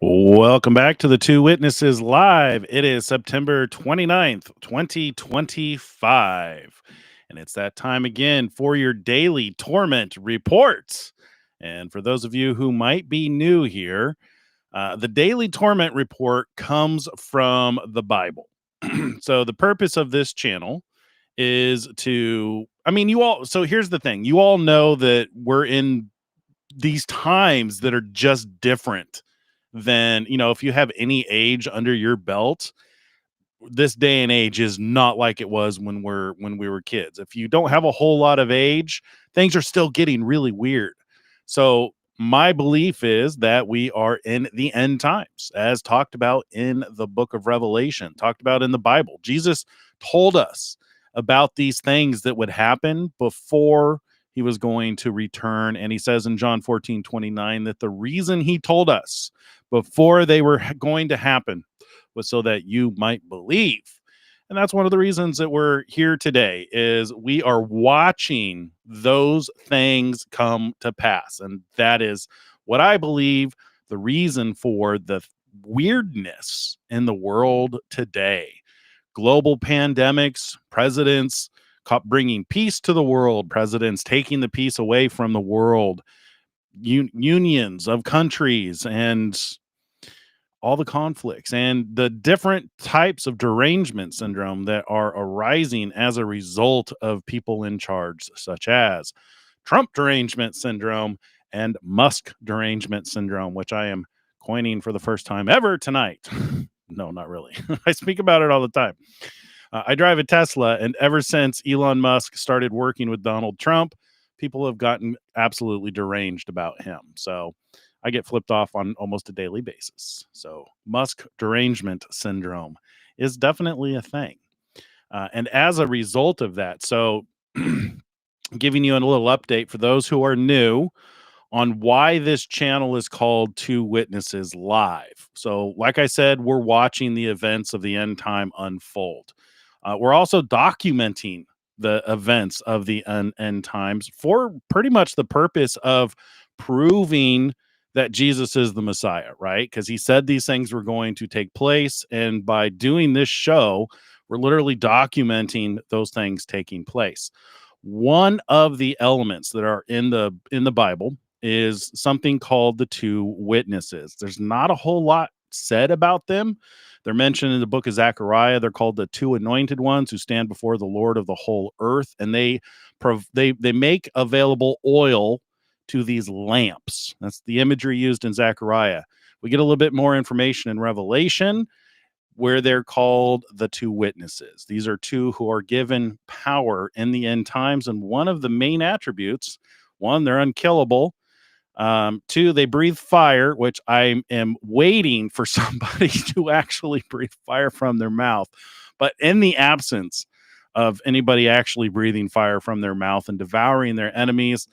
Welcome back to the Two Witnesses Live. It is September 29th, 2025. And it's that time again for your daily torment reports. And for those of you who might be new here, the daily torment report comes from the Bible. So the purpose of this channel is so here's the thing. You all know that we're in these times that are just different than, if you have any age under your belt. This day and age is not like it was when we were kids. If you don't have a whole lot of age, things are still getting really weird. So my belief is that we are in the end times, as talked about in the book of Revelation, talked about in the Bible. Jesus told us about these things that would happen before he was going to return. And he says in John 14:29 that the reason he told us before they were going to happen was so that you might believe. And that's one of the reasons that we're here today is we are watching those things come to pass. And that is what I believe the reason for the weirdness in the world today. Global pandemics, presidents bringing peace to the world, presidents taking the peace away from the world, unions of countries, and all the conflicts and the different types of derangement syndrome that are arising as a result of people in charge, such as Trump derangement syndrome and Musk derangement syndrome, which I am coining for the first time ever tonight. No, not really. I speak about it all the time. I drive a Tesla, and ever since Elon Musk started working with Donald Trump, people have gotten absolutely deranged about him. So I get flipped off on almost a daily basis. So Musk derangement syndrome is definitely a thing. And as a result of that, so giving you a little update for those who are new on why this channel is called Two Witnesses Live. So, like I said, we're watching the events of the end time unfold. We're also documenting the events of the end times for pretty much the purpose of proving that Jesus is the Messiah, right? Because he said these things were going to take place. And by doing this show, we're literally documenting those things taking place. One of the elements that are in the Bible is something called the two witnesses. There's not a whole lot said about them. They're mentioned in the book of Zechariah. They're called the two anointed ones who stand before the Lord of the whole earth, and they make available oil to these lamps. That's the imagery used in Zechariah. We get a little bit more information in Revelation where they're called the two witnesses. These are two who are given power in the end times, and one of the main attributes, one, they're unkillable. Two, they breathe fire, which I am waiting for somebody to actually breathe fire from their mouth. But in the absence of anybody actually breathing fire from their mouth and devouring their enemies,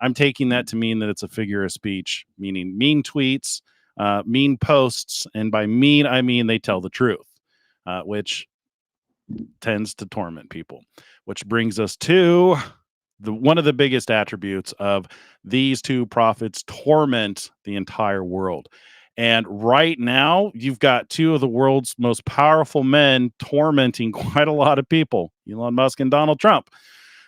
I'm taking that to mean that it's a figure of speech, meaning mean tweets, mean posts. And by mean, I mean they tell the truth, which tends to torment people, which brings us to one of the biggest attributes of these two prophets torment the entire world. And right now, you've got two of the world's most powerful men tormenting quite a lot of people, Elon Musk and Donald Trump.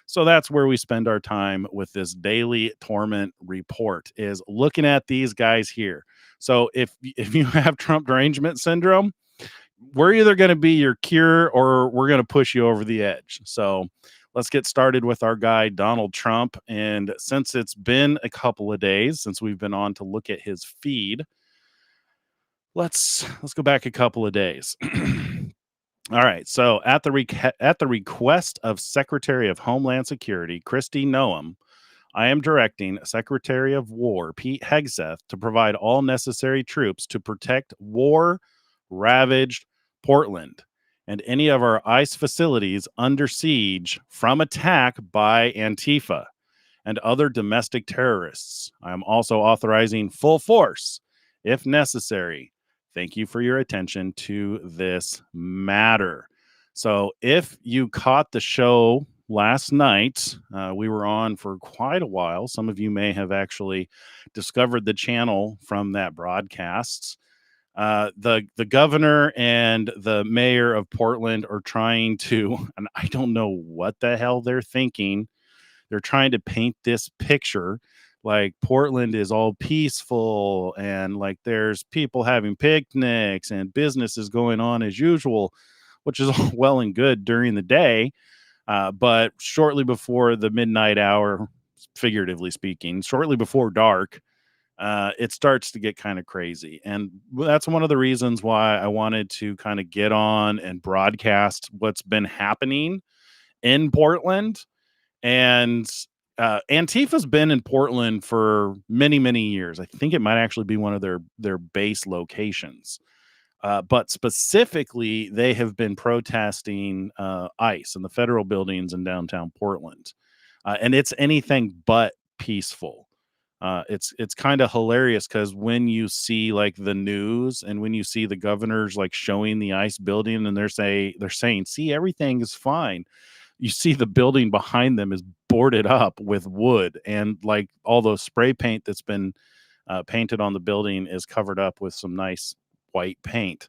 So that's where we spend our time with this daily torment report, is looking at these guys here. So if you have Trump derangement syndrome, we're either going to be your cure or we're going to push you over the edge. So let's get started with our guy, Donald Trump. And since it's been a couple of days since we've been on to look at his feed, let's go back a couple of days. All right. So at the request of Secretary of Homeland Security, Kristi Noem, I am directing Secretary of War, Pete Hegseth, to provide all necessary troops to protect war-ravaged Portland and any of our ICE facilities under siege from attack by Antifa and other domestic terrorists. I am also authorizing full force, if necessary. Thank you for your attention to this matter. So if you caught the show last night, we were on for quite a while. Some of you may have actually discovered the channel from that broadcast. The governor and the mayor of Portland are trying to, and I don't know what the hell they're thinking. They're trying to paint this picture like Portland is all peaceful and like there's people having picnics and business is going on as usual, which is all well and good during the day. But shortly before the midnight hour, figuratively speaking, shortly before dark, it starts to get kind of crazy. And that's one of the reasons why I wanted to kind of get on and broadcast what's been happening in Portland. And Antifa's been in Portland for many, many years. I think it might actually be one of their base locations. But specifically, they have been protesting ICE in the federal buildings in downtown Portland, and it's anything but peaceful. It's kind of hilarious because when you see like the news and when you see the governors like showing the ICE building and they're saying, "See, everything is fine." You see the building behind them is boarded up with wood and like all those spray paint that's been painted on the building is covered up with some nice white paint.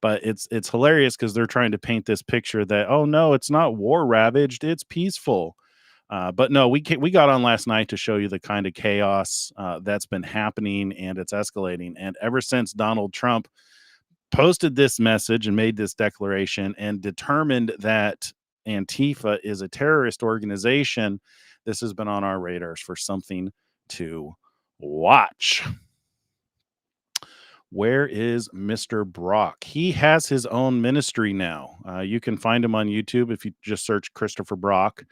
But it's hilarious because they're trying to paint this picture that, oh no, it's not war ravaged, it's peaceful. But no, we got on last night to show you the kind of chaos that's been happening and it's escalating. And ever since Donald Trump posted this message and made this declaration and determined that Antifa is a terrorist organization, this has been on our radars for something to watch. Where is Mr. Brock? He has his own ministry now. You can find him on YouTube if you just search Christopher Brock.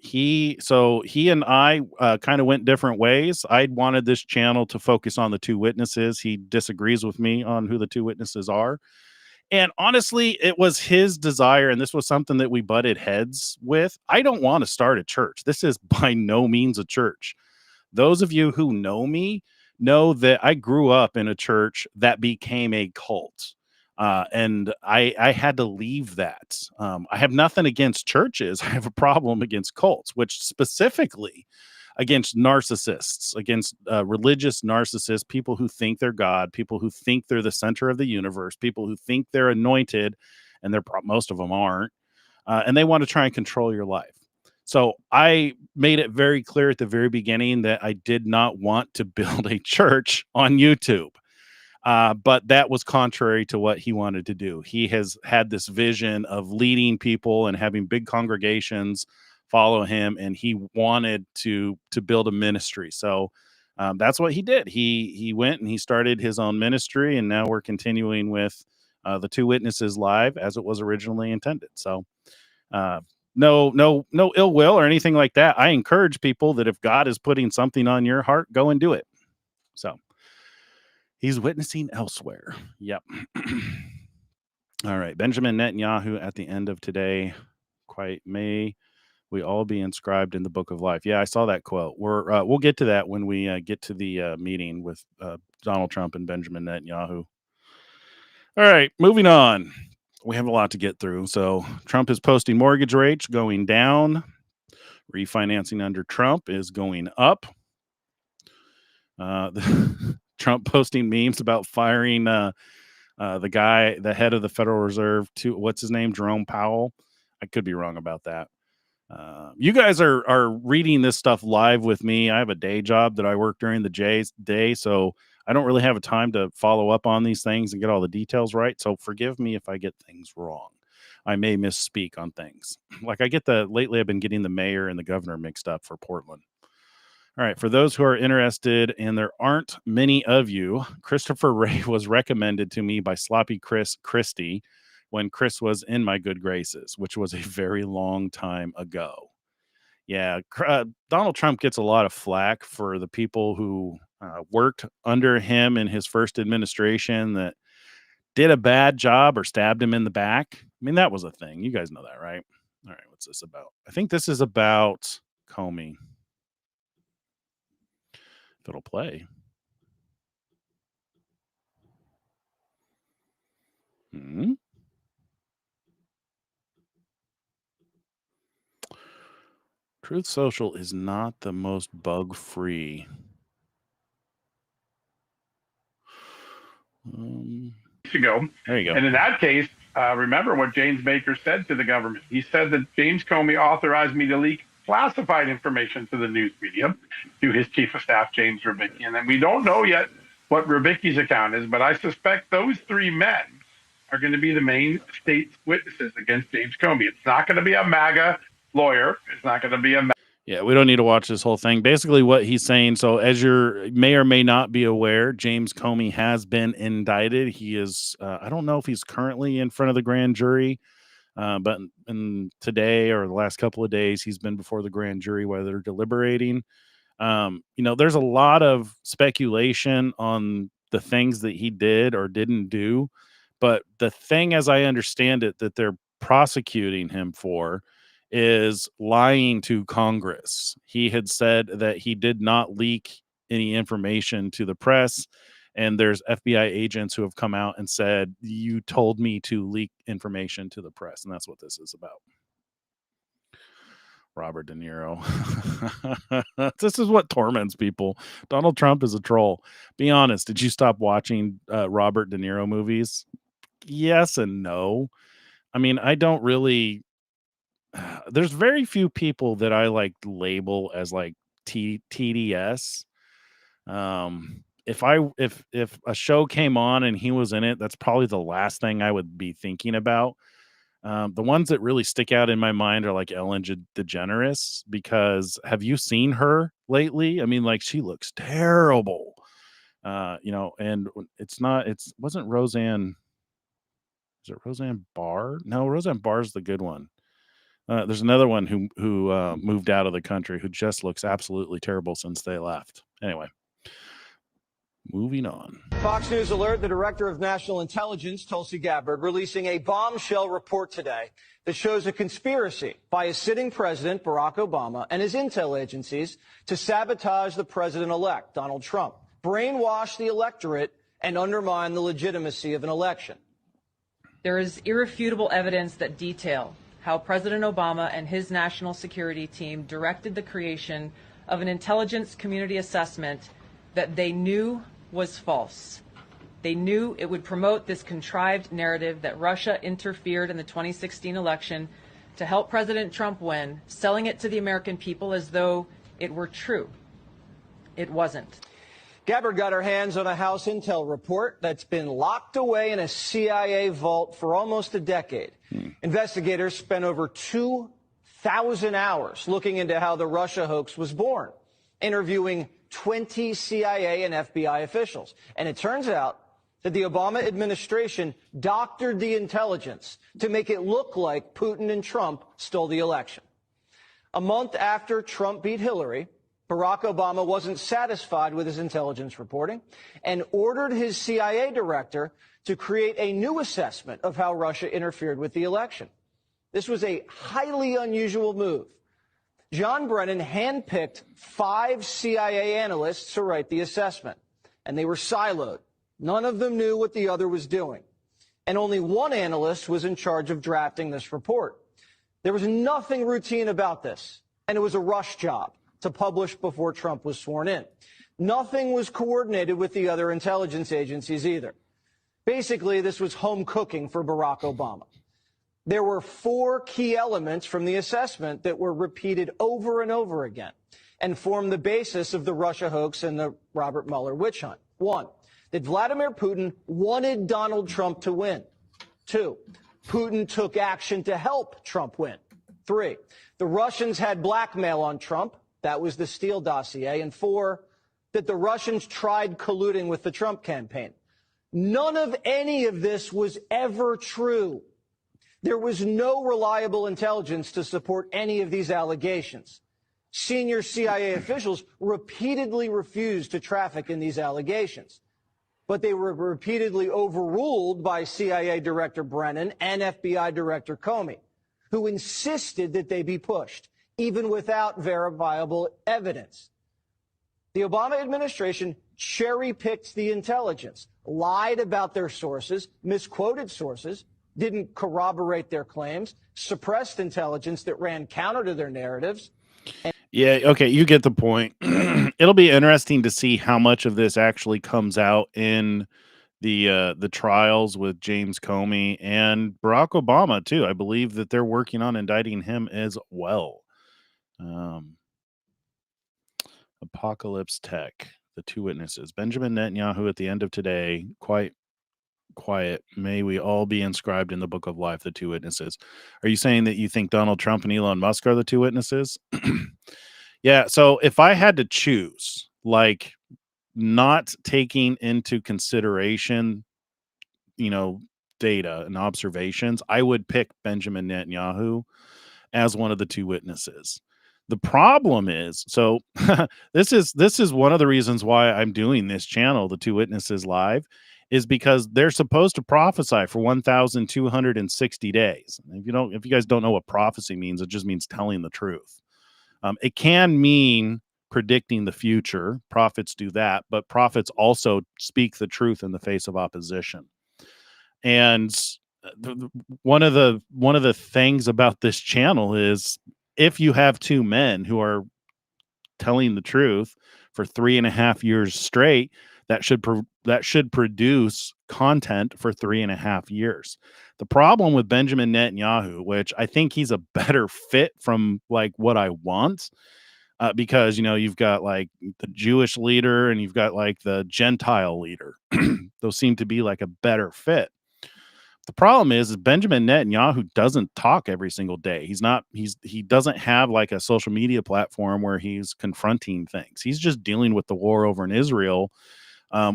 He and I kind of went different ways. I wanted this channel to focus on the two witnesses. He disagrees with me on who the two witnesses are. And honestly, it was his desire, and this was something that we butted heads with. I don't want to start a church. This is by no means a church. Those of you who know me know that I grew up in a church that became a cult. And I had to leave that. I have nothing against churches. I have a problem against cults, which specifically against narcissists, against religious narcissists, people who think they're God, people who think they're the center of the universe, people who think they're anointed, and most of them aren't, and they want to try and control your life. So I made it very clear at the very beginning that I did not want to build a church on YouTube. But that was contrary to what he wanted to do. He has had this vision of leading people and having big congregations follow him, and he wanted to build a ministry. So that's what he did. He went and he started his own ministry, and now we're continuing with the two witnesses live as it was originally intended. So uh, no ill will or anything like that. I encourage people that if God is putting something on your heart, go and do it. So he's witnessing elsewhere. Yep. All right. Benjamin Netanyahu at the end of today, quite may we all be inscribed in the book of life. Yeah, I saw that quote. We'll get to that when we get to the meeting with Donald Trump and Benjamin Netanyahu. All right, moving on. We have a lot to get through. So Trump is posting mortgage rates going down. Refinancing under Trump is going up. Trump posting memes about firing the head of the Federal Reserve, to what's his name, Jerome Powell. I could be wrong about that. You guys are reading this stuff live with me. I have a day job that I work during the day, so I don't really have a time to follow up on these things and get all the details right. So forgive me if I get things wrong. I may misspeak on things. Like lately I've been getting the mayor and the governor mixed up for Portland. All right. For those who are interested, and there aren't many of you, Christopher Ray was recommended to me by Sloppy Chris Christie when Chris was in my good graces, which was a very long time ago. Yeah. Donald Trump gets a lot of flack for the people who worked under him in his first administration that did a bad job or stabbed him in the back. I mean, that was a thing. You guys know that, right? All right. What's this about? I think this is about Comey. If it'll play. Hmm. Truth Social is not the most bug free. Ago. There you go. And in that case, remember what James Baker said to the government. He said that James Comey authorized me to leak classified information to the news media, to his chief of staff, James Rubicki. And then we don't know yet what Rubicki's account is, but I suspect those three men are going to be the main state witnesses against James Comey. It's not going to be a MAGA lawyer. It's not going to be a Yeah, we don't need to watch this whole thing. Basically, what he's saying, so as you may or may not be aware, James Comey has been indicted. He is, I don't know if he's currently in front of the grand jury, but in today or the last couple of days, he's been before the grand jury while they're deliberating. There's a lot of speculation on the things that he did or didn't do. But the thing, as I understand it, that they're prosecuting him for is lying to Congress. He had said that he did not leak any information to the press. And there's FBI agents who have come out and said, you told me to leak information to the press. And that's what this is about. Robert De Niro. This is what torments people. Donald Trump is a troll. Be honest. Did you stop watching Robert De Niro movies? Yes and no. I mean, I don't really. There's very few people that I like label as like TDS. If a show came on and he was in it, that's probably the last thing I would be thinking about. The ones that really stick out in my mind are like Ellen DeGeneres, because have you seen her lately? I mean, like, she looks terrible. And wasn't Roseanne. Is it Roseanne Barr? No, Roseanne Barr's the good one. There's another one who moved out of the country who just looks absolutely terrible since they left. Anyway, moving on. Fox News alert: the director of national intelligence, Tulsi Gabbard, releasing a bombshell report today that shows a conspiracy by a sitting president, Barack Obama, and his intel agencies to sabotage the president-elect, Donald Trump, brainwash the electorate, and undermine the legitimacy of an election. There is irrefutable evidence that detail how President Obama and his national security team directed the creation of an intelligence community assessment that they knew was false. They knew it would promote this contrived narrative that Russia interfered in the 2016 election to help President Trump win, selling it to the American people as though it were true. It wasn't. Gabbard got her hands on a House intel report that's been locked away in a CIA vault for almost a decade. Investigators spent over 2,000 hours looking into how the Russia hoax was born, interviewing 20 CIA and FBI officials. And it turns out that the Obama administration doctored the intelligence to make it look like Putin and Trump stole the election. A month after Trump beat Hillary, Barack Obama wasn't satisfied with his intelligence reporting and ordered his CIA director to create a new assessment of how Russia interfered with the election. This was a highly unusual move. John Brennan handpicked 5 CIA analysts to write the assessment, and they were siloed. None of them knew what the other was doing. And only one analyst was in charge of drafting this report. There was nothing routine about this, and it was a rush job to publish before Trump was sworn in. Nothing was coordinated with the other intelligence agencies either. Basically, this was home cooking for Barack Obama. There were 4 key elements from the assessment that were repeated over and over again and formed the basis of the Russia hoax and the Robert Mueller witch hunt. 1, that Vladimir Putin wanted Donald Trump to win. 2, Putin took action to help Trump win. 3, the Russians had blackmail on Trump. That was the Steele dossier. And 4, that the Russians tried colluding with the Trump campaign. None of any of this was ever true. There was no reliable intelligence to support any of these allegations. Senior CIA officials repeatedly refused to traffic in these allegations, but they were repeatedly overruled by CIA Director Brennan and FBI Director Comey, who insisted that they be pushed, even without verifiable evidence. The Obama administration cherry-picked the intelligence, lied about their sources, misquoted sources, didn't corroborate their claims, suppressed intelligence that ran counter to their narratives. Yeah, okay, you get the point. It'll be interesting to see how much of this actually comes out in the trials with James Comey and Barack Obama too. I believe that they're working on indicting him as well. Apocalypse Tech, the two witnesses. Benjamin Netanyahu at the end of today, quite quiet. May we all be inscribed in the book of life, the two witnesses. Are you saying that you think Donald Trump and Elon Musk are the two witnesses? Yeah. So if I had to choose, like, not taking into consideration, data and observations, I would pick Benjamin Netanyahu as one of the two witnesses. The problem is, so this is one of the reasons why I'm doing this channel, the Two Witnesses Live, is because they're supposed to prophesy for 1,260 days. If you guys don't know what prophecy means, it just means telling the truth. It can mean predicting the future. Prophets do that, but prophets also speak the truth in the face of opposition. And one of the things about this channel is, if you have two men who are telling the truth for 3.5 years straight, that should produce content for 3.5 years. The problem with Benjamin Netanyahu, which I think he's a better fit from like what I want, because you've got like the Jewish leader and you've got like the Gentile leader. Those seem to be like a better fit. The problem is Benjamin Netanyahu doesn't talk every single day. He doesn't have like a social media platform where he's confronting things. He's just dealing with the war over in Israel,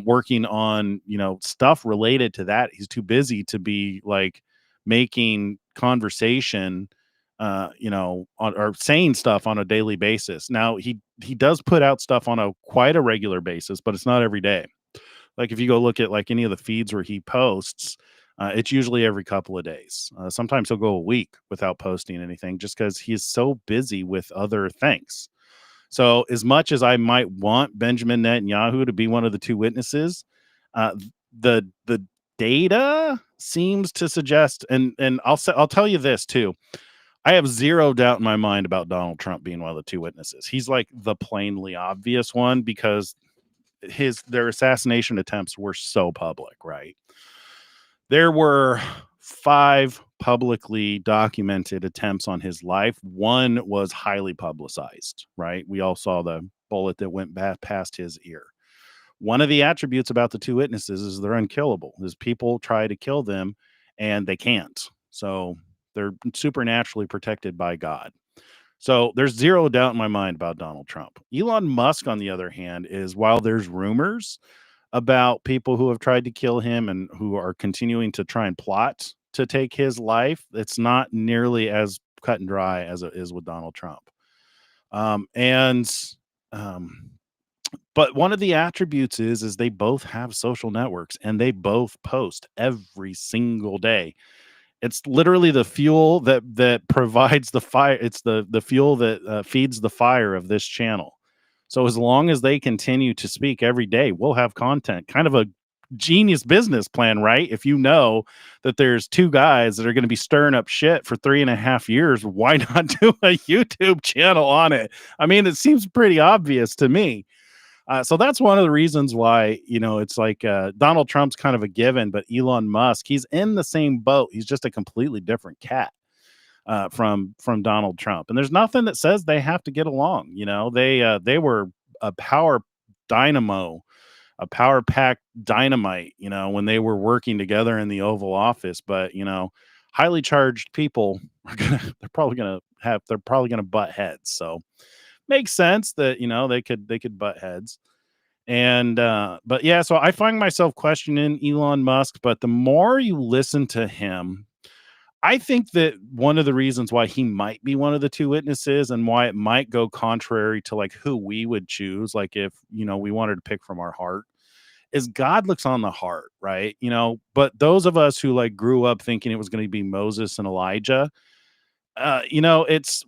working on, stuff related to that. He's too busy to be like making conversation, or saying stuff on a daily basis. Now he does put out stuff on a quite a regular basis, but it's not every day. Like if you go look at like any of the feeds where he posts, it's usually every couple of days. Sometimes he'll go a week without posting anything just because he's so busy with other things. So as much as I might want Benjamin Netanyahu to be one of the two witnesses, the data seems to suggest, and I'll tell you this too. I have zero doubt in my mind about Donald Trump being one of the two witnesses. He's like the plainly obvious one because their assassination attempts were so public, right? There were 5 publicly documented attempts on his life. One was highly publicized, right? We all saw the bullet that went past his ear. One of the attributes about the two witnesses is they're unkillable. Is people try to kill them and they can't. So they're supernaturally protected by God. So there's zero doubt in my mind about Donald Trump. Elon Musk, on the other hand, is, while there's rumors about people who have tried to kill him and who are continuing to try and plot to take his life, it's not nearly as cut and dry as it is with Donald Trump. But one of the attributes is they both have social networks and they both post every single day. It's literally the fuel that provides the fire. It's the fuel that feeds the fire of this channel. So as long as they continue to speak every day, we'll have content. Kind of a genius business plan, right? If you know that there's two guys that are going to be stirring up shit for 3.5 years, why not do a YouTube channel on it? I mean, it seems pretty obvious to me. So that's one of the reasons why, it's like Donald Trump's kind of a given, but Elon Musk, he's in the same boat. He's just a completely different cat from Donald Trump. And there's nothing that says they have to get along. They were a power dynamo, a power pack dynamite, when they were working together in the Oval Office. But, highly charged people they're probably gonna butt heads. So makes sense that they could butt heads. And but yeah, so I find myself questioning Elon Musk, but the more you listen to him, I think that one of the reasons why he might be one of the two witnesses and why it might go contrary to like who we would choose, like if we wanted to pick from our heart, is God looks on the heart, right? But those of us who like grew up thinking it was going to be Moses and Elijah, it's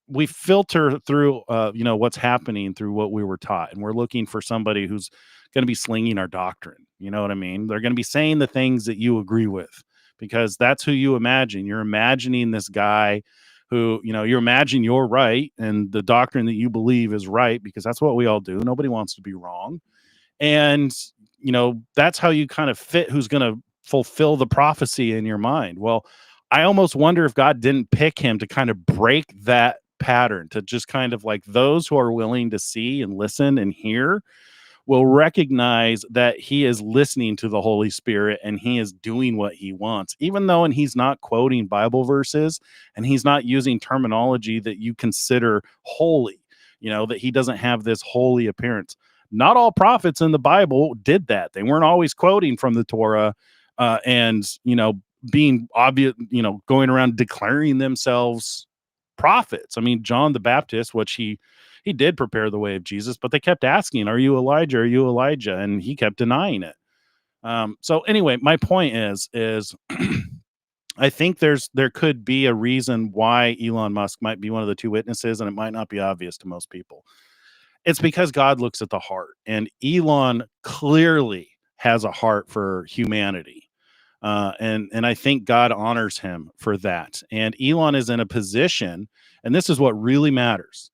we filter through what's happening through what we were taught, and we're looking for somebody who's going to be slinging our doctrine. You know what I mean? They're going to be saying the things that you agree with because that's who you imagine. You're imagining this guy who, you imagine you're right and the doctrine that you believe is right because that's what we all do. Nobody wants to be wrong. And that's how you kind of fit who's going to fulfill the prophecy in your mind. Well, I almost wonder if God didn't pick him to kind of break that pattern, to just kind of like those who are willing to see and listen and hear will recognize that he is listening to the Holy Spirit and he is doing what he wants, even though, and he's not quoting Bible verses and he's not using terminology that you consider holy, that he doesn't have this holy appearance. Not all prophets in the Bible did that. They weren't always quoting from the Torah and being obvious, going around declaring themselves prophets. I mean, John the Baptist, which he did prepare the way of Jesus, but they kept asking, "Are you Elijah? Are you Elijah?" And he kept denying it. So anyway, my point is I think there could be a reason why Elon Musk might be one of the two witnesses, and it might not be obvious to most people. It's because God looks at the heart, and Elon clearly has a heart for humanity. And I think God honors him for that. And Elon is in a position, and this is what really matters,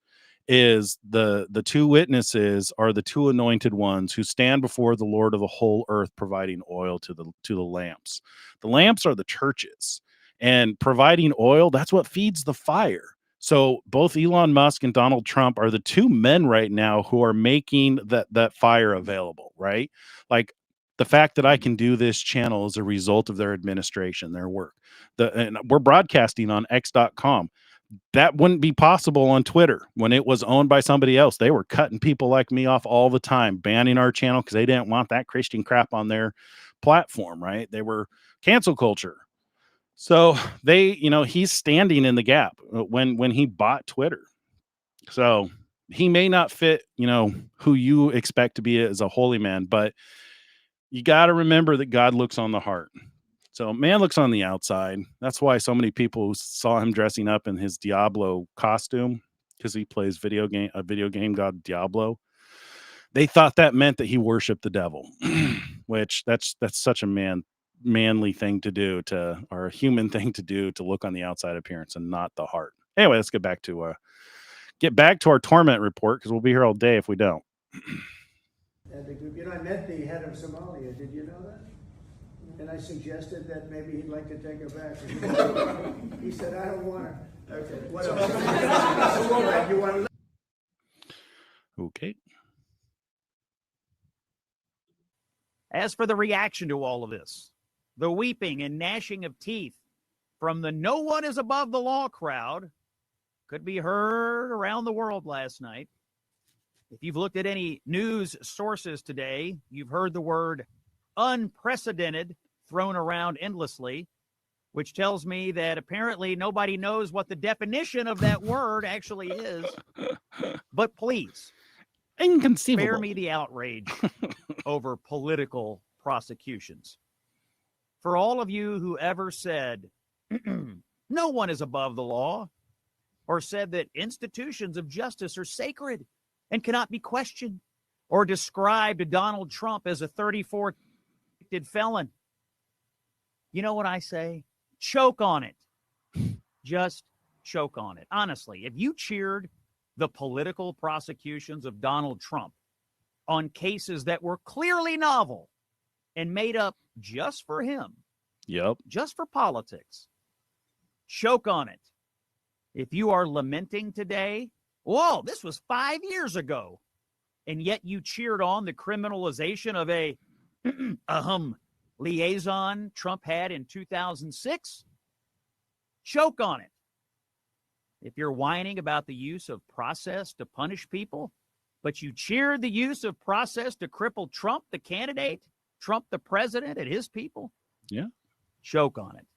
is the two witnesses are the two anointed ones who stand before the Lord of the whole earth, providing oil to the lamps. The lamps are the churches, and providing oil, that's what feeds the fire. So both Elon Musk and Donald Trump are the two men right now who are making that fire available, right? Like, the fact that I can do this channel is a result of their administration, their work. And we're broadcasting on x.com. That wouldn't be possible on Twitter when it was owned by somebody else. They were cutting people like me off all the time, banning our channel because they didn't want that Christian crap on their platform, right? They were cancel culture. So he's standing in the gap when he bought Twitter. So he may not fit, who you expect to be as a holy man, but you got to remember that God looks on the heart. So man looks on the outside. That's why so many people saw him dressing up in his Diablo costume, because he plays a video game god Diablo. They thought that meant that he worshiped the devil, which that's such a manly thing to do, or a human thing to do, to look on the outside appearance and not the heart. Anyway, let's get back to our torment report, because we'll be here all day if we don't. And the group, I met the head of Somalia. Did you know that? And I suggested that maybe he'd like to take her back. He said, "I don't want her." Okay, what else? You want to? Okay. As for the reaction to all of this, the weeping and gnashing of teeth from the "no one is above the law" crowd could be heard around the world last night. If you've looked at any news sources today, you've heard the word unprecedented thrown around endlessly, which tells me that apparently nobody knows what the definition of that word actually is. But please, inconceivable, spare me the outrage over political prosecutions. For all of you who ever said no one is above the law, or said that institutions of justice are sacred and cannot be questioned, or described Donald Trump as a 34 convicted felon, you know what I say? Choke on it. Just choke on it. Honestly, if you cheered the political prosecutions of Donald Trump on cases that were clearly novel and made up just for him, just for politics, choke on it. If you are lamenting today, whoa, this was 5 years ago, and yet you cheered on the criminalization of a liaison Trump had in 2006, choke on it. If you're whining about the use of process to punish people, but you cheered the use of process to cripple Trump, the candidate, Trump, the president, and his people, choke on it.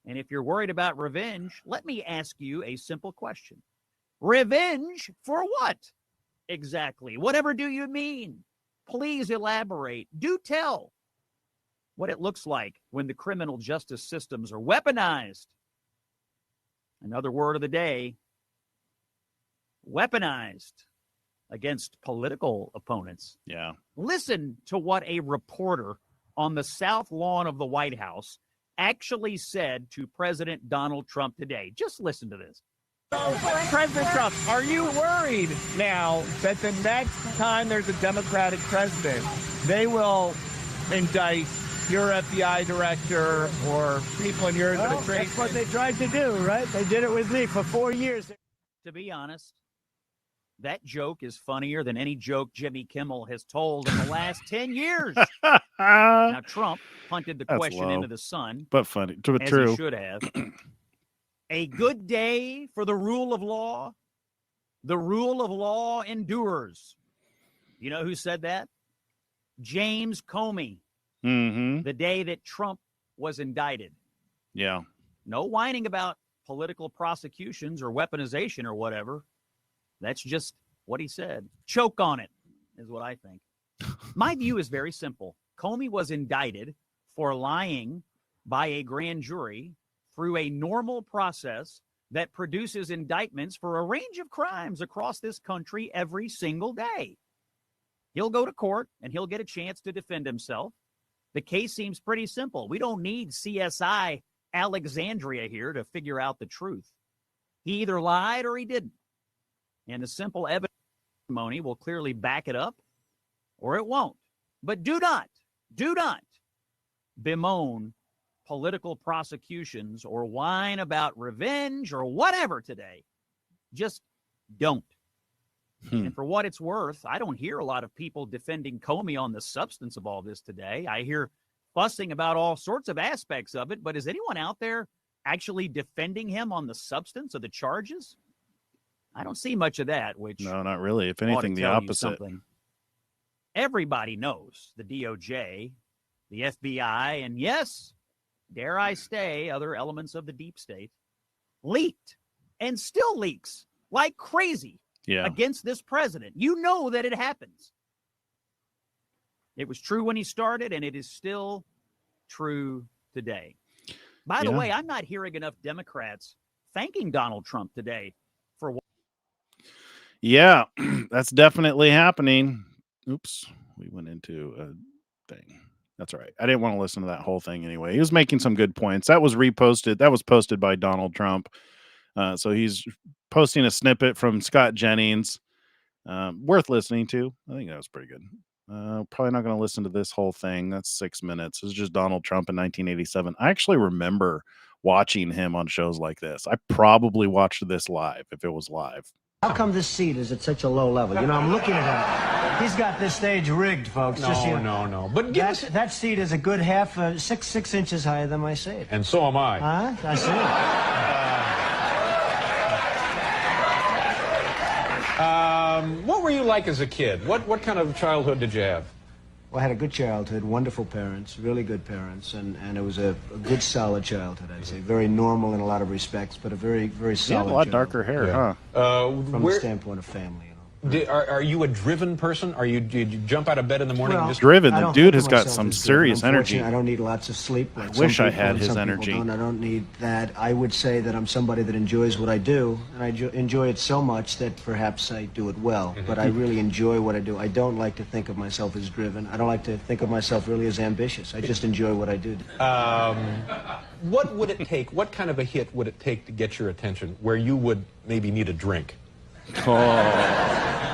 And if you're worried about revenge, let me ask you a simple question. Revenge for what? Exactly. Whatever do you mean? Please elaborate. Do tell what it looks like when the criminal justice systems are weaponized. Another word of the day, weaponized against political opponents. Yeah. Listen to what a reporter on the South Lawn of the White House actually said to President Donald Trump today. Just listen to this. President Trump, are you worried now that the next time there's a Democratic president, they will indict your FBI director or people in your administration. That's what they tried to do, right? They did it with me for 4 years. To be honest, that joke is funnier than any joke Jimmy Kimmel has told in the last 10 years. Now, Trump punted the That's question low, into the sun, but funny, but as true. he should have. A good day for the rule of law. The rule of law endures. You know who said that? James Comey, Mm-hmm. the day that Trump was indicted. Yeah. No whining about political prosecutions or weaponization or whatever. That's just what he said. Choke on it is what I think. My view is very simple. Comey was indicted for lying by a grand jury through a normal process that produces indictments for a range of crimes across this country every single day. He'll go to court and he'll get a chance to defend himself. The case seems pretty simple. We don't need CSI Alexandria here to figure out the truth. He either lied or he didn't. And the simple evidence testimony will clearly back it up or it won't. But do not bemoan political prosecutions or whine about revenge or whatever today. Just don't. And for what it's worth, I don't hear a lot of people defending Comey on the substance of all this today. I hear fussing about all sorts of aspects of it, but is anyone out there actually defending him on the substance of the charges? I don't see much of that, which No, not really. If ought to anything, the tell you opposite. something. Everybody knows the DOJ, the FBI, and yes, dare I say, other elements of the deep state leaked and still leaks like crazy against this president. You know that it happens. It was true when he started, and it is still true today. By the way, I'm not hearing enough Democrats thanking Donald Trump today for what. Yeah, that's definitely happening. Oops, we went into a thing. That's all right. I didn't want to listen to that whole thing anyway. He was making some good points. That was reposted. That was posted by Donald Trump. So he's posting a snippet from Scott Jennings. Worth listening to. I think that was pretty good. Probably not going to listen to this whole thing. That's 6 minutes. It's just Donald Trump in 1987. I actually remember watching him on shows like this. I probably watched this live if it was live. How come this seat is at such a low level? You know, I'm looking at him. He's got this stage rigged, folks. No. But that seat is a good half, 6 inches higher than my seat. And so am I. Huh? I see. What were you like as a kid? What kind of childhood did you have? Well, I had a good childhood, wonderful parents, really good parents, and it was a good, solid childhood, I'd say. Very normal in a lot of respects, but a very, very solid You have a lot childhood. darker hair, huh? From the standpoint of family, you know. Are you a driven person? Did you jump out of bed in the morning? Well, and just Driven. I The don't dude think has of got myself some as driven. serious energy. Unfortunately, I don't need lots of sleep. Like wish some I people, had and his some people energy. don't. I don't need that. I would say that I'm somebody that enjoys what I do, and I enjoy it so much that perhaps I do it well. But I really enjoy what I do. I don't like to think of myself as driven. I don't like to think of myself really as ambitious. I just enjoy what I do. What would it take? What kind of a hit would it take to get your attention where you would maybe need a drink?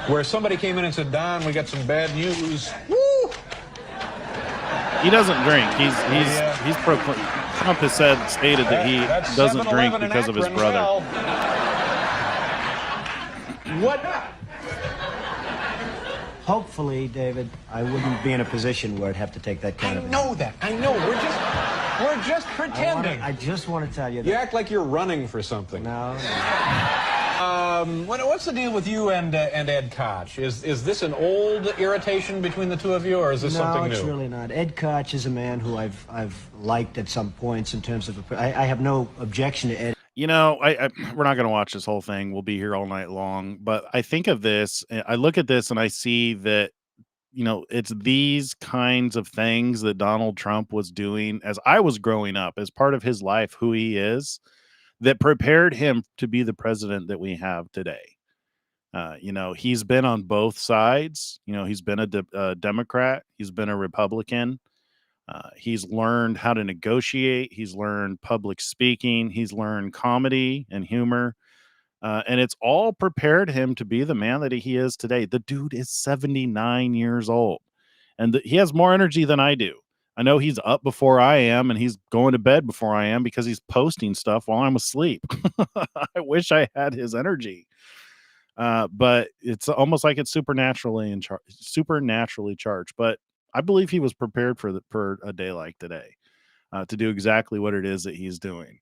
Where somebody came in and said, Don, we got some bad news. Woo! He doesn't drink. He's proclaimed. Trump has stated that he doesn't drink because of his brother. Well, what? Hopefully, David, I wouldn't be in a position where I'd have to take that kind of. I know that. I know. We're just pretending. I just want to tell you that. You act like you're running for something. No. What's the deal with you and Ed Koch? Is this an old irritation between the two of you, or is this something new? No, it's really not. Ed Koch is a man who I've liked at some points in terms of. I have no objection to Ed. You know, we're not going to watch this whole thing. We'll be here all night long. But I think of this. I look at this and I see that, you know, it's these kinds of things that Donald Trump was doing as I was growing up, as part of his life, who he is, that prepared him to be the president that we have today. You know, he's been on both sides. You know, he's been a Democrat. He's been a Republican. He's learned how to negotiate. He's learned public speaking. He's learned comedy and humor. And it's all prepared him to be the man that he is today. The dude is 79 years old. And he has more energy than I do. I know he's up before I am, and he's going to bed before I am because he's posting stuff while I'm asleep. I wish I had his energy. But it's almost like it's supernaturally charged. But I believe he was prepared for a day like today, to do exactly what it is that he's doing.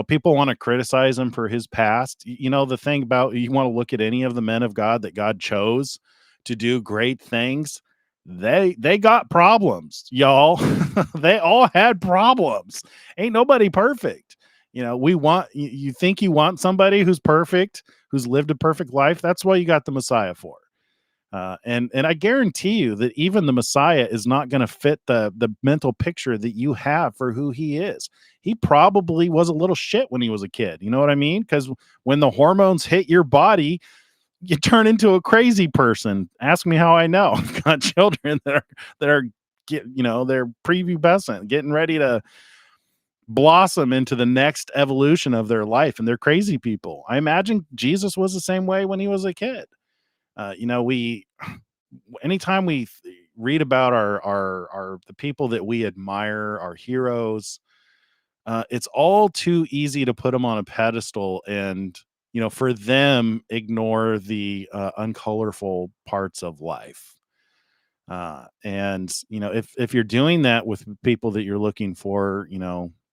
People want to criticize him for his past. The thing about, you want to look at any of the men of God that God chose to do great things, they got problems, y'all. They all had problems. Ain't nobody perfect. You think you want somebody who's perfect, who's lived a perfect life. That's why you got the Messiah for. And I guarantee you that even the Messiah is not going to fit the mental picture that you have for who he is. He probably was a little shit when he was a kid. You know what I mean? Because when the hormones hit your body, you turn into a crazy person. Ask me how I know. I've got children that are they're prepubescent, getting ready to blossom into the next evolution of their life, and they're crazy people. I imagine Jesus was the same way when he was a kid. Anytime we read about the people that we admire, our heroes, it's all too easy to put them on a pedestal and, for them, ignore the uncolorful parts of life. And if you're doing that with people that you're looking for,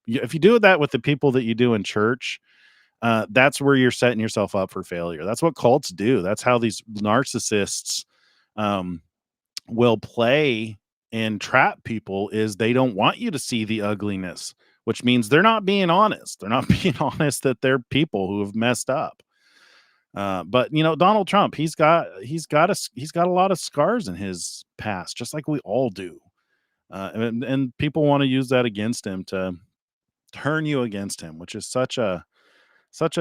if you do that with the people that you do in church, that's where you're setting yourself up for failure. That's what cults do. That's how these narcissists will play and trap people, is they don't want you to see the ugliness, which means they're not being honest. They're not being honest that they're people who have messed up. But Donald Trump, he's got a lot of scars in his past, just like we all do. And people want to use that against him, to turn you against him, which is such a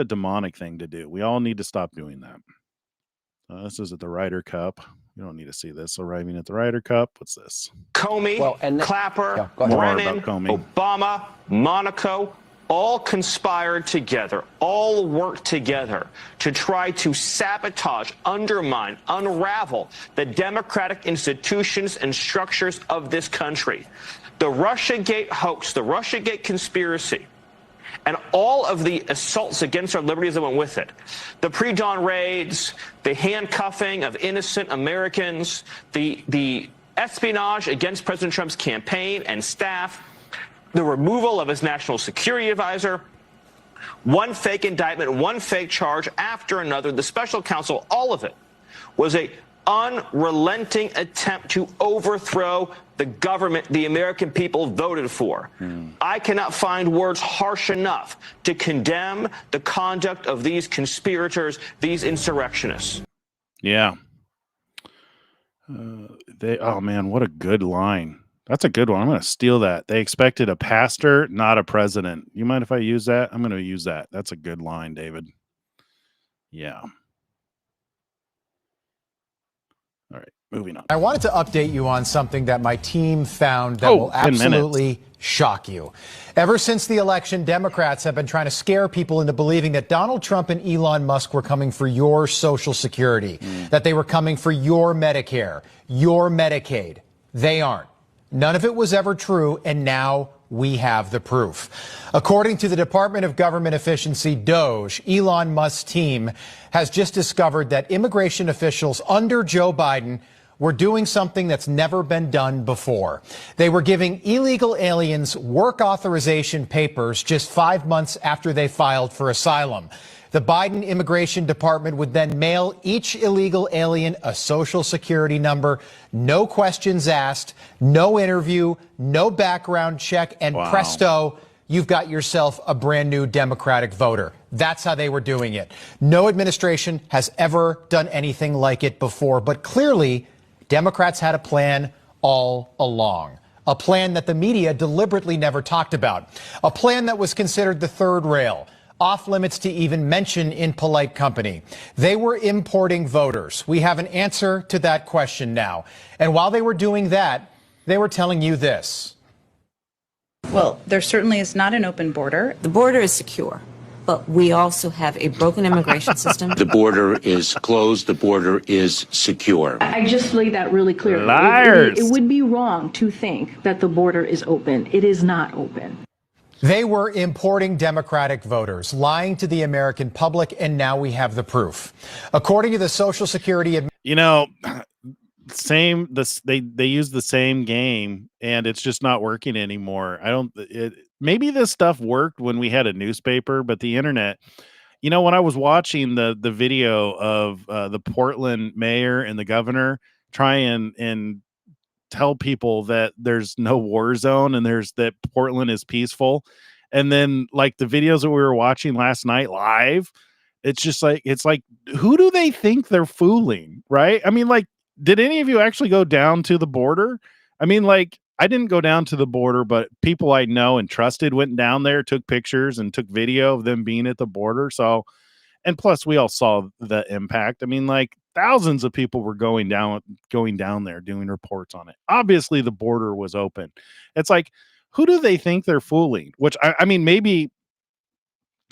demonic thing to do. We all need to stop doing that. This is at the Ryder Cup. You don't need to see this. Arriving at the Ryder Cup. What's this? Comey, Clapper, Brennan, Obama, Monaco, all conspired together, all worked together to try to sabotage, undermine, unravel the democratic institutions and structures of this country. The Russiagate hoax, the Russiagate conspiracy, and all of the assaults against our liberties that went with it. The pre-dawn raids, the handcuffing of innocent Americans, the espionage against President Trump's campaign and staff, the removal of his national security advisor, one fake indictment, one fake charge after another, the special counsel, all of it was a unrelenting attempt to overthrow the government the American people voted for. I cannot find words harsh enough to condemn the conduct of these conspirators, these insurrectionists. Yeah. Oh man, what a good line. That's a good one. I'm going to steal that. They expected a pastor, not a president. You mind if I use that? I'm going to use that. That's a good line, David. Yeah. All right, moving on. I wanted to update you on something that my team found that will absolutely shock you. Ever since the election, Democrats have been trying to scare people into believing that Donald Trump and Elon Musk were coming for your Social Security, that they were coming for your Medicare, your Medicaid. They aren't. None of it was ever true, and now we have the proof. According to the Department of Government Efficiency, DOGE, Elon Musk's team has just discovered that immigration officials under Joe Biden were doing something that's never been done before. They were giving illegal aliens work authorization papers just 5 months after they filed for asylum. The Biden Immigration Department would then mail each illegal alien a Social Security number, no questions asked, no interview, no background check, and presto, you've got yourself a brand new Democratic voter. That's how they were doing it. No administration has ever done anything like it before, but clearly Democrats had a plan all along. A plan that the media deliberately never talked about. A plan that was considered the third rail, off limits to even mention in polite company. They were importing voters. We have an answer to that question now. And while they were doing that, they were telling you this. Well, there certainly is not an open border. The border is secure. but we also have a broken immigration system. The border is closed. The border is secure. I just made that really clear. Liars. It would be wrong to think that the border is open. It is not open. They were importing Democratic voters, lying to the American public, and now we have the proof. According to the Social Security they use the same game, and it's just not working anymore. Maybe this stuff worked when we had a newspaper, but the internet, when I was watching the video of the Portland mayor and the governor try and tell people that there's no war zone and that Portland is peaceful, and then like the videos that we were watching last night live, it's like who do they think they're fooling, right? I mean, like, did any of you actually go down to the border? I mean, like, I didn't go down to the border, but people I know and trusted went down there, took pictures and took video of them being at the border. So, and plus we all saw the impact. I mean, like, thousands of people were going down there doing reports on it. Obviously the border was open. It's like, who do they think they're fooling? Which I mean, maybe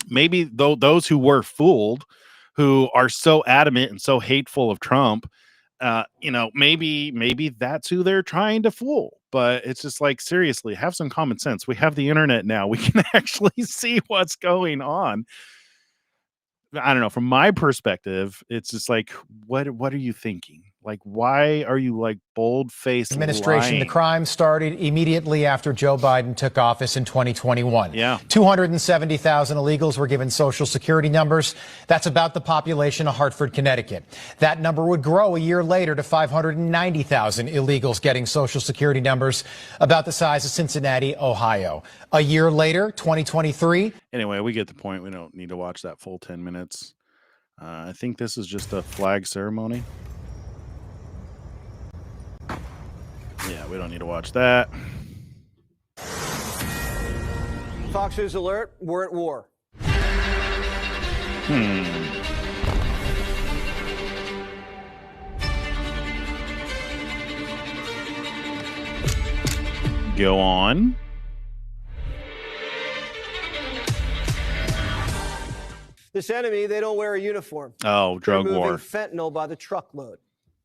those who were fooled, who are so adamant and so hateful of Trump, maybe that's who they're trying to fool. But it's just like, seriously, have some common sense. We have the internet now. We can actually see what's going on. I don't know. From my perspective, it's just like, what are you thinking? Like, why are you like bold-faced administration? lying? The crime started immediately after Joe Biden took office in 2021. Yeah. 270,000 illegals were given Social Security numbers. That's about the population of Hartford, Connecticut. That number would grow a year later to 590,000 illegals getting Social Security numbers, about the size of Cincinnati, Ohio. A year later, 2023. Anyway, we get the point. We don't need to watch that full 10 minutes. I think this is just a flag ceremony. Yeah, we don't need to watch that. Fox News alert, we're at war. Go on. This enemy, they don't wear a uniform. Oh, drug They're war. moving fentanyl by the truckload.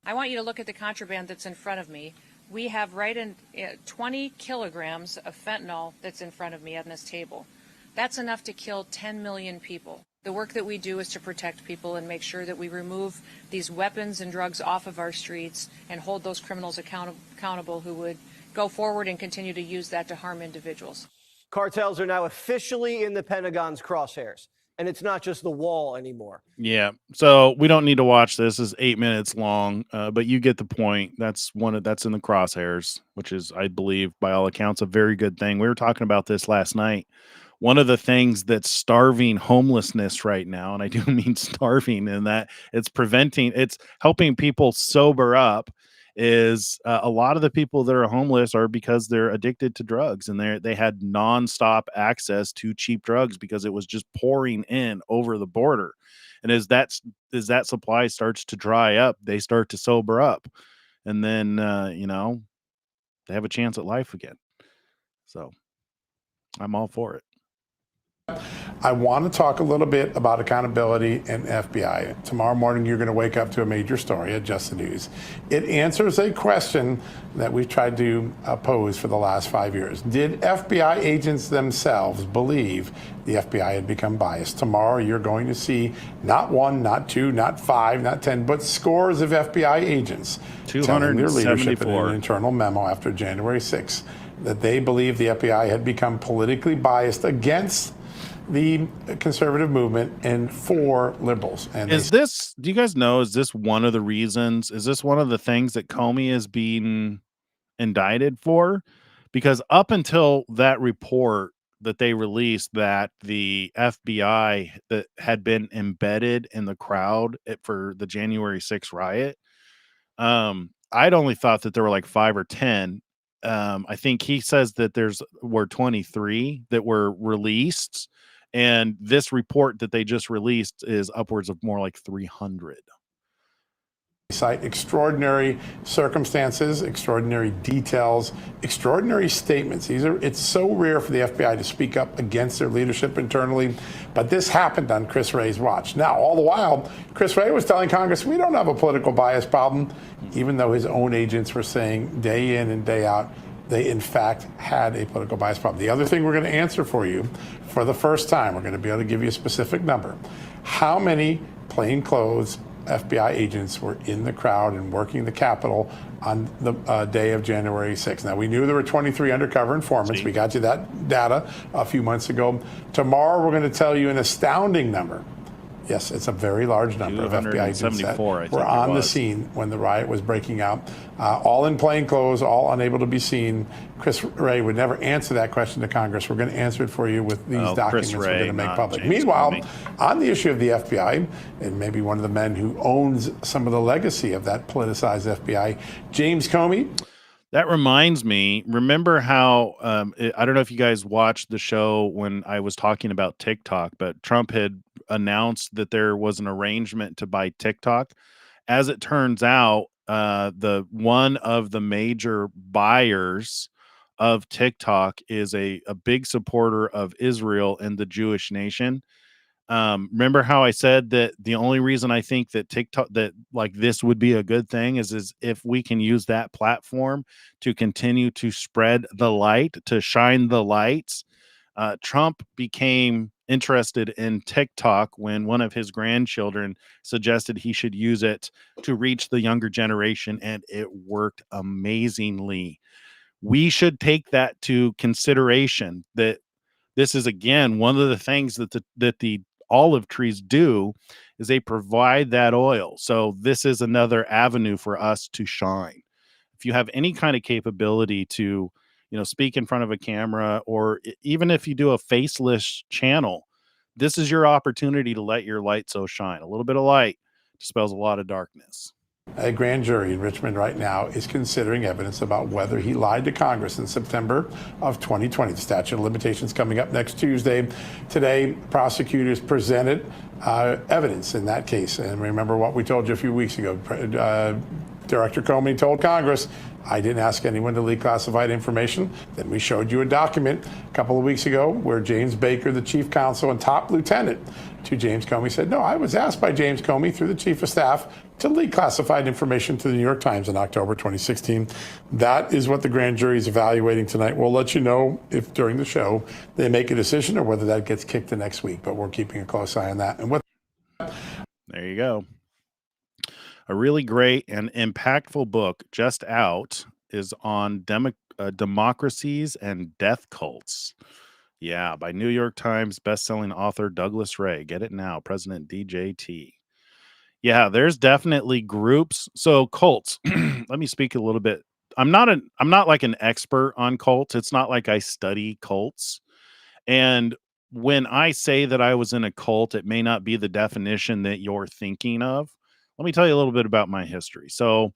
I want you to look at the contraband that's in front of me. We have 20 kilograms of fentanyl that's in front of me on this table. That's enough to kill 10 million people. The work that we do is to protect people and make sure that we remove these weapons and drugs off of our streets and hold those criminals accountable who would go forward and continue to use that to harm individuals. Cartels are now officially in the Pentagon's crosshairs. And it's not just the wall anymore. Yeah. So we don't need to watch this. It's 8 minutes long, but you get the point. That's that's in the crosshairs, which is, I believe, by all accounts, a very good thing. We were talking about this last night. One of the things that's starving homelessness right now, and I do mean starving, in that it's helping people sober up, is a lot of the people that are homeless are because they're addicted to drugs, and they had nonstop access to cheap drugs because it was just pouring in over the border. And as that supply starts to dry up, they start to sober up, and then they have a chance at life again. So I'm all for it. I want to talk a little bit about accountability and FBI. Tomorrow morning, you're going to wake up to a major story at Just the News. It answers a question that we've tried to pose for the last 5 years. Did FBI agents themselves believe the FBI had become biased? Tomorrow, you're going to see not one, not two, not five, not 10, but scores of FBI agents telling their leadership in an internal memo after January 6th that they believe the FBI had become politically biased against the conservative movement and for liberals. And do you guys know, is this one of the reasons? Is this one of the things that Comey is being indicted for? Because up until that report that they released that the FBI that had been embedded in the crowd for the January 6th riot, I'd only thought that there were like 5 or 10. I think he says that were 23 that were released. And this report that they just released is upwards of more like 300. cite extraordinary circumstances, extraordinary details, extraordinary statements. It's so rare for the FBI to speak up against their leadership internally, but this happened on Chris Wray's watch. Now, all the while, Chris Wray was telling Congress, we don't have a political bias problem, even though his own agents were saying day in and day out, they in fact had a political bias problem. The other thing we're going to answer for you, for the first time, we're going to be able to give you a specific number. How many plainclothes FBI agents were in the crowd and working the Capitol on the day of January 6th. Now, we knew there were 23 undercover informants. We got you that data a few months ago. Tomorrow, we're going to tell you an astounding number. Yes, it's a very large number of FBI agents that were on the scene when the riot was breaking out, all in plain clothes, all unable to be seen. Chris Wray would never answer that question to Congress. We're going to answer it for you with these documents we're going to make public. Meanwhile, on the issue of the FBI, and maybe one of the men who owns some of the legacy of that politicized FBI, James Comey. That reminds me, remember how, I don't know if you guys watched the show when I was talking about TikTok, but Trump had announced that there was an arrangement to buy TikTok. As it turns out, the one of the major buyers of TikTok is a big supporter of Israel and the Jewish nation. Remember how I said that the only reason I think that TikTok, that like this would be a good thing is if we can use that platform to continue to spread the light, to shine the lights. Trump became interested in TikTok when one of his grandchildren suggested he should use it to reach the younger generation, and it worked amazingly. We should take that to consideration, that this is, again, one of the things that the olive trees do is they provide that oil. So this is another avenue for us to shine. If you have any kind of capability to, speak in front of a camera, or even if you do a faceless channel, this is your opportunity to let your light so shine. A little bit of light dispels a lot of darkness. A grand jury in Richmond right now is considering evidence about whether he lied to Congress in September of 2020. The statute of limitations coming up next Tuesday. Today, prosecutors presented evidence in that case. And remember what we told you a few weeks ago. Director Comey told Congress, I didn't ask anyone to leak classified information. Then we showed you a document a couple of weeks ago where James Baker, the chief counsel and top lieutenant to James Comey, said, no, I was asked by James Comey through the chief of staff to leak classified information to the New York Times in October 2016. That is what the grand jury is evaluating tonight. We'll let you know if during the show they make a decision or whether that gets kicked to next week, but we're keeping a close eye on that. And with there you go. A really great and impactful book just out is on democracies and death cults. Yeah, by New York Times bestselling author Douglas Ray. Get it now, President DJT. Yeah, there's definitely groups. So cults. Let me speak a little bit. I'm not like an expert on cults. It's not like I study cults. And when I say that I was in a cult, it may not be the definition that you're thinking of. Let me tell you a little bit about my history. So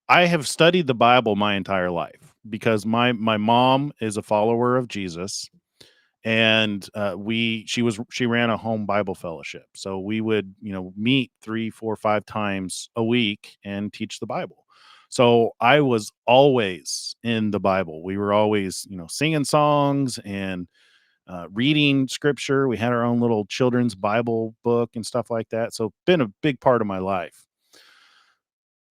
I have studied the Bible my entire life because my mom is a follower of Jesus, and she ran a home Bible fellowship. So we would, meet 3, 4, 5 times a week and teach the Bible. So I was always in the Bible. We were always, singing songs and reading scripture. We had our own little children's Bible book and stuff like that. So been a big part of my life.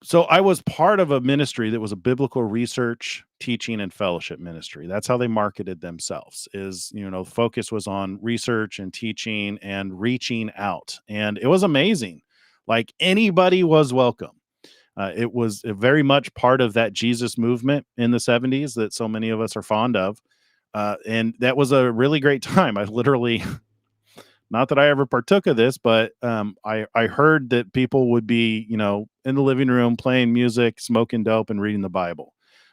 So I was part of a ministry that was a biblical research, teaching, and fellowship ministry. That's how they marketed themselves. Is, focus was on research and teaching and reaching out. And it was amazing. Like anybody was welcome. It was very much part of that Jesus movement in the 70s that so many of us are fond of. And that was a really great time. I literally, not that I ever partook of this, but I heard that people would be, in the living room playing music, smoking dope, and reading the Bible.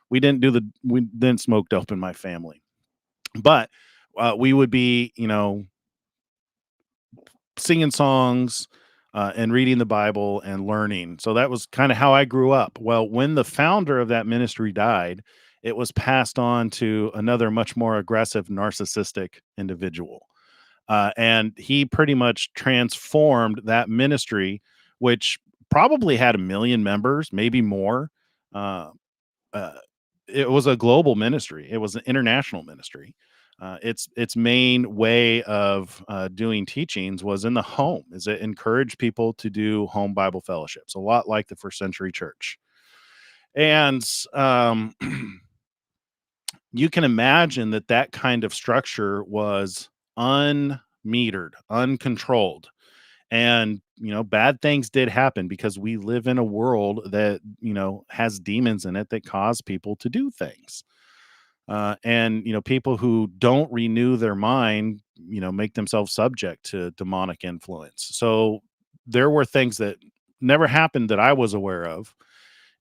We didn't smoke dope in my family, but we would be, singing songs and reading the Bible and learning. So that was kind of how I grew up. Well, when the founder of that ministry died, it was passed on to another much more aggressive, narcissistic individual. And he pretty much transformed that ministry, which probably had 1 million members, maybe more. Uh, it was a global ministry. It was an international ministry. Its main way of doing teachings was in the home. Is it encouraged people to do home Bible fellowships, a lot like the first century church. And you can imagine that kind of structure was unmetered, uncontrolled. And, bad things did happen because we live in a world that, has demons in it that cause people to do things. And, people who don't renew their mind, make themselves subject to demonic influence. So there were things that never happened that I was aware of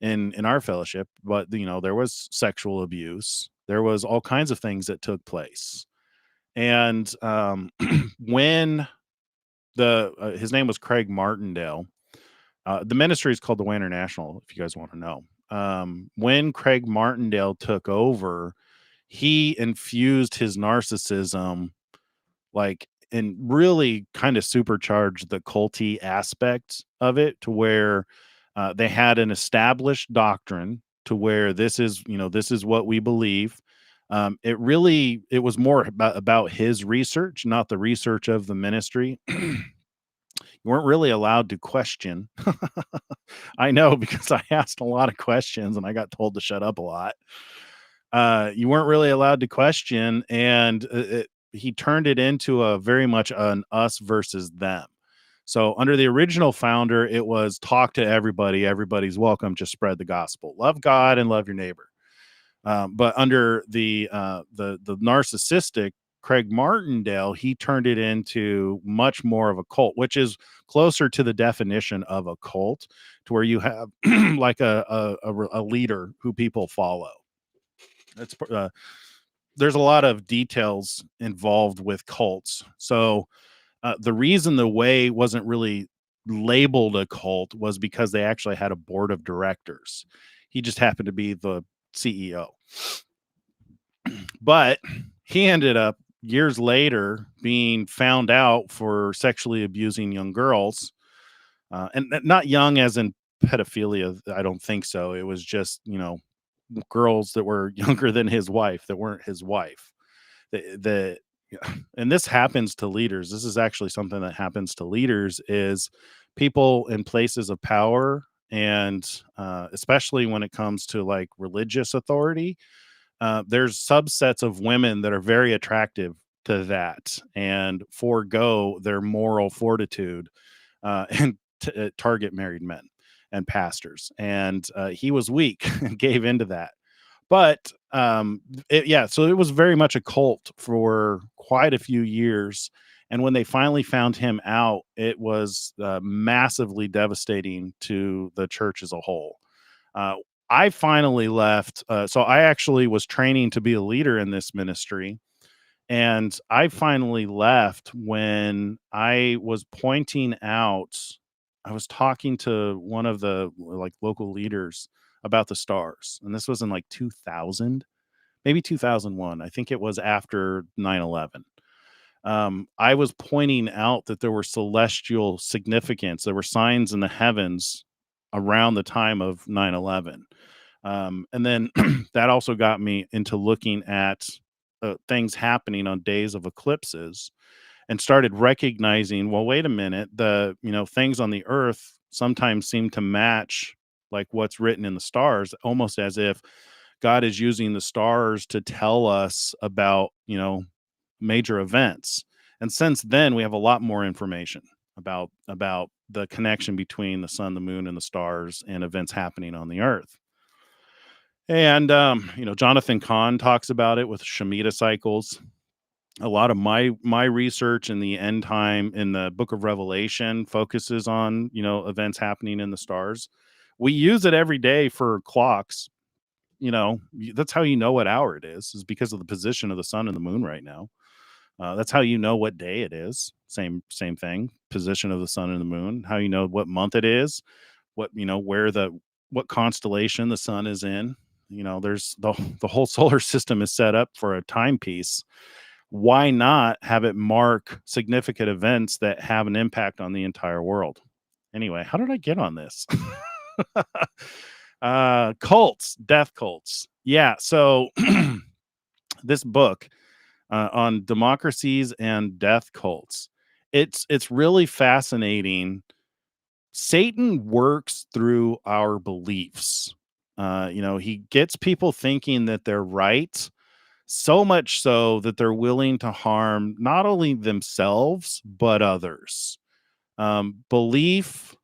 in our fellowship, but, there was sexual abuse. There was all kinds of things that took place. And when his name was Craig Martindale. The ministry is called the Way International, if you guys want to know. When Craig Martindale took over, he infused his narcissism, and really kind of supercharged the culty aspect of it to where they had an established doctrine to where this is what we believe. It was more about his research, not the research of the ministry. You weren't really allowed to question. I know, because I asked a lot of questions and I got told to shut up a lot. You weren't really allowed to question, and he turned it into a very much an us versus them. So under the original founder, it was talk to everybody. Everybody's welcome. Just spread the gospel. Love God and love your neighbor. But under the narcissistic Craig Martindale, he turned it into much more of a cult, which is closer to the definition of a cult, to where you have like a leader who people follow. That's there's a lot of details involved with cults. So the reason the Way wasn't really labeled a cult was because they actually had a board of directors. He just happened to be the CEO. But he ended up years later being found out for sexually abusing young girls, and not young as in pedophilia. I don't think so. It was just, girls that were younger than his wife that weren't his wife. And this happens to leaders. This is actually something that happens to leaders, is people in places of power, and especially when it comes to like religious authority. There's subsets of women that are very attractive to that and forego their moral fortitude and target married men and pastors. And he was weak and gave into that. But so it was very much a cult for quite a few years. And when they finally found him out, it was massively devastating to the church as a whole. I finally left. So I actually was training to be a leader in this ministry. And I finally left when I was pointing out, I was talking to one of the local leaders about the stars. And this was in 2000, maybe 2001. I think it was after 9/11. I was pointing out that there were celestial significance. There were signs in the heavens around the time of 9/11. And then that also got me into looking at things happening on days of eclipses, and started recognizing, well, wait a minute, the things on the earth sometimes seem to match like what's written in the stars, almost as if God is using the stars to tell us about major events. And since then, we have a lot more information about the connection between the sun, the moon, and the stars, and events happening on the earth. And Jonathan Cahn talks about it with Shemitah cycles. A lot of my research in the end time in the book of Revelation focuses on events happening in the stars. We use it every day for clocks. That's how you know what hour it is because of the position of the sun and the moon right now. That's how you know what day it is. Same thing. Position of the sun and the moon. How you know what month it is. What what constellation the sun is in. There's the whole solar system is set up for a timepiece. Why not have it mark significant events that have an impact on the entire world? Anyway, how did I get on this? Cults, death cults. Yeah. So this book on democracies and death cults, it's really fascinating. Satan works through our beliefs. He gets people thinking that they're right, so much so that they're willing to harm not only themselves but others. Belief,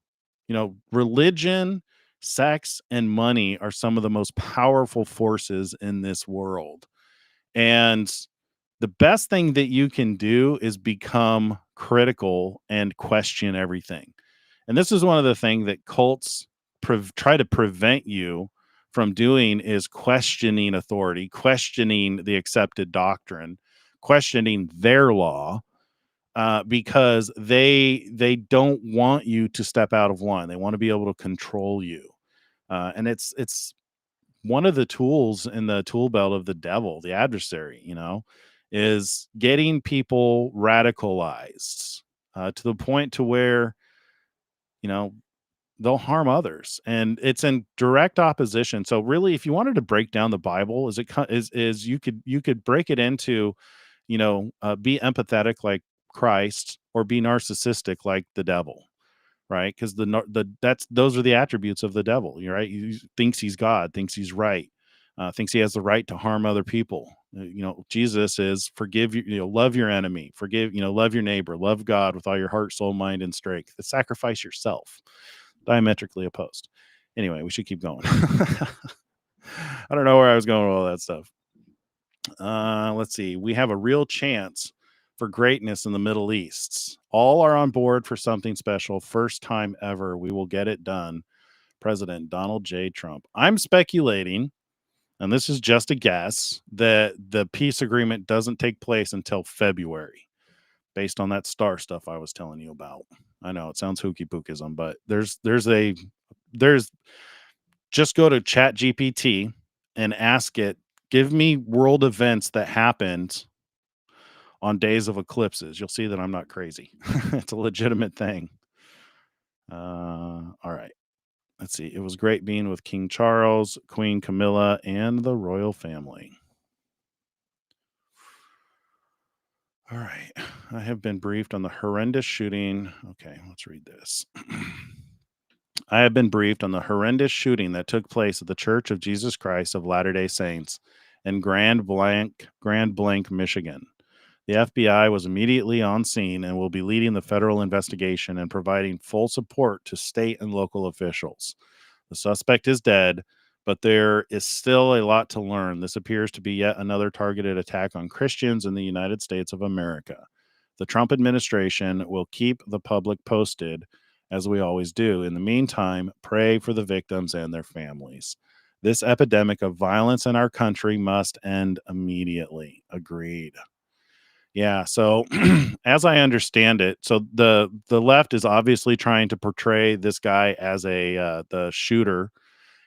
religion, sex, and money are some of the most powerful forces in this world. And the best thing that you can do is become critical and question everything. And this is one of the things that cults try to prevent you from doing is questioning authority, questioning the accepted doctrine, questioning their law, because they don't want you to step out of line. They want to be able to control you, and it's one of the tools in the tool belt of the devil, the adversary. Is getting people radicalized to the point to where you know they'll harm others, and it's in direct opposition. So really, if you wanted to break down the Bible, is you could break it into be empathetic like Christ, or be narcissistic like the devil, right? Because those are the attributes of the devil. You're right. He thinks he's God, thinks he's right, thinks he has the right to harm other people. Jesus is forgive you, love your enemy, forgive, love your neighbor, love God with all your heart, soul, mind, and strength. Sacrifice yourself. Diametrically opposed. Anyway, we should keep going. I don't know where I was going with all that stuff. Let's see. We have a real chance for greatness in the Middle East. All are on board for something special. First time ever. We will get it done. President Donald J. Trump. I'm speculating, and this is just a guess, that the peace agreement doesn't take place until February, based on that star stuff I was telling you about. I know it sounds hooky pookism, but there's just go to Chat GPT and ask it, give me world events that happened on days of eclipses. You'll see that I'm not crazy. It's a legitimate thing. All right. Let's see. It was great being with King Charles, Queen Camilla, and the royal family. All right. I have been briefed on the horrendous shooting. Okay, let's read this. I have been briefed on the horrendous shooting that took place at the Church of Jesus Christ of Latter-day Saints in Grand Blanc, Michigan. The FBI was immediately on scene and will be leading the federal investigation and providing full support to state and local officials. The suspect is dead, but there is still a lot to learn. This appears to be yet another targeted attack on Christians in the United States of America. The Trump administration will keep the public posted, as we always do. In the meantime, pray for the victims and their families. This epidemic of violence in our country must end immediately. Agreed. Yeah, so as I understand it, so the left is obviously trying to portray this guy as the shooter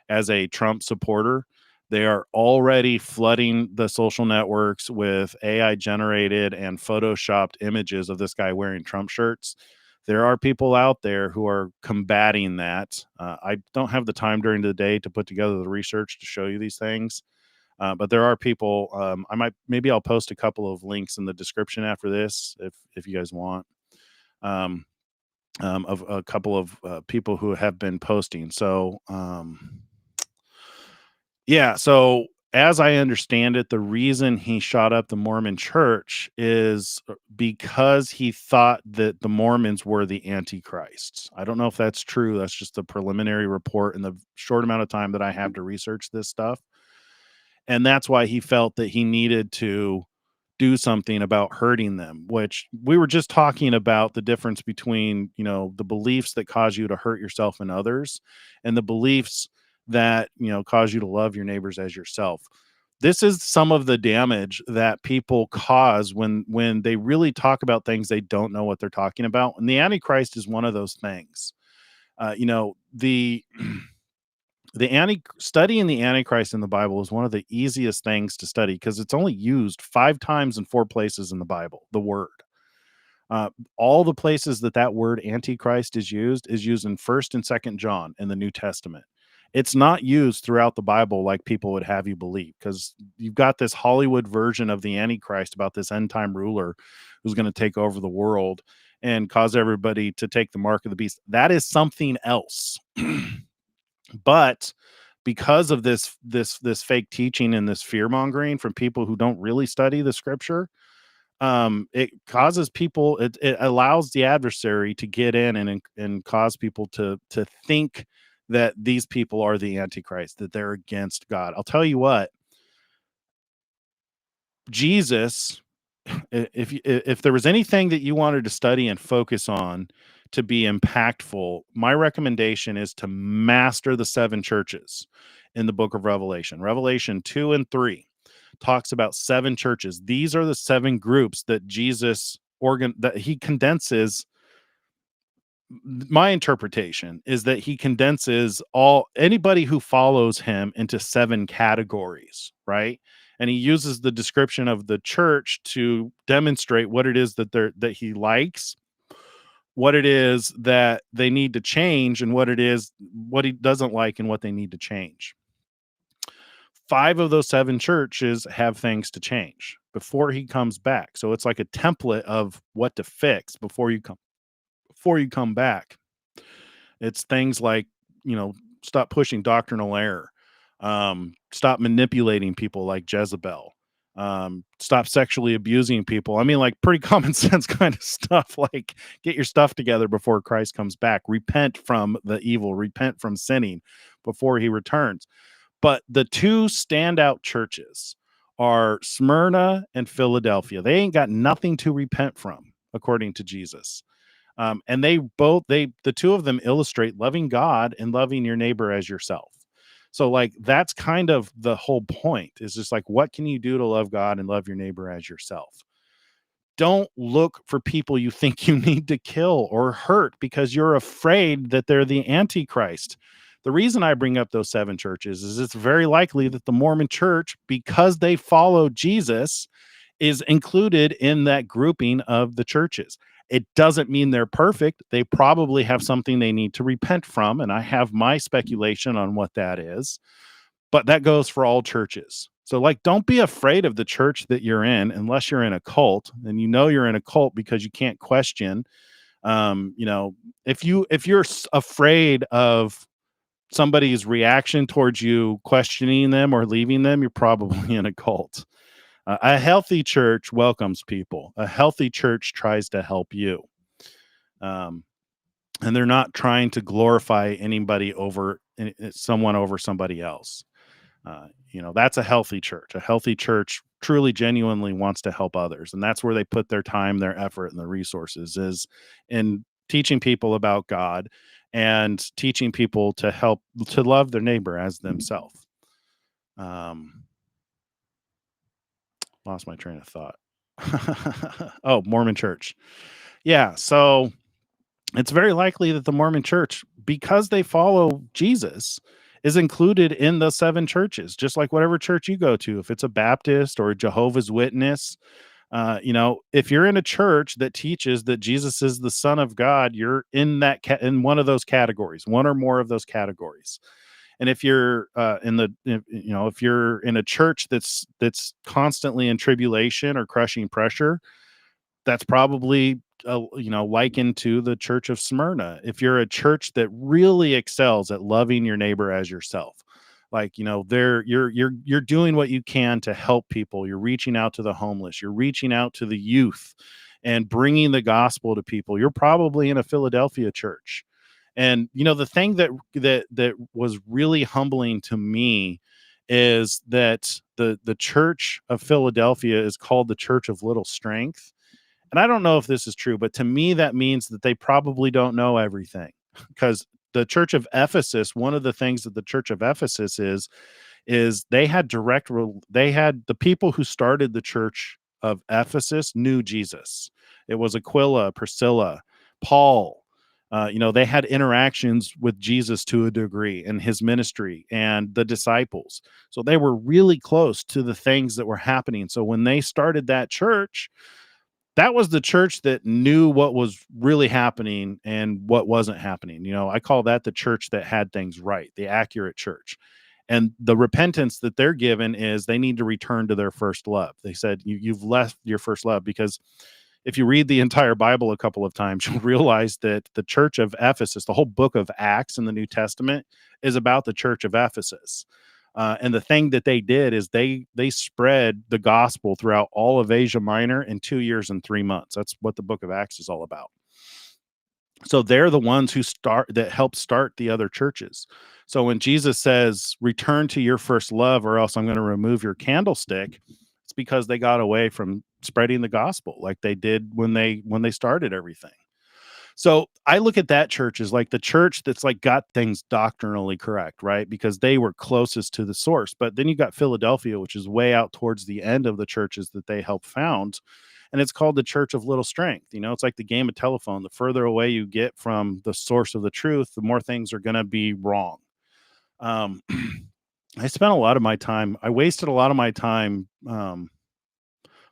as a Trump supporter. They are already flooding the social networks with AI generated and photoshopped images of this guy wearing Trump shirts. There are people out there who are combating that. I don't have the time during the day to put together the research to show you these things. But there are people. Maybe I'll post a couple of links in the description after this, if you guys want, of a couple of people who have been posting. So, yeah. So as I understand it, the reason he shot up the Mormon church is because he thought that the Mormons were the antichrists. I don't know if that's true. That's just a preliminary report in the short amount of time that I have to research this stuff. And that's why he felt that he needed to do something about hurting them, which we were just talking about the difference between, the beliefs that cause you to hurt yourself and others and the beliefs that, cause you to love your neighbors as yourself. This is some of the damage that people cause when they really talk about things they don't know what they're talking about. And the Antichrist is one of those things. Studying the Antichrist in the Bible is one of the easiest things to study because it's only used 5 times in 4 places in the Bible, the word. All the places that word antichrist is used in 1st and 2nd John in the New Testament. It's not used throughout the Bible like people would have you believe, because you've got this Hollywood version of the Antichrist about this end time ruler who's going to take over the world and cause everybody to take the mark of the beast. That is something else. But because of this fake teaching and this fear mongering from people who don't really study the scripture, it causes people, it allows the adversary to get in and cause people to think that these people are the Antichrist, that they're against God. I'll tell you what, Jesus, if there was anything that you wanted to study and focus on to be impactful, my recommendation is to master the 7 churches in the book of Revelation. Revelation 2 and 3 talks about 7 churches. These are the 7 groups that Jesus that he condenses. My interpretation is that he condenses anybody who follows him into 7 categories, right? And he uses the description of the church to demonstrate what it is that he likes, what it is that they need to change, and what he doesn't like and what they need to change. 5 of those 7 churches have things to change before he comes back. So it's like a template of what to fix before you come back. It's things like, stop pushing doctrinal error, stop manipulating people like Jezebel, stop sexually abusing people. I mean, like pretty common sense kind of stuff, like get your stuff together before Christ comes back, repent from the evil, repent from sinning before he returns. But the 2 standout churches are Smyrna and Philadelphia. They ain't got nothing to repent from, according to Jesus. And the 2 of them illustrate loving God and loving your neighbor as yourself. So like, that's kind of the whole point, is just like, what can you do to love God and love your neighbor as yourself? Don't look for people you think you need to kill or hurt because you're afraid that they're the Antichrist. The reason I bring up those 7 churches is it's very likely that the Mormon church, because they follow Jesus, is included in that grouping of the churches. It doesn't mean they're perfect. They probably have something they need to repent from, and I have my speculation on what that is. But that goes for all churches. So like, don't be afraid of the church that you're in unless you're in a cult, and you're in a cult because you can't question. If you're afraid of somebody's reaction towards you questioning them or leaving them, you're probably in a cult. A healthy church welcomes people. A healthy church tries to help you. And they're not trying to glorify someone over somebody else. That's a healthy church. A healthy church truly, genuinely wants to help others. And that's where they put their time, their effort, and their resources, is in teaching people about God and teaching people to love their neighbor as themselves. Lost my train of thought. Oh, Mormon church. Yeah. So it's very likely that the Mormon church, because they follow Jesus, is included in the 7 churches, just like whatever church you go to. If it's a Baptist or a Jehovah's Witness, if you're in a church that teaches that Jesus is the Son of God, you're in in one of those categories, one or more of those categories. And if you're if you're in a church that's constantly in tribulation or crushing pressure, that's probably likened to the church of Smyrna. If you're a church that really excels at loving your neighbor as yourself, like you're doing what you can to help people. You're reaching out to the homeless. You're reaching out to the youth and bringing the gospel to people. You're probably in a Philadelphia church. And the thing that was really humbling to me is that the church of Philadelphia is called the Church of Little Strength. And I don't know if this is true, but to me that means that they probably don't know everything, because the Church of Ephesus, one of the things that the Church of Ephesus is they had the people who started the Church of Ephesus knew Jesus. It was Aquila, Priscilla, Paul. They had interactions with Jesus to a degree in his ministry and the disciples. So they were really close to the things that were happening. So when they started that church, that was the church that knew what was really happening and what wasn't happening. I call that the church that had things right, the accurate church. And the repentance that they're given is they need to return to their first love. They said, you've left your first love, because if you read the entire Bible a couple of times, you'll realize that the church of Ephesus, the whole book of Acts in the New Testament, is about the church of Ephesus. And the thing that they did is they spread the gospel throughout all of Asia Minor in 2 years and 3 months. That's what the book of Acts is all about. So they're the ones that help start the other churches. So when Jesus says, return to your first love, or else I'm going to remove your candlestick, it's because they got away from spreading the gospel like they did when they started everything. So I look at that church as like the church that's like got things doctrinally correct, right? Because they were closest to the source. But then you got Philadelphia, which is way out towards the end of the churches that they helped found. And it's called the Church of Little Strength. It's like the game of telephone. The further away you get from the source of the truth, the more things are going to be wrong. I wasted a lot of my time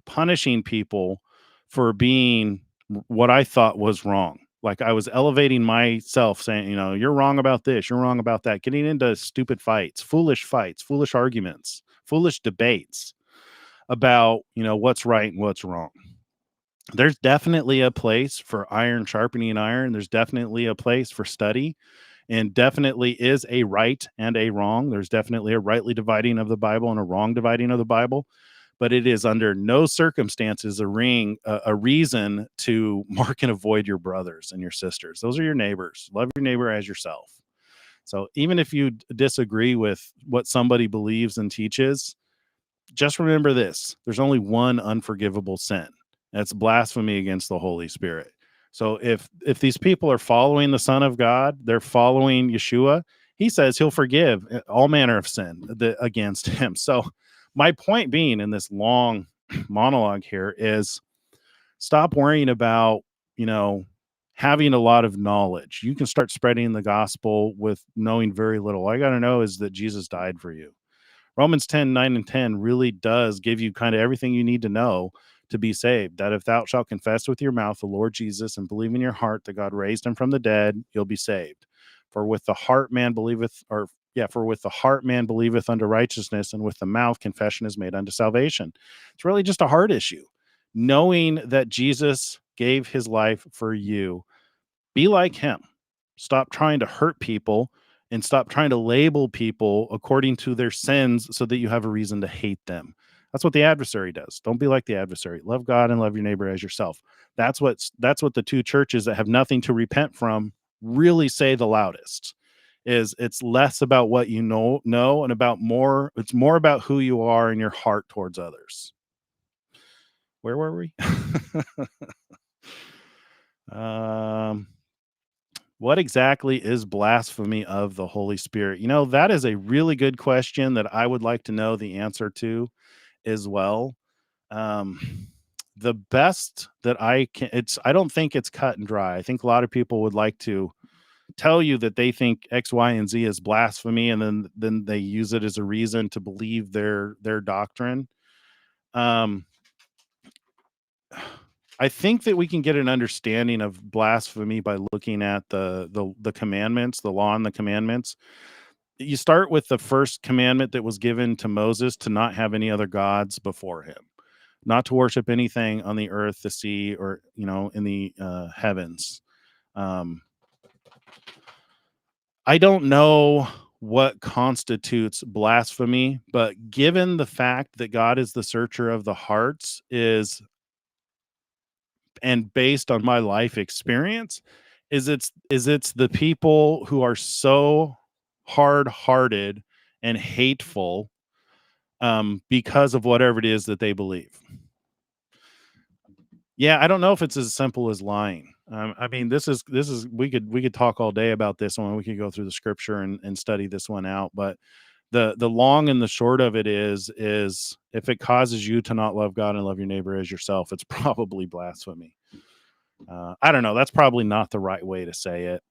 punishing people for being what I thought was wrong. Like I was elevating myself, saying, you're wrong about this, you're wrong about that, getting into stupid fights, foolish arguments, foolish debates about, what's right and what's wrong. There's definitely a place for iron sharpening iron. There's definitely a place for study, and definitely is a right and a wrong. There's definitely a rightly dividing of the Bible and a wrong dividing of the Bible, but it is under no circumstances a reason to mark and avoid your brothers and your sisters. Those are your neighbors. Love your neighbor as yourself. So even if you disagree with what somebody believes and teaches, just remember this: there's only one unforgivable sin. That's blasphemy against the Holy Spirit. So if these people are following the Son of God, they're following Yeshua, he says he'll forgive all manner of sin against him. So my point being in this long monologue here is stop worrying about, having a lot of knowledge. You can start spreading the gospel with knowing very little. All I got to know is that Jesus died for you. Romans 10:9-10 really does give you kind of everything you need to know to be saved. That if thou shalt confess with your mouth the Lord Jesus and believe in your heart that God raised him from the dead, you'll be saved. For with the heart man believeth unto righteousness, and with the mouth confession is made unto salvation. It's really just a heart issue. Knowing that Jesus gave his life for you. Be like him. Stop trying to hurt people and stop trying to label people according to their sins so that you have a reason to hate them. That's what the adversary does. Don't be like the adversary. Love God and love your neighbor as yourself. That's what the two churches that have nothing to repent from really say the loudest. Is it's less about what you know and it's more about who you are and your heart towards others. Where were we? What exactly is blasphemy of the Holy Spirit? That is a really good question that I would like to know the answer to as well. The best that I don't think it's cut and dry. I think a lot of people would like to tell you that they think X, Y, and Z is blasphemy, and then they use it as a reason to believe their doctrine. I think that we can get an understanding of blasphemy by looking at the commandments, the law and the commandments. You start with the first commandment that was given to Moses, to not have any other gods before him, not to worship anything on the earth, the sea, or in the heavens. I don't know what constitutes blasphemy, but given the fact that God is the searcher of the hearts, and based on my life experience, it's the people who are so hard-hearted and hateful because of whatever it is that they believe. Yeah, I don't know if it's as simple as lying. I mean, this is we could talk all day about this one. We could go through the scripture and study this one out, but the long and the short of it is if it causes you to not love God and love your neighbor as yourself, it's probably blasphemy. I don't know. That's probably not the right way to say it.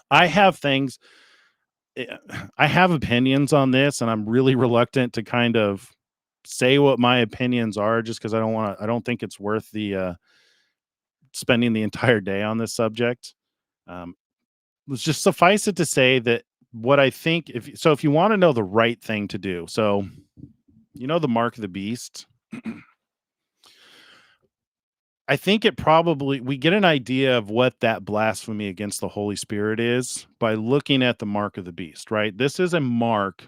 I have opinions on this, and I'm really reluctant to kind of say what my opinions are just because I don't think it's worth the spending the entire day on this subject. Let's just suffice it to say that what I think, if you want to know the right thing to do, so the mark of the beast, I think we get an idea of what that blasphemy against the Holy Spirit is by looking at the mark of the beast, right? This is a mark.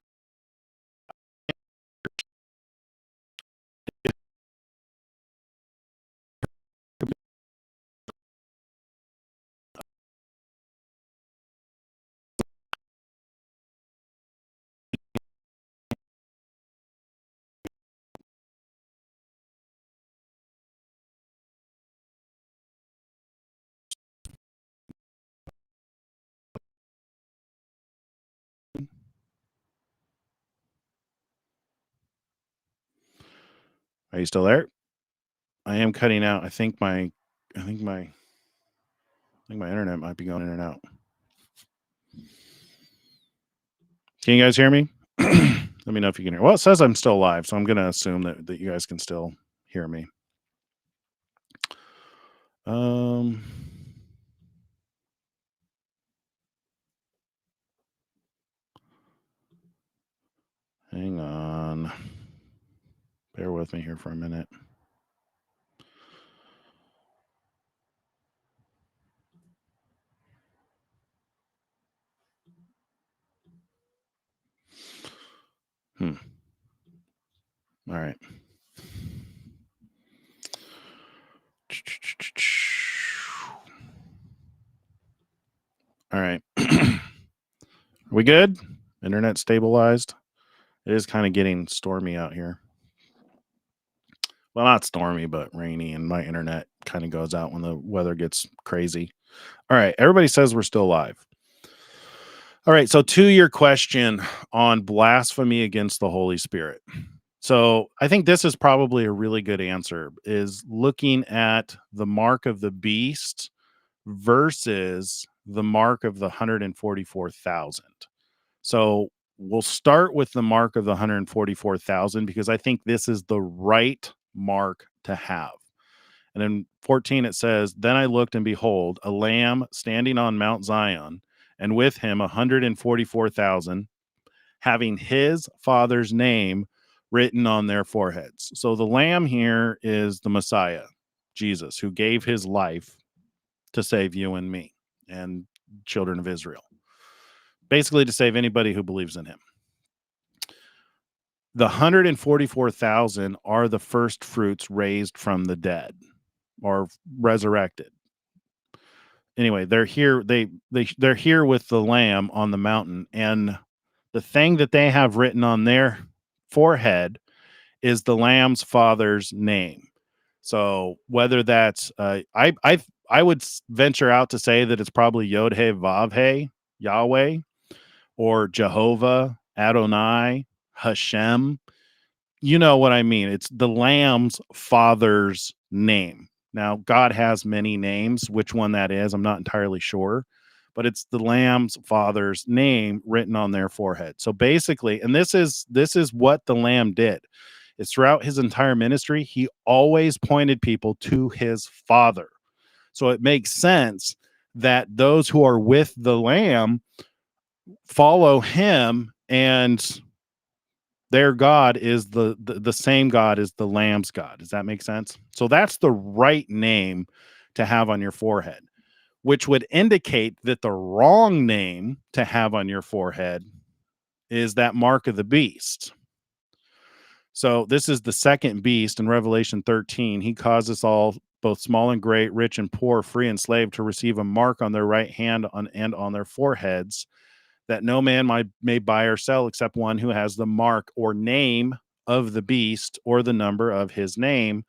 Are you still there? I am cutting out. I think my internet might be going in and out. Can you guys hear me? Let me know if you can hear. Well, it says I'm still live, so I'm going to assume that you guys can still hear me. Hang on. Bear with me here for a minute. All right. All right. Are we good? Internet stabilized? It is kind of getting stormy out here. Well, not stormy, but rainy, and my internet kind of goes out when the weather gets crazy. All right. Everybody says we're still live. All right. So to your question on blasphemy against the Holy Spirit. So I think this is probably a really good answer, is looking at the mark of the beast versus the mark of the 144,000. So we'll start with the mark of the 144,000 because I think this is the right mark to have. And in 14, it says, "Then I looked, and behold, a lamb standing on Mount Zion, and with him 144,000, having his father's name written on their foreheads." So the lamb here is the Messiah, Jesus, who gave his life to save you and me and children of Israel, basically to save anybody who believes in him. The 144,000 are the first fruits raised from the dead or resurrected. Anyway, they're here. They're here with the lamb on the mountain, and the thing that they have written on their forehead is the lamb's father's name. So whether that's I would venture out to say that it's probably Yod He Vav He, Yahweh, or Jehovah, Adonai, Hashem. You know what I mean? It's the lamb's father's name. Now, God has many names. Which one that is, I'm not entirely sure, but it's the lamb's father's name written on their forehead. So basically, and this is what the lamb did. It's throughout his entire ministry, he always pointed people to his father. So it makes sense that those who are with the lamb follow him, and their God is the same God as the lamb's God. Does that make sense? So that's the right name to have on your forehead, which would indicate that the wrong name to have on your forehead is that mark of the beast. So this is the second beast in Revelation 13. He causes all, both small and great, rich and poor, free and slave, to receive a mark on their right hand and on their foreheads, that no man may buy or sell except one who has the mark or name of the beast or the number of his name.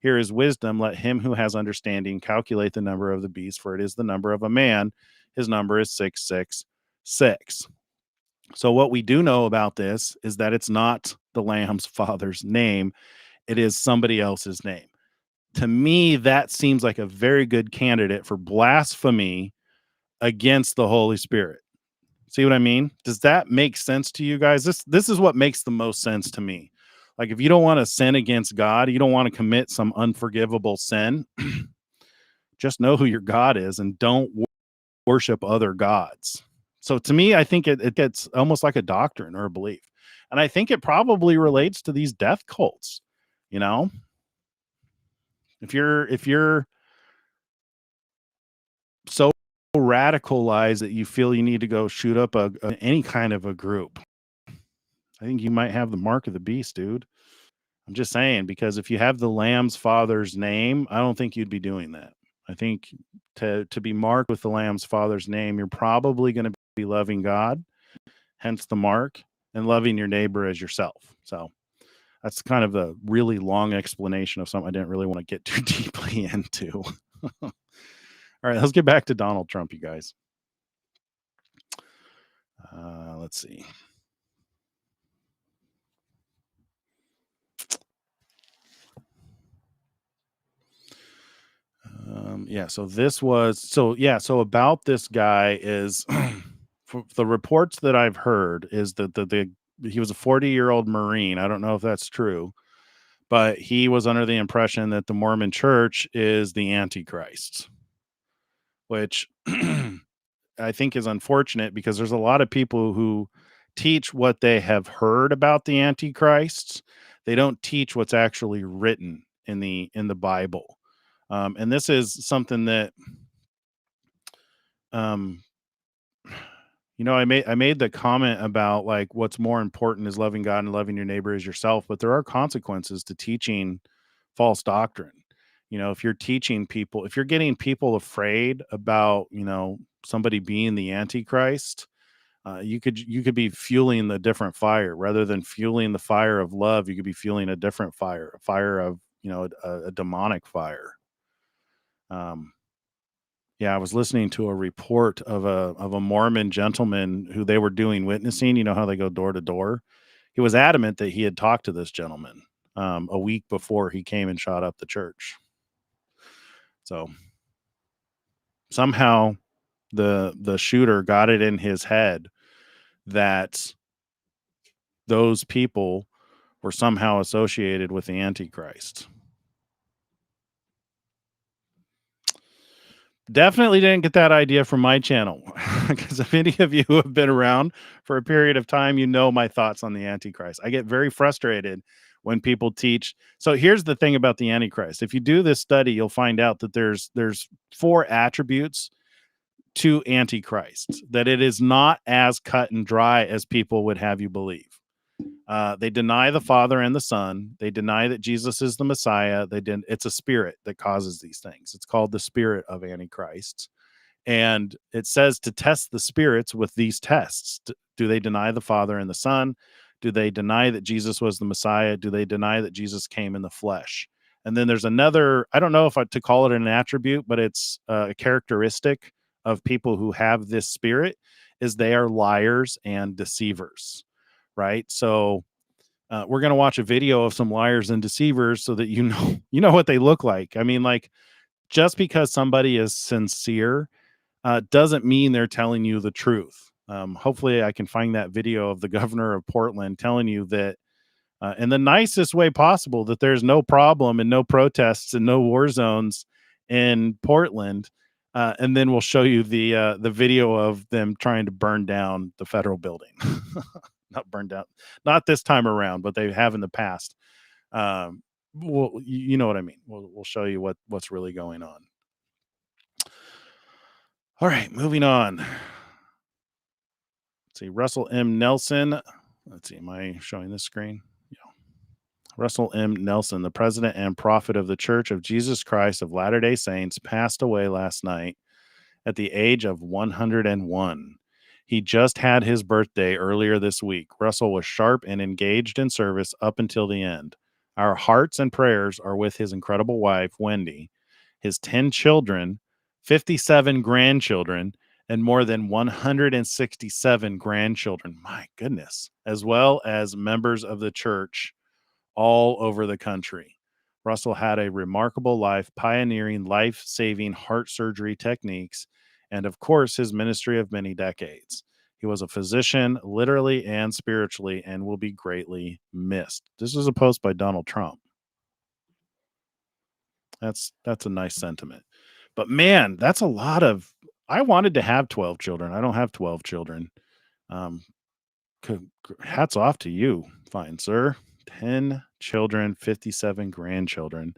Here is wisdom. Let him who has understanding calculate the number of the beast, for it is the number of a man. His number is 666. So what we do know about this is that it's not the lamb's father's name. It is somebody else's name. To me, that seems like a very good candidate for blasphemy against the Holy Spirit. See what I mean? Does that make sense to you guys? This is what makes the most sense to me. Like, if you don't want to sin against God, you don't want to commit some unforgivable sin, just know who your God is and don't worship other gods. So to me, I think it gets almost like a doctrine or a belief. And I think it probably relates to these death cults. You know, if you're so radicalized that you feel you need to go shoot up any kind of a group, I think you might have the mark of the beast, dude. I'm just saying, because if you have the Lamb's father's name, I don't think you'd be doing that. I think to be marked with the Lamb's father's name, you're probably going to be loving God, hence the mark, and loving your neighbor as yourself. So that's kind of a really long explanation of something I didn't really want to get too deeply into. All right, let's get back to Donald Trump, you guys. Let's see. So about this guy is the reports that I've heard is that he was a 40-year-old Marine. I don't know if that's true, but he was under the impression that the Mormon church is the Antichrist, which I think is unfortunate, because there's a lot of people who teach what they have heard about the Antichrist. They don't teach what's actually written in the Bible. And this is something that, I made the comment about, like, what's more important is loving God and loving your neighbor as yourself, but there are consequences to teaching false doctrine. If you're teaching people, if you're getting people afraid about, somebody being the Antichrist, you could be fueling the different fire rather than fueling the fire of love. You could be fueling a different fire, a fire of, a demonic fire. Yeah, I was listening to a report of a Mormon gentleman who they were doing witnessing. You know how they go door to door? He was adamant that he had talked to this gentleman a week before he came and shot up the church. So somehow the shooter got it in his head that those people were somehow associated with the Antichrist. Definitely didn't get that idea from my channel, because if any of you have been around for a period of time, you know my thoughts on the Antichrist. I get very frustrated when people teach. So here's the thing about the Antichrist. If you do this study, you'll find out that there's 4 attributes to Antichrist, that it is not as cut and dry as people would have you believe. They deny the Father and the Son. They deny that Jesus is the Messiah. It's a spirit that causes these things. It's called the spirit of Antichrist. And it says to test the spirits with these tests. Do they deny the Father and the Son? Do they deny that Jesus was the Messiah? Do they deny that Jesus came in the flesh? And then there's another, I don't know if to call it an attribute, but it's a characteristic of people who have this spirit, is they are liars and deceivers. Right. So we're going to watch a video of some liars and deceivers so that you know what they look like. I mean, like, just because somebody is sincere doesn't mean they're telling you the truth. Hopefully I can find that video of the governor of Portland telling you that in the nicest way possible, that there's no problem and no protests and no war zones in Portland. And then we'll show you the video of them trying to burn down the federal building. Not burned down, not this time around, but they have in the past. Well, you know what I mean. We'll show you what's really going on. All right, moving on. Let's see, Russell M. Nelson. Let's see, am I showing this screen? Yeah. Russell M. Nelson, the president and prophet of the Church of Jesus Christ of Latter-day Saints, passed away last night at the age of 101. He just had his birthday earlier this week. Russell was sharp and engaged in service up until the end. Our hearts and prayers are with his incredible wife, Wendy, his 10 children, 57 grandchildren, and more than 167 grandchildren. My goodness. As well as members of the church all over the country. Russell had a remarkable life, pioneering life-saving heart surgery techniques, and of course, his ministry of many decades. He was a physician, literally and spiritually, and will be greatly missed. This is a post by Donald Trump. That's a nice sentiment. But man, that's a lot of. I wanted to have 12 children. I don't have 12 children. Hats off to you, fine sir. 10 children, 57 grandchildren,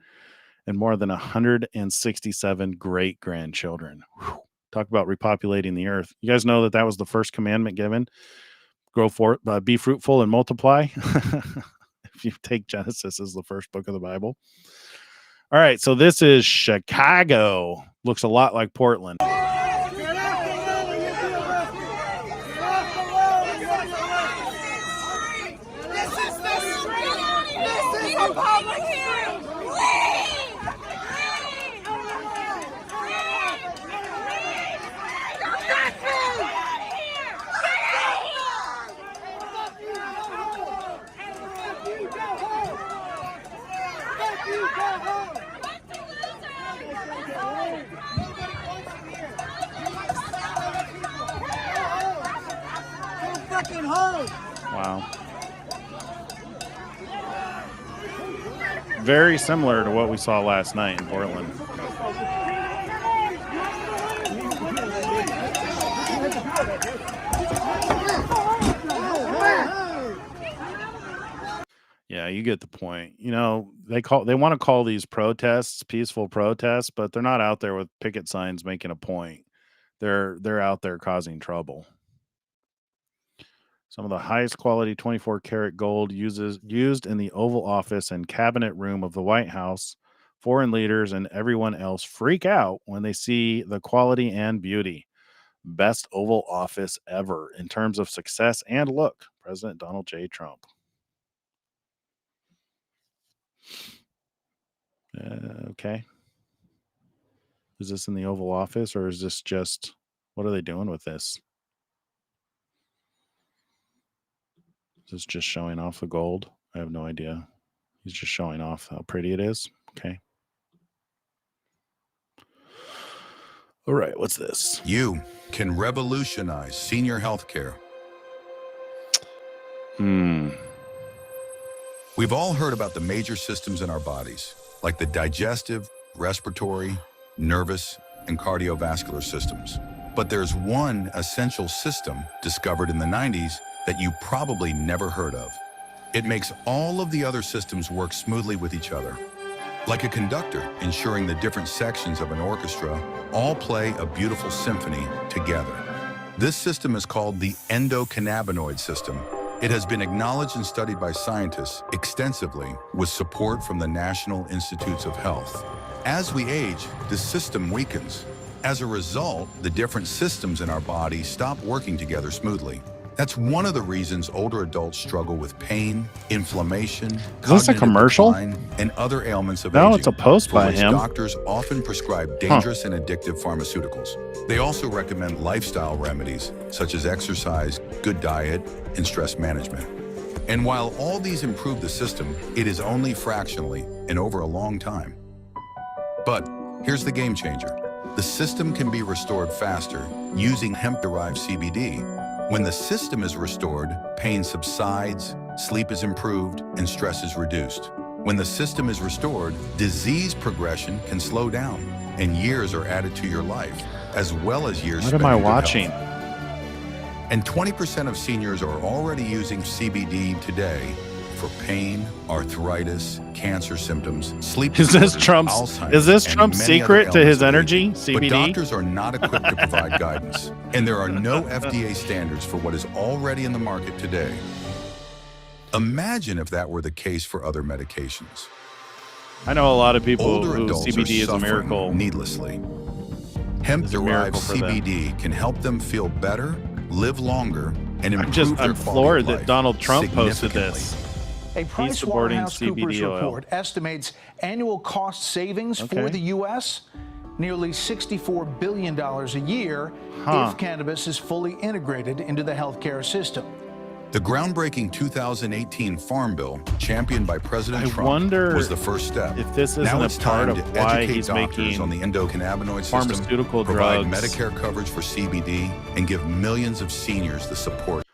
and more than 167 great grandchildren. Talk about repopulating the earth. You guys know that was the first commandment given. Grow forth, be fruitful and multiply. If you take Genesis as the first book of the Bible. All right, so this is Chicago. Looks a lot like Portland. Wow. Very similar to what we saw last night in Portland. Yeah, you get the point. You know, they want to call these protests peaceful protests, but they're not out there with picket signs making a point. They're out there causing trouble. Some of the highest quality 24-karat gold used in the Oval Office and Cabinet Room of the White House. Foreign leaders and everyone else freak out when they see the quality and beauty. Best Oval Office ever in terms of success and look. President Donald J. Trump. Okay. Is this in the Oval Office, or is this just, what are they doing with this? Is this just showing off the gold? I have no idea. He's just showing off how pretty it is. Okay. All right, what's this? You can revolutionize senior health care. We've all heard about the major systems in our bodies, like the digestive, respiratory, nervous, and cardiovascular systems. But there's one essential system discovered in the 90s that you probably never heard of. It makes all of the other systems work smoothly with each other. Like a conductor ensuring the different sections of an orchestra all play a beautiful symphony together. This system is called the endocannabinoid system. It has been acknowledged and studied by scientists extensively with support from the National Institutes of Health. As we age, the system weakens. As a result, the different systems in our body stop working together smoothly. That's one of the reasons older adults struggle with pain, inflammation, is this a commercial? And other ailments of aging. No, it's a post by him. Doctors often prescribe dangerous and addictive pharmaceuticals. They also recommend lifestyle remedies, such as exercise, good diet, and stress management. And while all these improve the system, it is only fractionally and over a long time. But here's the game changer. The system can be restored faster using hemp-derived CBD. When the system is restored, pain subsides, sleep is improved, and stress is reduced. When the system is restored, disease progression can slow down, and years are added to your life, as well as years spent in good watching? health. And 20% of seniors are already using CBD today for pain, arthritis, cancer symptoms, sleep disorders, Alzheimer's, is this Trump's secret to his energy? CBD? But doctors are not equipped to provide guidance, and there are no FDA standards for what is already in the market today. Imagine if that were the case for other medications. I know a lot of people Older who adults CBD are is a miracle. Needlessly. Hemp-derived CBD can help them feel better, live longer, and improve their I'm quality floored of life that Donald Trump posted significantly. this. A He's supporting PricewaterhouseCoopers CBD oil. report estimates annual cost savings for the U.S. nearly $64 billion a year if cannabis is fully integrated into the healthcare system. The groundbreaking 2018 Farm Bill, championed by President Trump, wonder was the first step. if this isn't now a it's part time of to why educate he's doctors making on the endocannabinoid system, pharmaceutical provide drugs. Medicare coverage for CBD, and give millions of seniors the support.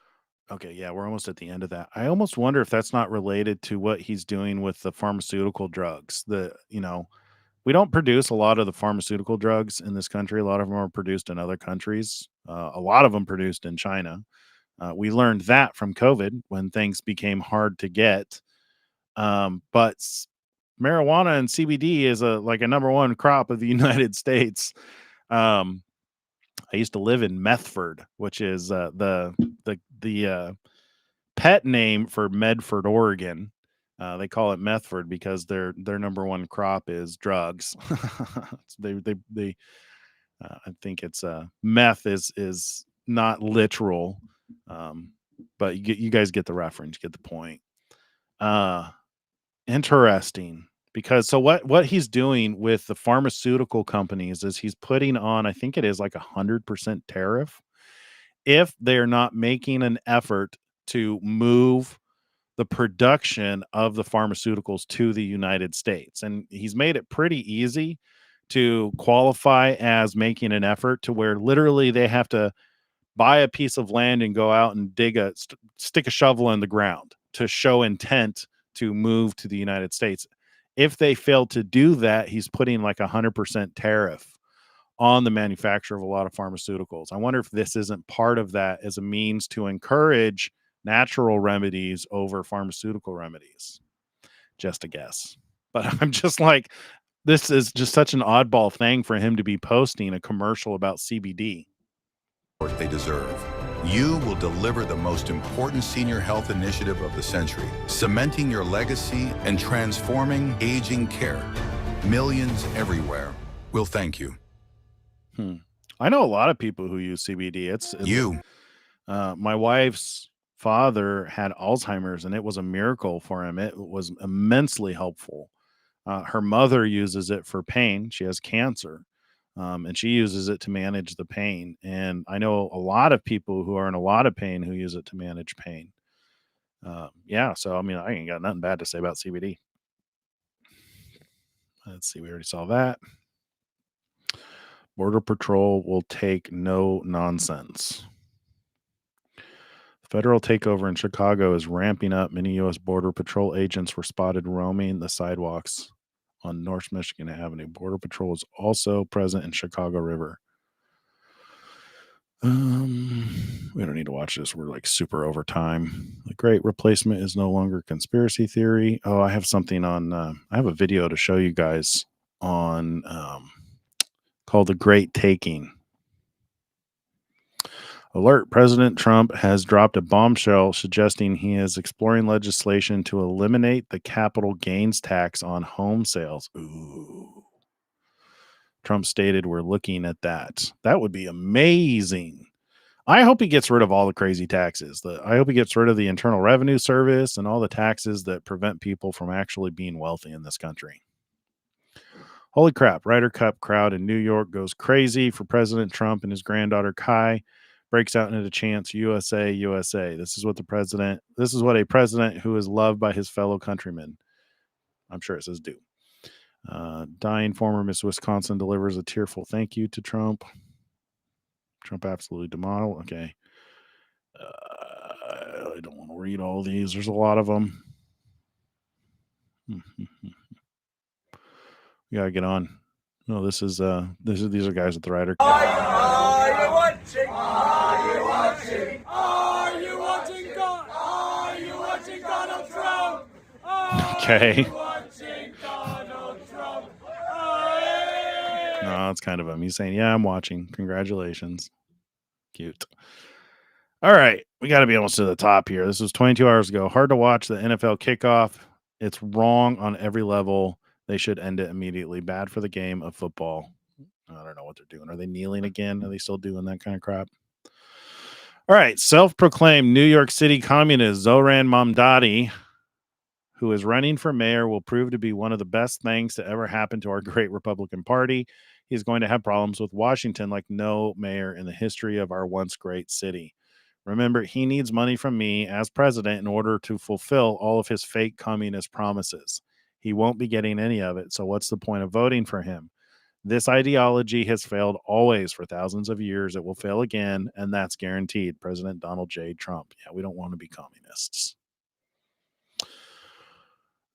Okay, yeah, we're almost at the end of that. I almost wonder if that's not related to what he's doing with the pharmaceutical drugs. We don't produce a lot of the pharmaceutical drugs in this country. A lot of them are produced in other countries. A lot of them produced in China. We learned that from COVID when things became hard to get. But marijuana and CBD is like a number one crop of the United States. I used to live in Methford, which is the pet name for Medford, Oregon. They call it Methford because their number one crop is drugs. they I think it's meth is not literal, but you guys get the reference, get the point. Interesting, because so what he's doing with the pharmaceutical companies is he's putting on, I think it is like 100% tariff if they're not making an effort to move the production of the pharmaceuticals to the United States. And he's made it pretty easy to qualify as making an effort, to where literally they have to buy a piece of land and go out and stick a shovel in the ground to show intent to move to the United States. If they fail to do that, he's putting like 100% tariff on the manufacture of a lot of pharmaceuticals. I wonder if this isn't part of that as a means to encourage natural remedies over pharmaceutical remedies. Just a guess. But I'm just like, this is just such an oddball thing for him to be posting a commercial about CBD. They deserve. You will deliver the most important senior health initiative of the century, cementing your legacy and transforming aging care. Millions everywhere will thank you. I know a lot of people who use CBD. It's you. My wife's father had Alzheimer's, and it was a miracle for him. It was immensely helpful. Her mother uses it for pain. She has cancer, and she uses it to manage the pain. And I know a lot of people who are in a lot of pain who use it to manage pain. Yeah, so I mean, I ain't got nothing bad to say about CBD. Let's see, we already saw that. Border Patrol will take no nonsense. Federal takeover in Chicago is ramping up. Many U.S. Border Patrol agents were spotted roaming the sidewalks on North Michigan Avenue. Border Patrol is also present in Chicago River. We don't need to watch this. We're like super over time. The Great Replacement is no longer conspiracy theory. Oh, I have something on. I have a video to show you guys on called The Great Taking. Alert, President Trump has dropped a bombshell suggesting he is exploring legislation to eliminate the capital gains tax on home sales. Ooh. Trump stated, we're looking at that. That would be amazing. I hope he gets rid of all the crazy taxes. I hope he gets rid of the Internal Revenue Service and all the taxes that prevent people from actually being wealthy in this country. Holy crap, Ryder Cup crowd in New York goes crazy for President Trump, and his granddaughter Kai breaks out into chants, USA, USA. This is what a president who is loved by his fellow countrymen. I'm sure it says do. Dying former Miss Wisconsin delivers a tearful thank you to Trump. Trump absolutely demodeled. Okay. I don't want to read all these. There's a lot of them. We gotta get on. No, these are guys at the Ryder Cup. Are you watching? Are you watching? Are you watching God? Are you watching Donald Trump? Okay. Watching Donald Trump? No, it's kind of him. He's saying, yeah, I'm watching. Congratulations. Cute. All right. We got to be almost to the top here. This was 22 hours ago. Hard to watch the NFL kickoff. It's wrong on every level. They should end it immediately. Bad for the game of football. I don't know what they're doing. Are they kneeling again? Are they still doing that kind of crap? All right. Self-proclaimed New York City communist Zohran Mamdani, who is running for mayor, will prove to be one of the best things to ever happen to our great Republican Party. He's going to have problems with Washington like no mayor in the history of our once great city. Remember, he needs money from me as president in order to fulfill all of his fake communist promises. He won't be getting any of it, so what's the point of voting for him? This ideology has failed always for thousands of years. It will fail again, and that's guaranteed. President Donald J. Trump. Yeah, we don't want to be communists.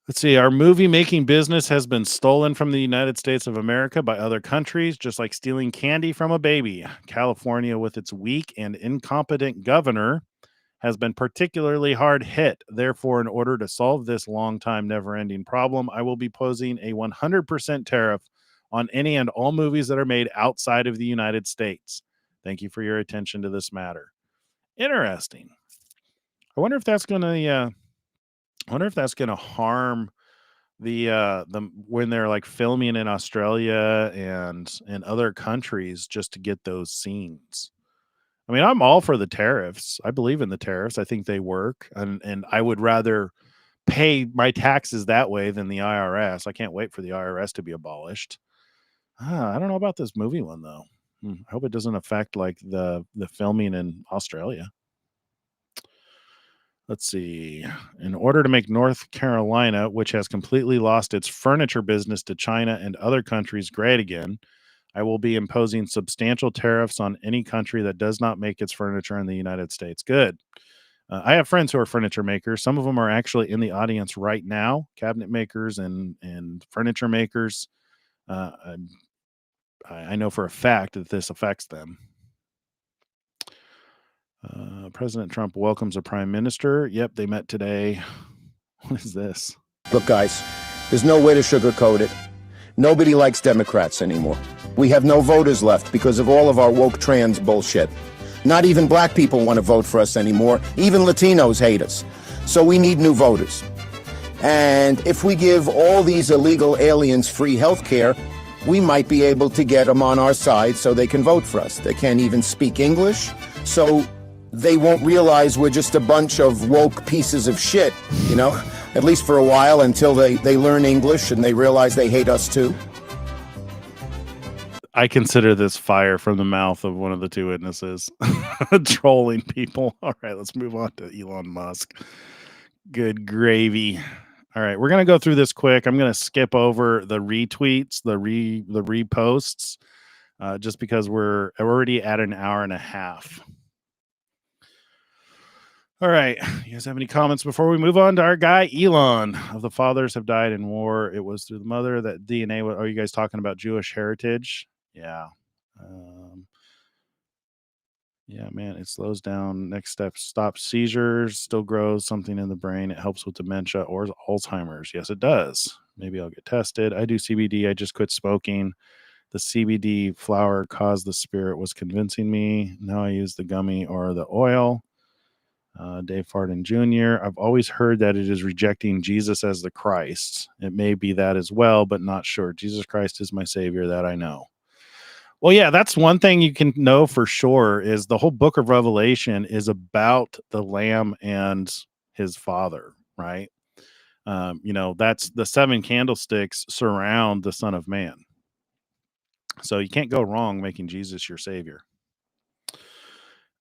Let's see. Our movie making business has been stolen from the United States of America by other countries, just like stealing candy from a baby. California, with its weak and incompetent governor, has been particularly hard hit. Therefore, in order to solve this long-time, never-ending problem, I will be posing a 100% tariff on any and all movies that are made outside of the United States. Thank you for your attention to this matter. Interesting. I wonder if that's going to harm the when they're like filming in Australia and in other countries just to get those scenes. I mean, I'm all for the tariffs. I believe in the tariffs. I think they work, and I would rather pay my taxes that way than the IRS. I can't wait for the IRS to be abolished. I don't know about this movie one though. I hope it doesn't affect like the filming in Australia. Let's see. In order to make North Carolina, which has completely lost its furniture business to China and other countries, great again, I will be imposing substantial tariffs on any country that does not make its furniture in the United States. Good. I have friends who are furniture makers. Some of them are actually in the audience right now, cabinet makers and furniture makers. I know for a fact that this affects them. President Trump welcomes a prime minister. Yep, they met today. What is this? Look, guys, there's no way to sugarcoat it. Nobody likes Democrats anymore. We have no voters left because of all of our woke trans bullshit. Not even black people want to vote for us anymore. Even Latinos hate us. So we need new voters. And if we give all these illegal aliens free health care, we might be able to get them on our side so they can vote for us. They can't even speak English, so they won't realize we're just a bunch of woke pieces of shit, you know, at least for a while until they learn English and they realize they hate us too. I consider this fire from the mouth of one of the two witnesses. Trolling people. All right, let's move on to Elon Musk. Good gravy. All right, we're going to go through this quick. I'm going to skip over the retweets, the reposts, just because we're already at an hour and a half. All right, you guys have any comments before we move on to our guy, Elon? Of the fathers have died in war. It was through the mother that DNA. Are you guys talking about Jewish heritage? Yeah. Yeah, man, it slows down. Next step, stops seizures, still grows something in the brain. It helps with dementia or Alzheimer's. Yes, it does. Maybe I'll get tested. I do CBD. I just quit smoking. The CBD flower caused the spirit was convincing me. Now I use the gummy or the oil. Dave Farden Jr. I've always heard that it is rejecting Jesus as the Christ. It may be that as well, but not sure. Jesus Christ is my savior, that I know. Well, yeah, that's one thing you can know for sure is the whole book of Revelation is about the Lamb and his father, right? That's the seven candlesticks surround the Son of Man. So you can't go wrong making Jesus your savior.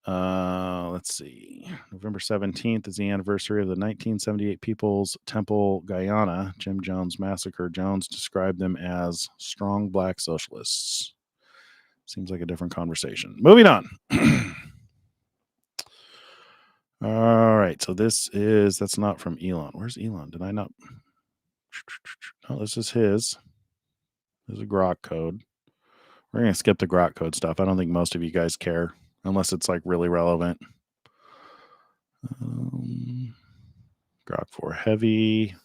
Let's see. November 17th is the anniversary of the 1978 People's Temple, Guyana, Jim Jones massacre. Jones described them as strong black socialists. Seems like a different conversation. Moving on. All right. So that's not from Elon. Where's Elon? Did I not? Oh, this is his. There's a grok code. We're going to skip the grok code stuff. I don't think most of you guys care unless it's like really relevant. Grok 4 heavy.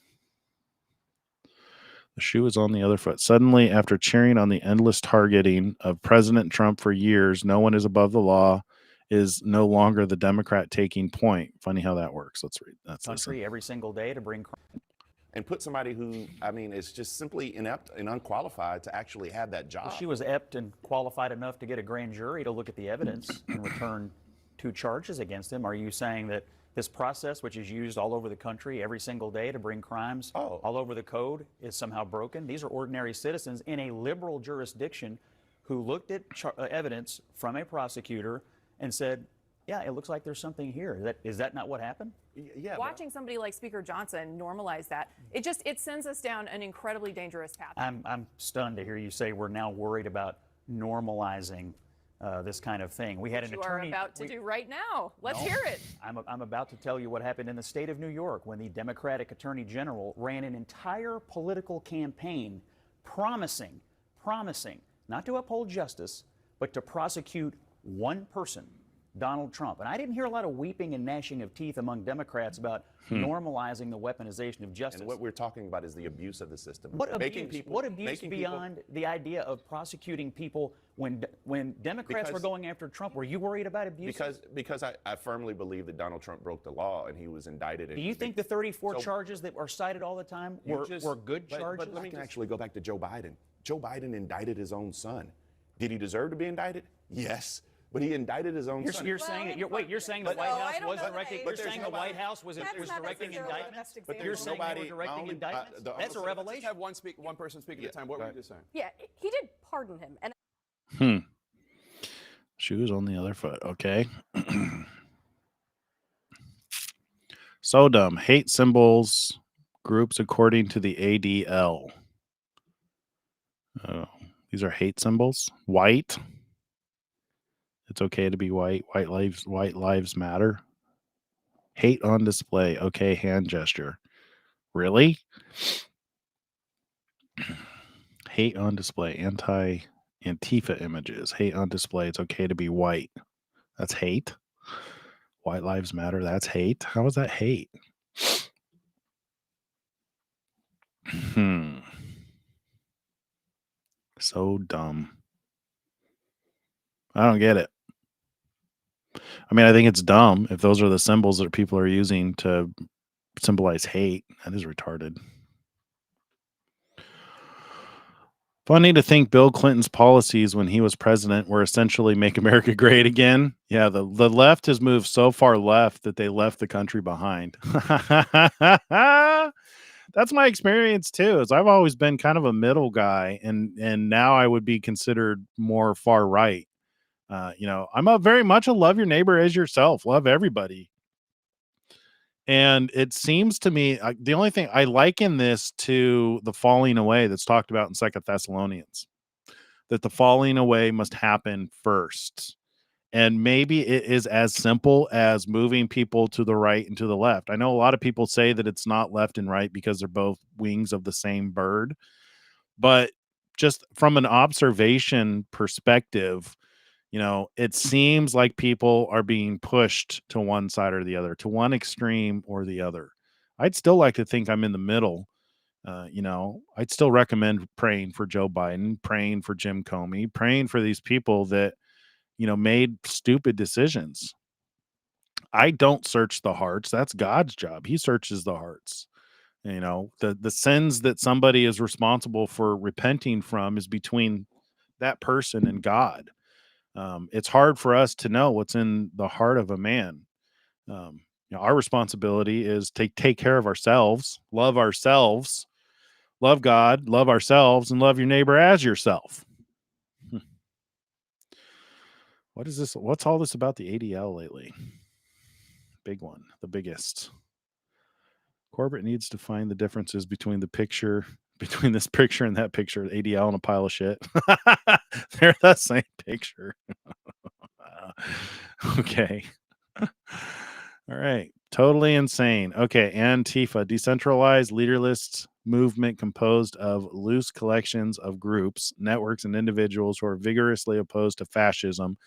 The shoe is on the other foot. Suddenly, after cheering on the endless targeting of President Trump for years, no one is above the law, is no longer the Democrat taking point. Funny how that works. Let's read. That's country every single day to bring and put somebody who, I mean, is just simply inept and unqualified to actually have that job. Well, she was apt and qualified enough to get a grand jury to look at the evidence and return 2 charges against him. Are you saying that this process, which is used all over the country every single day to bring crimes all over the code, is somehow broken? These are ordinary citizens in a liberal jurisdiction who looked at evidence from a prosecutor and said, yeah, it looks like there's something here. Is that not what happened? Yeah. Watching somebody like Speaker Johnson normalize that, it sends us down an incredibly dangerous path. I'm stunned to hear you say we're now worried about normalizing this kind of thing. We had an attorney. You are about to do right now. Let's hear it. I'm about to tell you what happened in the state of New York when the Democratic Attorney General ran an entire political campaign promising not to uphold justice, but to prosecute one person, Donald Trump. And I didn't hear a lot of weeping and gnashing of teeth among Democrats about normalizing the weaponization of justice. And what we're talking about is the abuse of the system. What abuse beyond the idea of prosecuting people when Democrats were going after Trump? Were you worried about abuse? Because I firmly believe that Donald Trump broke the law and he was indicted. Do you think the 34 charges that are cited all the time were good charges? But let me actually go back to Joe Biden. Joe Biden indicted his own son. Did he deserve to be indicted? Yes. But he indicted his own son. You're saying the White House was directing. You're saying the White House was directing indictments. But there's nobody directing indictments. That's a revelation. Have one person speak at a time. What were you just saying? Yeah, he did pardon him. And Shoes on the other foot. Okay. So dumb. Hate symbols groups according to the ADL. These are hate symbols. White. It's okay to be white. White lives matter. Hate on display. Okay, hand gesture. Really? Hate on display. Antifa images. Hate on display. It's okay to be white. That's hate. White lives matter. That's hate. How is that hate? So dumb. I don't get it. I mean, I think it's dumb if those are the symbols that people are using to symbolize hate. That is retarded. Funny to think Bill Clinton's policies when he was president were essentially make America great again. Yeah, the left has moved so far left that they left the country behind. That's my experience too. Is I've always been kind of a middle guy, and now I would be considered more far right. I'm very much a love your neighbor as yourself, love everybody. And it seems to me, the only thing I liken this to the falling away that's talked about in 2 Thessalonians, that the falling away must happen first. And maybe it is as simple as moving people to the right and to the left. I know a lot of people say that it's not left and right because they're both wings of the same bird. But just from an observation perspective, it seems like people are being pushed to one side or the other, to one extreme or the other. I'd still like to think I'm in the middle. I'd still recommend praying for Joe Biden, praying for Jim Comey, praying for these people that, made stupid decisions. I don't search the hearts. That's God's job. He searches the hearts. The sins that somebody is responsible for repenting from is between that person and God. It's hard for us to know what's in the heart of a man. Our responsibility is to take care of ourselves, love God, love ourselves, and love your neighbor as yourself. What is this? What's all this about the ADL lately? Big one, the biggest. Corbett needs to find the differences between this picture and that picture, ADL and a pile of shit. They're the same picture. Okay. All right. Totally insane. Okay. Antifa, decentralized, leaderless movement composed of loose collections of groups, networks, and individuals who are vigorously opposed to fascism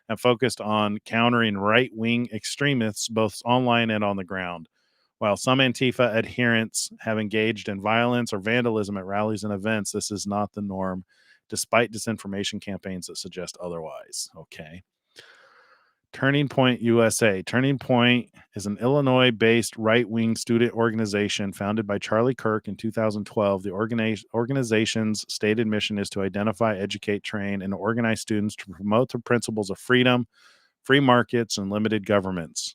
and focused on countering right-wing extremists both online and on the ground. While some Antifa adherents have engaged in violence or vandalism at rallies and events, this is not the norm, despite disinformation campaigns that suggest otherwise. Okay. Turning Point USA. Turning Point is an Illinois-based right-wing student organization founded by Charlie Kirk in 2012. The organization's stated mission is to identify, educate, train, and organize students to promote the principles of freedom, free markets, and limited government.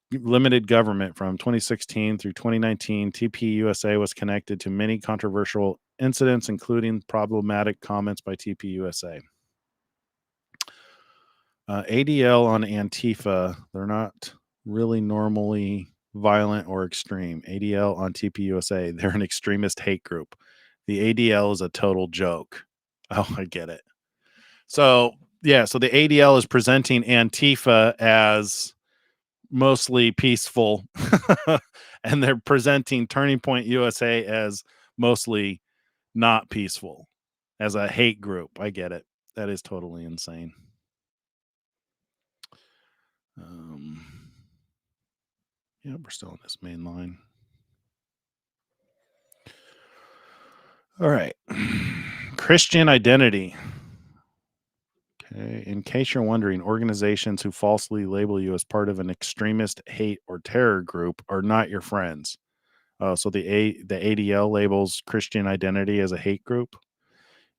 From 2016 through 2019, TPUSA was connected to many controversial incidents, including problematic comments by TPUSA. ADL on Antifa. They're not really normally violent or extreme. ADL on TPUSA. They're an extremist hate group. The ADL is a total joke. Oh, I get it. So, yeah, so the ADL is presenting Antifa as mostly peaceful, and they're presenting Turning Point USA as mostly not peaceful, as a hate group. I get it. That is totally insane. Yeah, we're still on this main line. All right. Christian identity. Okay. In case you're wondering, organizations who falsely label you as part of an extremist hate or terror group are not your friends. So the ADL labels Christian identity as a hate group.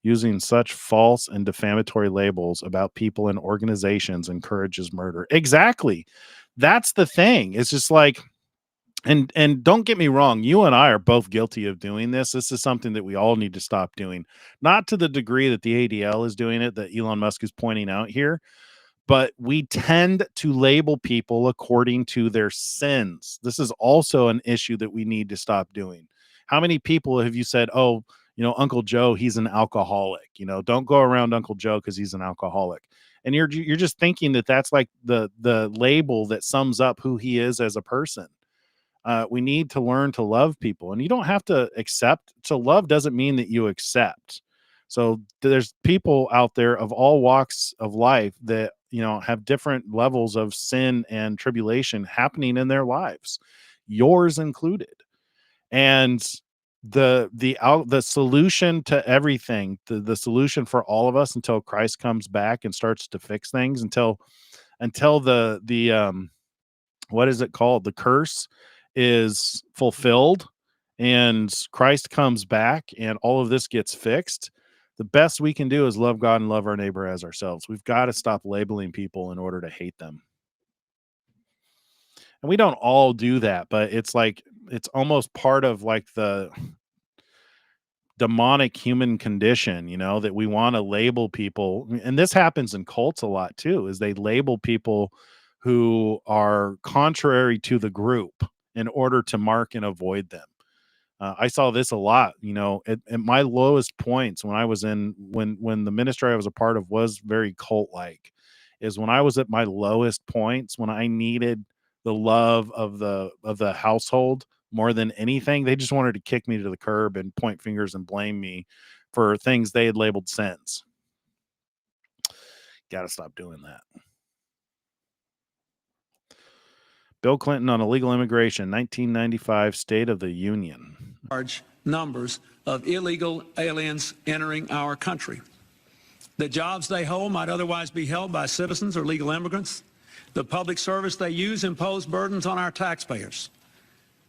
Using such false and defamatory labels about people and organizations encourages murder. Exactly. That's the thing. It's just like, and don't get me wrong, you and I are both guilty of doing this. This is something that we all need to stop doing. Not to the degree that the ADL is doing it, that Elon Musk is pointing out here, but we tend to label people according to their sins. This is also an issue that we need to stop doing. How many people have you said, oh, Uncle Joe, he's an alcoholic, don't go around Uncle Joe because he's an alcoholic. And you're just thinking that that's like the label that sums up who he is as a person. We need to learn to love people, and you don't have to accept. So love doesn't mean that you accept. So there's people out there of all walks of life that, have different levels of sin and tribulation happening in their lives, yours included. And the solution to everything, the solution for all of us until Christ comes back and starts to fix things, until the what is it called? The curse is fulfilled and Christ comes back and all of this gets fixed. The best we can do is love God and love our neighbor as ourselves. We've got to stop labeling people in order to hate them. And we don't all do that, but it's almost part of like the demonic human condition, that we want to label people. And this happens in cults a lot too, is they label people who are contrary to the group in order to mark and avoid them. I saw this a lot, at my lowest points when I was when the ministry I was a part of was very cult-like, is when I was at my lowest points, when I needed the love of the household more than anything. They just wanted to kick me to the curb and point fingers and blame me for things they had labeled sins. Got to stop doing that. Bill Clinton on illegal immigration, 1995 State of the Union. Large numbers of illegal aliens entering our country. The jobs they hold might otherwise be held by citizens or legal immigrants. The public service they use impose burdens on our taxpayers.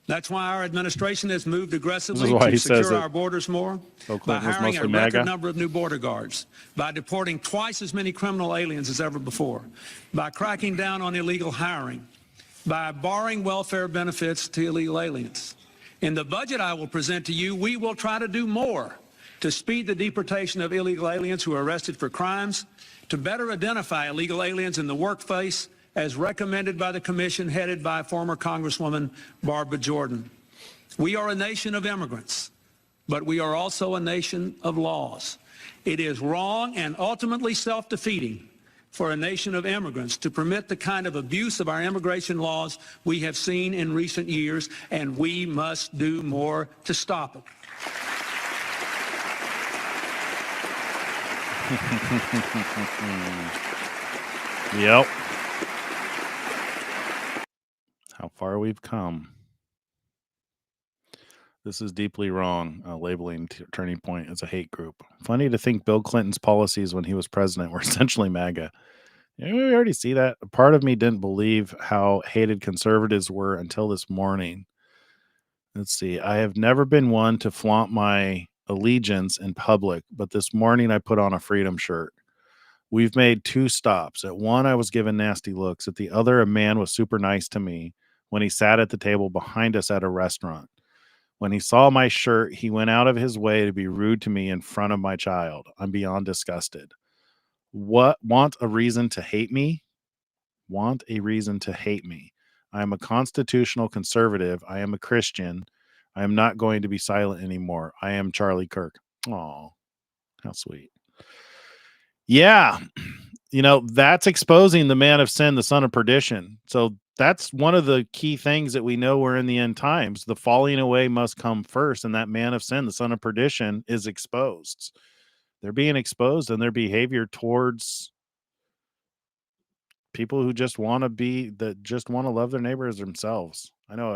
That's why our administration has moved aggressively to secure our borders more, by hiring a record number of new border guards, by deporting twice as many criminal aliens as ever before, by cracking down on illegal hiring, by barring welfare benefits to illegal aliens. In the budget I will present to you, we will try to do more to speed the deportation of illegal aliens who are arrested for crimes, to better identify illegal aliens in the workplace, as recommended by the commission headed by former Congresswoman Barbara Jordan. We are a nation of immigrants, but we are also a nation of laws. It is wrong and ultimately self-defeating for a nation of immigrants to permit the kind of abuse of our immigration laws we have seen in recent years, and we must do more to stop it. Yep. How far we've come. This is deeply wrong, labeling Turning Point as a hate group. Funny to think Bill Clinton's policies when he was president were essentially MAGA. Yeah, we already see that. A part of me didn't believe how hated conservatives were until this morning. Let's see. I have never been one to flaunt my allegiance in public, but this morning I put on a freedom shirt. We've made 2 stops. At one, I was given nasty looks. At the other, a man was super nice to me when he sat at the table behind us at a restaurant. When he saw my shirt, he went out of his way to be rude to me in front of my child. I'm beyond disgusted. want a reason to hate me? Want a reason to hate me. I am a constitutional conservative. I am a Christian. I am not going to be silent anymore. I am Charlie Kirk. Oh, how sweet. Yeah. That's exposing the man of sin, the son of perdition. So that's one of the key things that we know we're in the end times. The falling away must come first, and that man of sin, the son of perdition, is exposed. They're being exposed in their behavior towards people who just want to love their neighbor as themselves. I know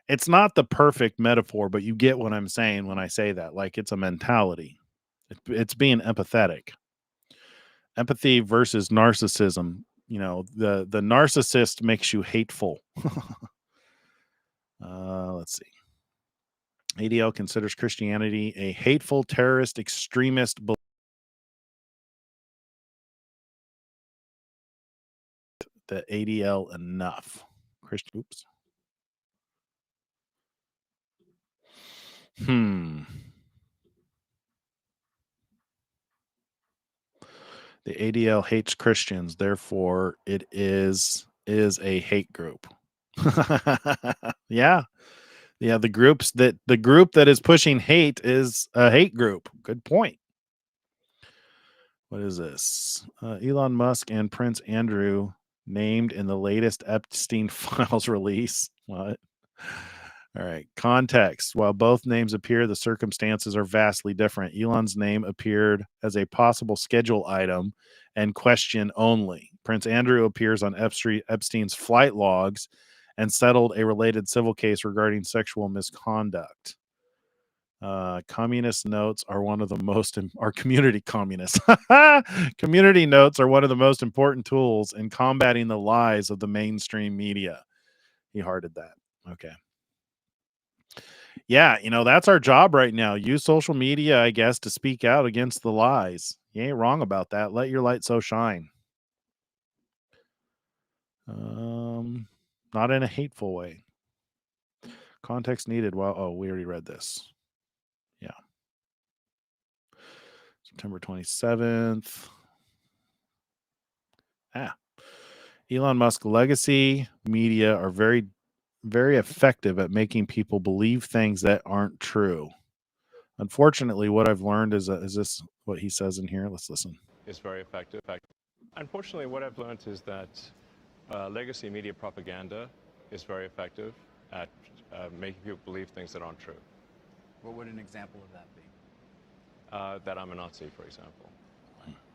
it's not the perfect metaphor, but you get what I'm saying when I say that. Like, it's a mentality. It's being empathetic. Empathy versus narcissism. The narcissist makes you hateful. Let's see. ADL considers Christianity a hateful, terrorist, extremist belief. The ADL enough. Oops. The ADL hates Christians, therefore it is a hate group. Yeah. Yeah, the group that is pushing hate is a hate group. Good point. What is this? Elon Musk and Prince Andrew named in the latest Epstein files release. What? All right. Context. While both names appear, the circumstances are vastly different. Elon's name appeared as a possible schedule item and question only. Prince Andrew appears on Epstein's flight logs and settled a related civil case regarding sexual misconduct. Communist notes are one of the most community communists. Community notes are one of the most important tools in combating the lies of the mainstream media. He hearted that. Okay. Yeah, that's our job right now. Use social media, I guess, to speak out against the lies. You ain't wrong about that. Let your light so shine. Not in a hateful way. Context needed. Well, we already read this. Yeah. September 27th. Elon Musk legacy media are very, very effective at making people believe things that aren't true. Unfortunately, what I've learned is this what he says in here? Let's listen. It's very effective. Unfortunately, what I've learned is that legacy media propaganda is very effective at making people believe things that aren't true. What would an example of that be? That I'm a Nazi, for example.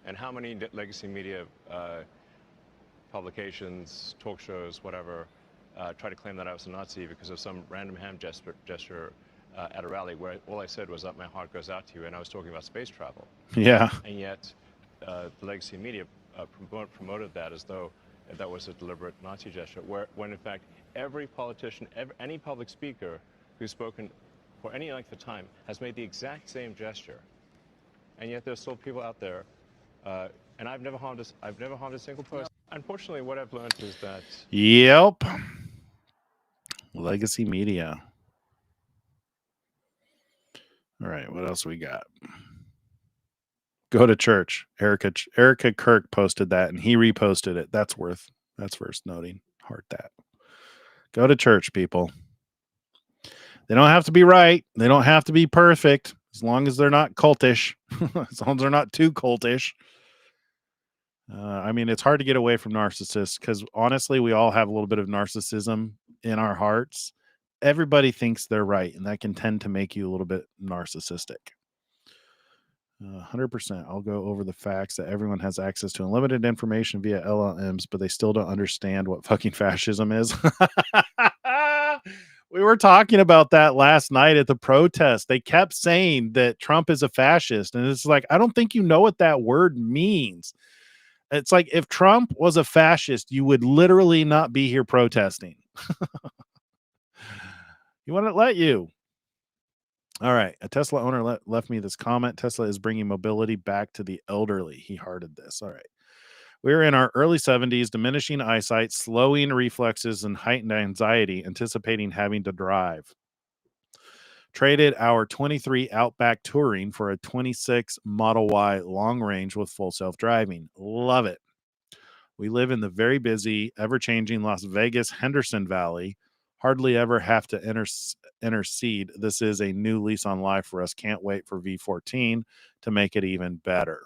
And how many legacy media publications, talk shows, whatever, try to claim that I was a Nazi because of some random hand gesture at a rally where all I said was that my heart goes out to you, and I was talking about space travel. Yeah. And yet the legacy media promoted that as though that was a deliberate Nazi gesture, when in fact every politician, any public speaker who's spoken for any length of time has made the exact same gesture. And yet there's still people out there, and I've never harmed a single person. Unfortunately, what I've learned is that... Yep. Legacy media. All right, what else we got? Go to church. Erica Kirk posted that, and he reposted it. That's worth noting. Heart that. Go to church, people. They don't have to be right. They don't have to be perfect, as long as they're not cultish. As long as they're not too cultish. I mean, it's hard to get away from narcissists because honestly, we all have a little bit of narcissism in our hearts. Everybody thinks they're right, and that can tend to make you a little bit narcissistic. 100%. I'll go over the facts that everyone has access to unlimited information via LLMs, but they still don't understand what fucking fascism is. We were talking about that last night at the protest. They kept saying that Trump is a fascist, and it's like, I don't think you know what that word means. It's like if Trump was a fascist, you would literally not be here protesting. He wouldn't let you. All right. A Tesla owner left me this comment. Tesla is bringing mobility back to the elderly. He hearted this. All right. We're in our early 70s, diminishing eyesight, slowing reflexes, and heightened anxiety, anticipating having to drive. Traded our 23 Outback Touring for a 26 Model Y long range with full self-driving. Love it. We live in the very busy, ever-changing Las Vegas Henderson Valley. Hardly ever have to intercede. This is a new lease on life for us. Can't wait for V14 to make it even better.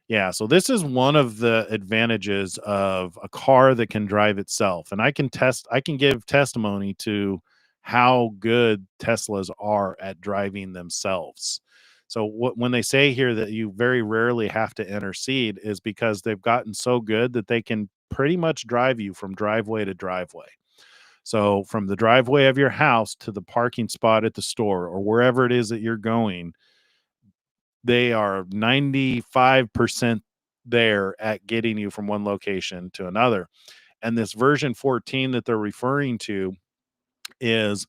Yeah, so this is one of the advantages of a car that can drive itself. And I can give testimony to how good Teslas are at driving themselves. So when they say here that you very rarely have to intercede is because they've gotten so good that they can pretty much drive you from driveway to driveway. So from the driveway of your house to the parking spot at the store or wherever it is that you're going, they are 95% there at getting you from one location to another. And this version 14 that they're referring to is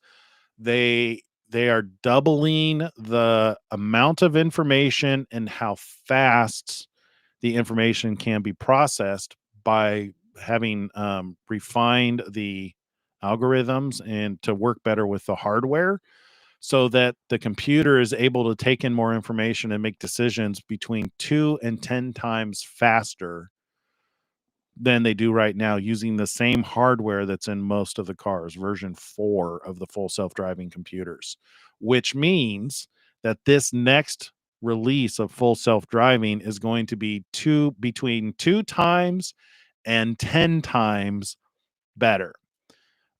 they are doubling the amount of information and how fast the information can be processed by having refined the algorithms and to work better with the hardware, so that the computer is able to take in more information and make decisions between 2 and 10 times faster than they do right now using the same hardware that's in most of the cars, version 4 of the full self-driving computers, which means that this next release of full self-driving is going to be between 2 times and 10 times better.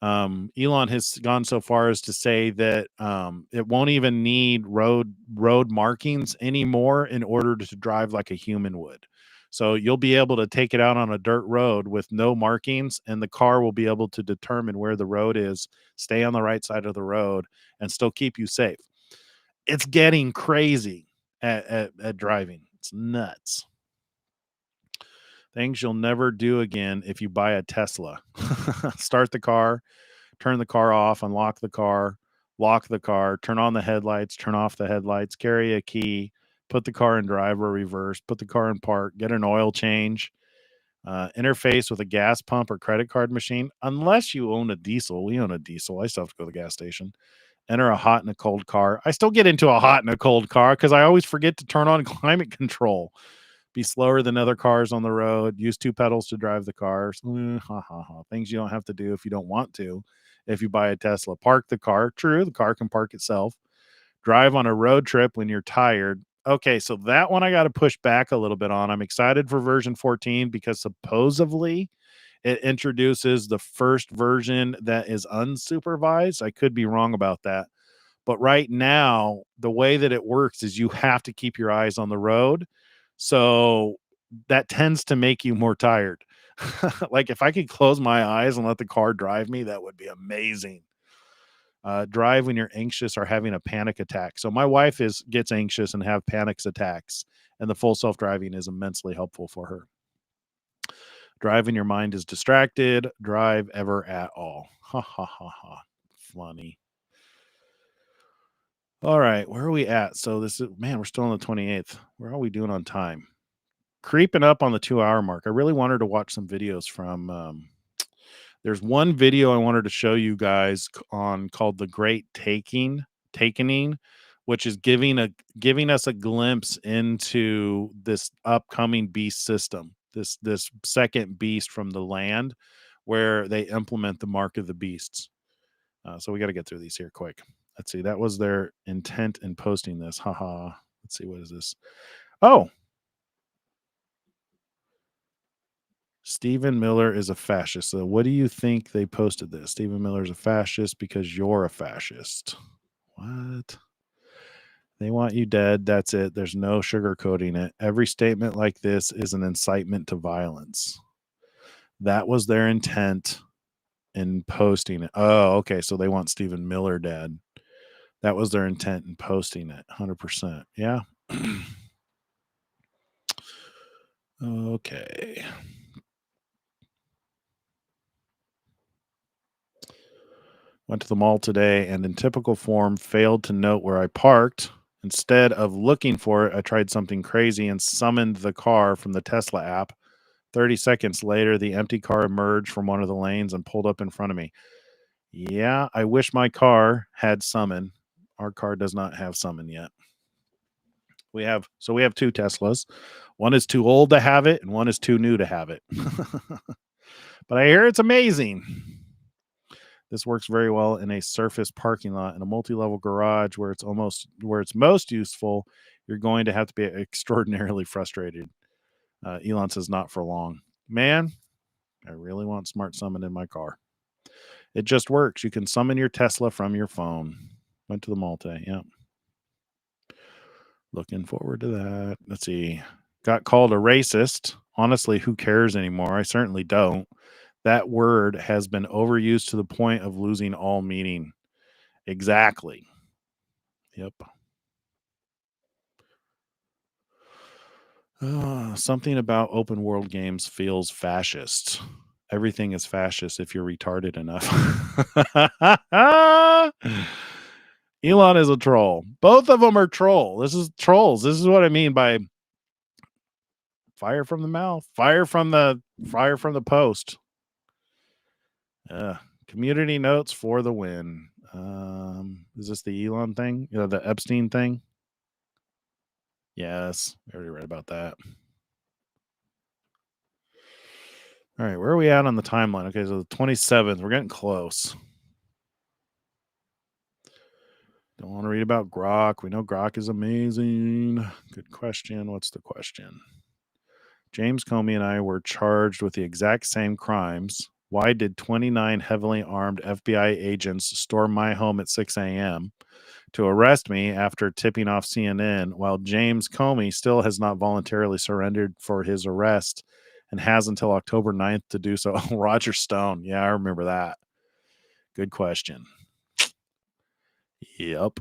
Elon has gone so far as to say that it won't even need road markings anymore in order to drive like a human would. So you'll be able to take it out on a dirt road with no markings, and the car will be able to determine where the road is, stay on the right side of the road, and still keep you safe. It's getting crazy at driving. It's nuts. Things you'll never do again if you buy a Tesla. Start the car, turn the car off, unlock the car, lock the car, turn on the headlights, turn off the headlights, carry a key, put the car in drive or reverse, put the car in park, get an oil change, interface with a gas pump or credit card machine. Unless you own a diesel. We own a diesel. I still have to go to the gas station. Enter a hot and a cold car. I still get into a hot and a cold car because I always forget to turn on climate control. Be slower than other cars on the road. Use 2 pedals to drive the cars. Things you don't have to do if you don't want to. If you buy a Tesla, park the car. True, the car can park itself. Drive on a road trip when you're tired. Okay, so that one I got to push back a little bit on. I'm excited for version 14 because supposedly it introduces the first version that is unsupervised. I could be wrong about that. But right now, the way that it works is you have to keep your eyes on the road. So that tends to make you more tired. Like if I could close my eyes and let the car drive me, that would be amazing. Drive when you're anxious or having a panic attack. So my wife gets anxious and have panic attacks, and the full self-driving is immensely helpful for her. Drive when your mind is distracted. Drive ever at all. Ha ha ha ha. Funny. All right, where are we at? So this is, man, we're still on the 28th. Where are we doing on time? Creeping up on the 2-hour mark. I really wanted to watch some videos from there's one video I wanted to show you guys on called The Great Takening, which is giving us a glimpse into this upcoming beast system, this second beast from the land where they implement the mark of the beasts. So we got to get through these here quick. Let's see. That was their intent in posting this. Haha. Let's see. What is this? Oh, Stephen Miller is a fascist. So what do you think they posted this? Stephen Miller is a fascist because you're a fascist. What? They want you dead. That's it. There's no sugarcoating it. Every statement like this is an incitement to violence. That was their intent in posting it. Oh, okay. So they want Stephen Miller dead. That was their intent in posting it. 100%. Yeah. Okay. Went to the mall today and in typical form failed to note where I parked. Instead of looking for it, I tried something crazy and summoned the car from the Tesla app. 30 seconds later, the empty car emerged from one of the lanes and pulled up in front of me. Yeah, I wish my car had summon. our car does not have summon yet. We have two Teslas. One is too old to have it, and one is too new to have it. But I hear it's amazing. This works very well in a surface parking lot. In a multi-level garage where it's most useful, you're going to have to be extraordinarily frustrated. Elon says not for long. Man, I really want smart summon in my car. It just works. You can summon your Tesla from your phone. Went to the mall today. Yeah. Looking forward to that. Let's see. Got called a racist. Honestly, who cares anymore? I certainly don't. That word has been overused to the point of losing all meaning. Exactly. Yep. Something about open world games feels fascist. Everything is fascist if you're retarded enough. Elon is a troll. Both of them are troll. This is trolls. This is what I mean by fire from the mouth, fire from the post. Community notes for the win. Is this the Elon thing? The Epstein thing? Yes, I already read about that. All right, where are we at on the timeline? Okay, so the 27th. We're getting close. Don't want to read about Grok. We know Grok is amazing. Good question. What's the question? James Comey and I were charged with the exact same crimes. Why did 29 heavily armed FBI agents storm my home at 6 a.m. to arrest me after tipping off CNN, while James Comey still has not voluntarily surrendered for his arrest and has until October 9th to do so? Roger Stone. Yeah, I remember that. Good question. Yep.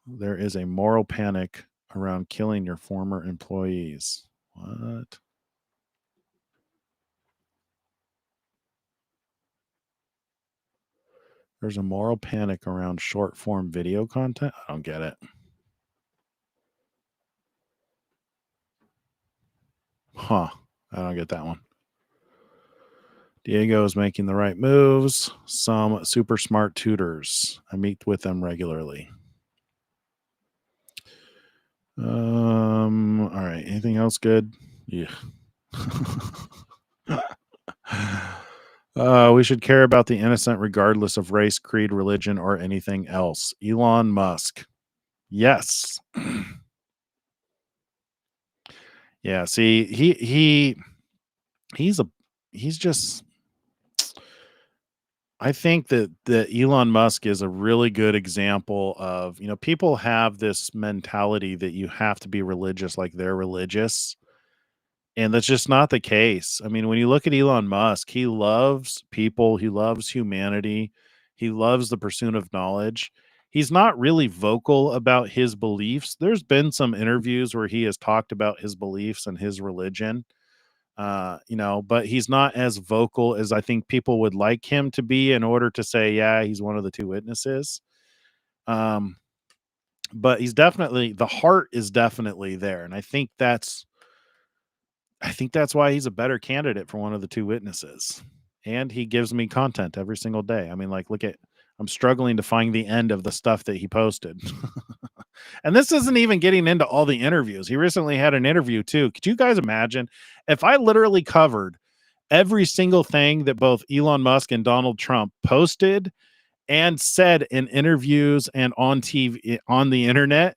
There is a moral panic around killing your former employees. What? There's a moral panic around short form video content? I don't get it. Huh. I don't get that one. Diego is making the right moves. Some super smart tutors. I meet with them regularly. All right. Anything else good? Yeah. We should care about the innocent regardless of race, creed, religion, or anything else. Elon Musk. Yes. Yeah, see, he's just, I think that Elon Musk is a really good example of, people have this mentality that you have to be religious like they're religious. And that's just not the case. I mean, when you look at Elon Musk, he loves people, he loves humanity, he loves the pursuit of knowledge. He's not really vocal about his beliefs. There's been some interviews where he has talked about his beliefs and his religion, but he's not as vocal as I think people would like him to be in order to say, yeah, he's one of the two witnesses. But he's definitely, the heart is definitely there. And I think that's why he's a better candidate for one of the two witnesses. And he gives me content every single day. I mean, like, I'm struggling to find the end of the stuff that he posted. And this isn't even getting into all the interviews. He recently had an interview too. Could you guys imagine if I literally covered every single thing that both Elon Musk and Donald Trump posted and said in interviews and on TV, on the internet?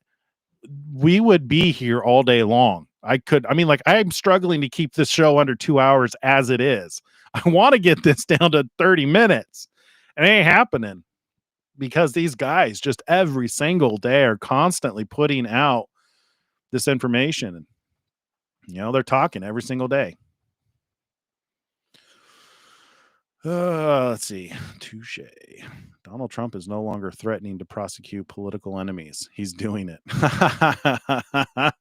We would be here all day long. I'm struggling to keep this show under 2 hours as it is. I want to get this down to 30 minutes. It ain't happening because these guys just every single day are constantly putting out this information. They're talking every single day. Let's see. Touche. Donald Trump is no longer threatening to prosecute political enemies. He's doing it. I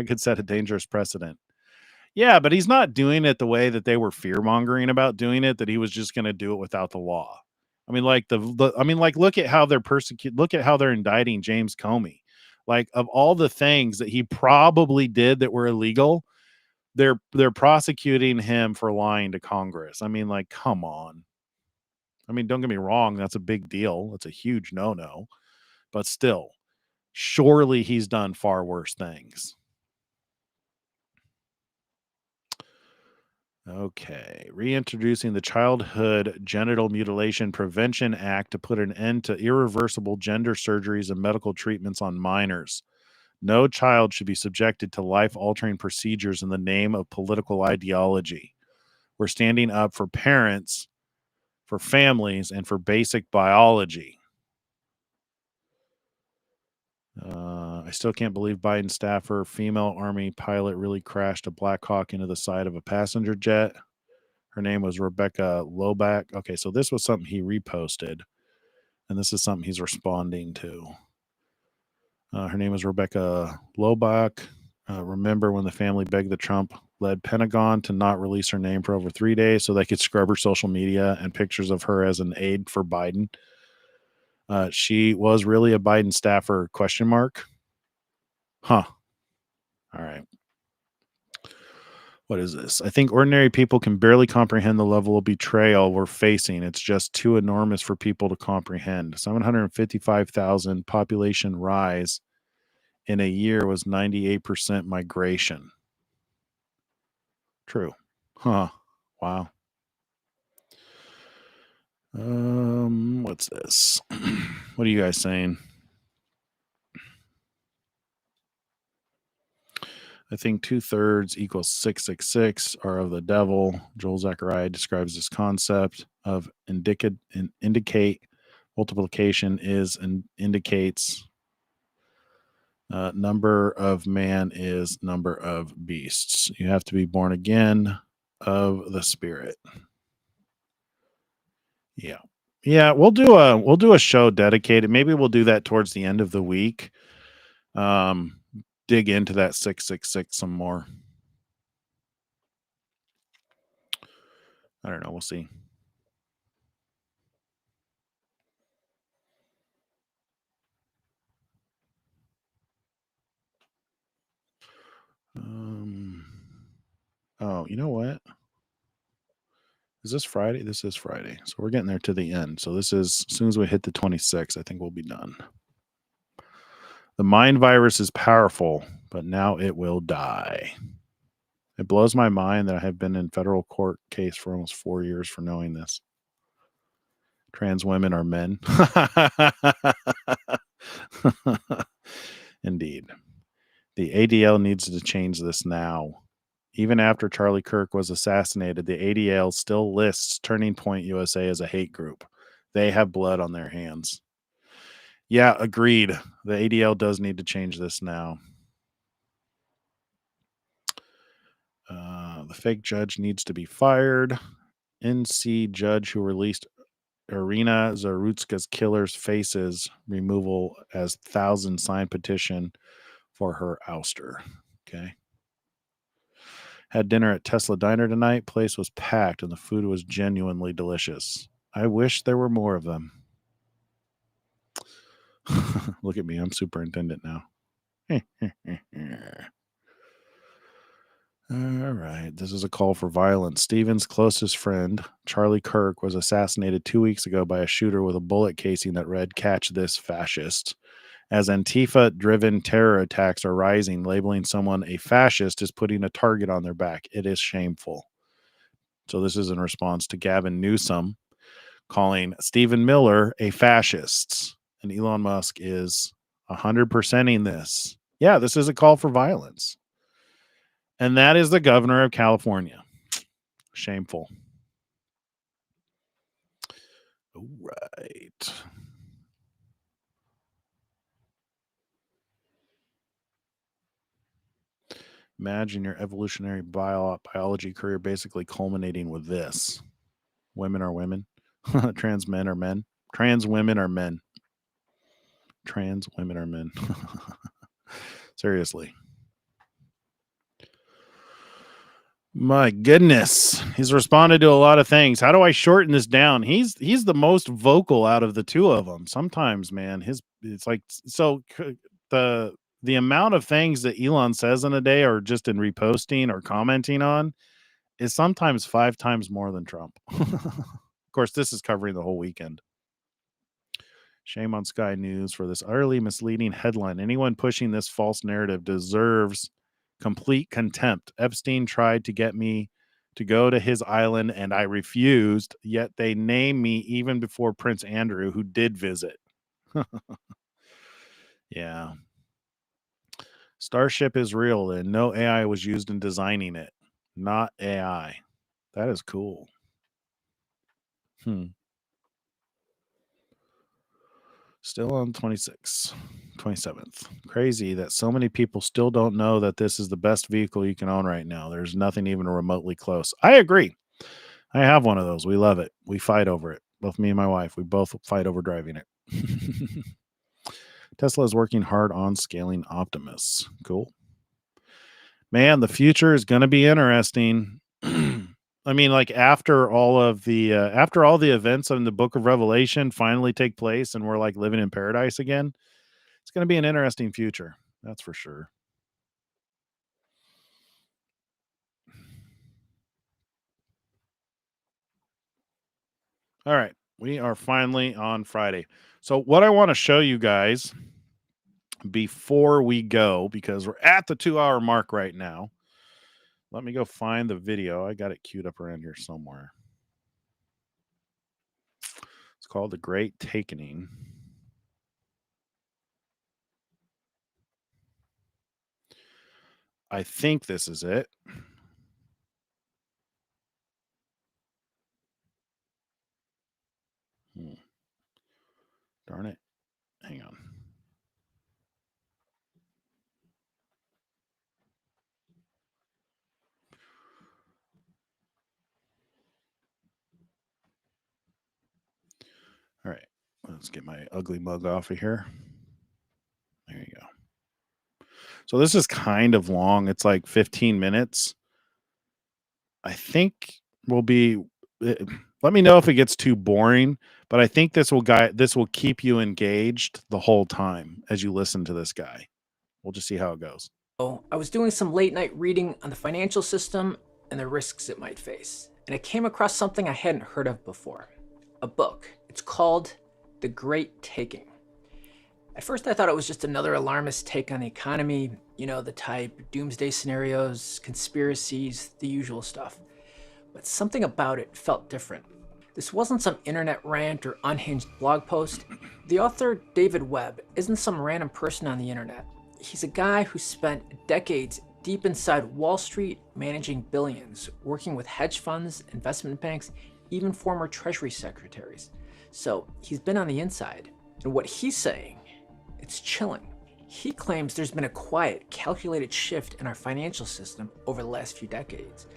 could set a dangerous precedent. Yeah, but he's not doing it the way that they were fear-mongering about doing it, that he was just going to do it without the law. I mean, look at how they're indicting James Comey. Like, of all the things that he probably did that were illegal, they're prosecuting him for lying to Congress. I mean, like, come on. I mean, don't get me wrong, that's a big deal. That's a huge no-no. But still, Surely he's done far worse things. Okay. Reintroducing the Childhood Genital Mutilation Prevention Act to put an end to irreversible gender surgeries and medical treatments on minors. No child should be subjected to life-altering procedures in the name of political ideology. We're standing up for parents, for families, and for basic biology. I still can't believe Biden staffer, female Army pilot, really crashed a Black Hawk into the side of a passenger jet. Her name was Rebecca Loback. Okay, so this was something he reposted, and this is something he's responding to. Her name is Rebecca Loback. Remember when the family begged the Trump-led Pentagon to not release her name for over 3 days so they could scrub her social media and pictures of her as an aide for Biden? She was really a Biden staffer, ? Huh. All right. What is this? I think ordinary people can barely comprehend the level of betrayal we're facing. It's just too enormous for people to comprehend. 755,000 population rise in a year was 98% migration. True. Huh. Wow. What's this? What are you guys saying? I think 2/3 equals 666 are of the devil. Joel Zechariah describes this concept of indicate multiplication is and indicates number of man is number of beasts. You have to be born again of the Spirit. Yeah. Yeah, we'll do a show dedicated. Maybe we'll do that towards the end of the week. Dig into that 666 some more. I don't know. We'll see. Oh, you know what? Is this Friday? This is Friday. So we're getting there to the end. So this is, as soon as we hit the 26th, I think we'll be done. The mind virus is powerful, but now it will die. It blows my mind that I have been in federal court case for almost 4 years for knowing this. Trans women are men. Indeed. The ADL needs to change this now. Even after Charlie Kirk was assassinated, the ADL still lists Turning Point USA as a hate group. They have blood on their hands. Yeah, agreed. The ADL does need to change this now. The fake judge needs to be fired. NC judge who released Irina Zarutska's killer's faces removal as 1,000 sign petition for her ouster. Okay. Had dinner at Tesla Diner tonight. Place was packed and the food was genuinely delicious. I wish there were more of them. Look at me. I'm superintendent now. All right. This is a call for violence. Stephen's closest friend, Charlie Kirk, was assassinated 2 weeks ago by a shooter with a bullet casing that read, "Catch this fascist." As Antifa-driven terror attacks are rising, labeling someone a fascist is putting a target on their back. It is shameful. So this is in response to Gavin Newsom calling Stephen Miller a fascist. And Elon Musk is 100%ing this. Yeah, this is a call for violence. And that is the governor of California. Shameful. All right. Imagine your evolutionary biology career basically culminating with this. Women are women. Trans men are men. Trans women are men. Trans women are men. Seriously. My goodness. He's responded to a lot of things. How do I shorten this down? He's the most vocal out of the two of them. Sometimes, man, it's like, so the amount of things that Elon says in a day or just in reposting or commenting on is sometimes 5 times more than Trump. Of course, this is covering the whole weekend. Shame on Sky News for this utterly misleading headline. Anyone pushing this false narrative deserves complete contempt. Epstein tried to get me to go to his island and I refused, yet they named me even before Prince Andrew, who did visit. Yeah. Starship is real and no AI was used in designing it. Not AI. That is cool. Still on 27th. Crazy that so many people still don't know that this is the best vehicle you can own right now. There's nothing even remotely close. I agree. I have one of those. We love it. We fight over it. Both me and my wife. We both fight over driving it. Tesla is working hard on scaling Optimus. Cool. Man, the future is going to be interesting. I mean, like after all the events in the book of Revelation finally take place and we're like living in paradise again, it's going to be an interesting future. That's for sure. All right. We are finally on Friday. So what I want to show you guys before we go, because we're at the 2-hour mark right now. Let me go find the video. I got it queued up around here somewhere. It's called The Great Takening. I think this is it. Darn it. Hang on. All right. Let's get my ugly mug off of here. There you go. So this is kind of long. It's like 15 minutes. I think will be let me know if it gets too boring, but I think this will keep you engaged the whole time as you listen to this guy. We'll just see how it goes. I was doing some late night reading on the financial system and the risks it might face, and I came across something I hadn't heard of before. A book. It's called The Great Taking. At first I thought it was just another alarmist take on the economy, you know, the type doomsday scenarios, conspiracies, the usual stuff. But something about it felt different. This wasn't some internet rant or unhinged blog post. The author, David Webb, isn't some random person on the internet. He's a guy who spent decades deep inside Wall Street, managing billions, working with hedge funds, investment banks, even former Treasury secretaries. So he's been on the inside. And what he's saying, it's chilling. He claims there's been a quiet, calculated shift in our financial system over the last few decades.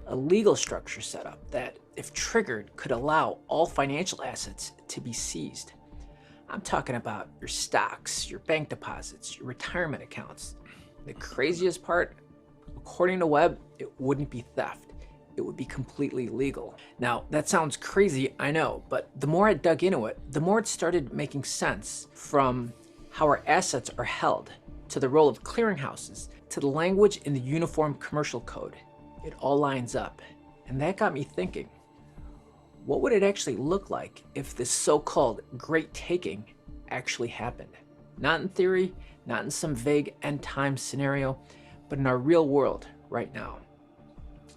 A legal structure set up that, if triggered, could allow all financial assets to be seized. I'm talking about your stocks, your bank deposits, your retirement accounts. The craziest part, according to Webb, it wouldn't be theft. It would be completely legal. Now, that sounds crazy, I know, but the more I dug into it, the more it started making sense, from how our assets are held, to the role of clearinghouses, to the language in the Uniform Commercial Code. It all lines up. And that got me thinking, what would it actually look like if this so-called Great Taking actually happened? Not in theory, not in some vague end time scenario, but in our real world right now.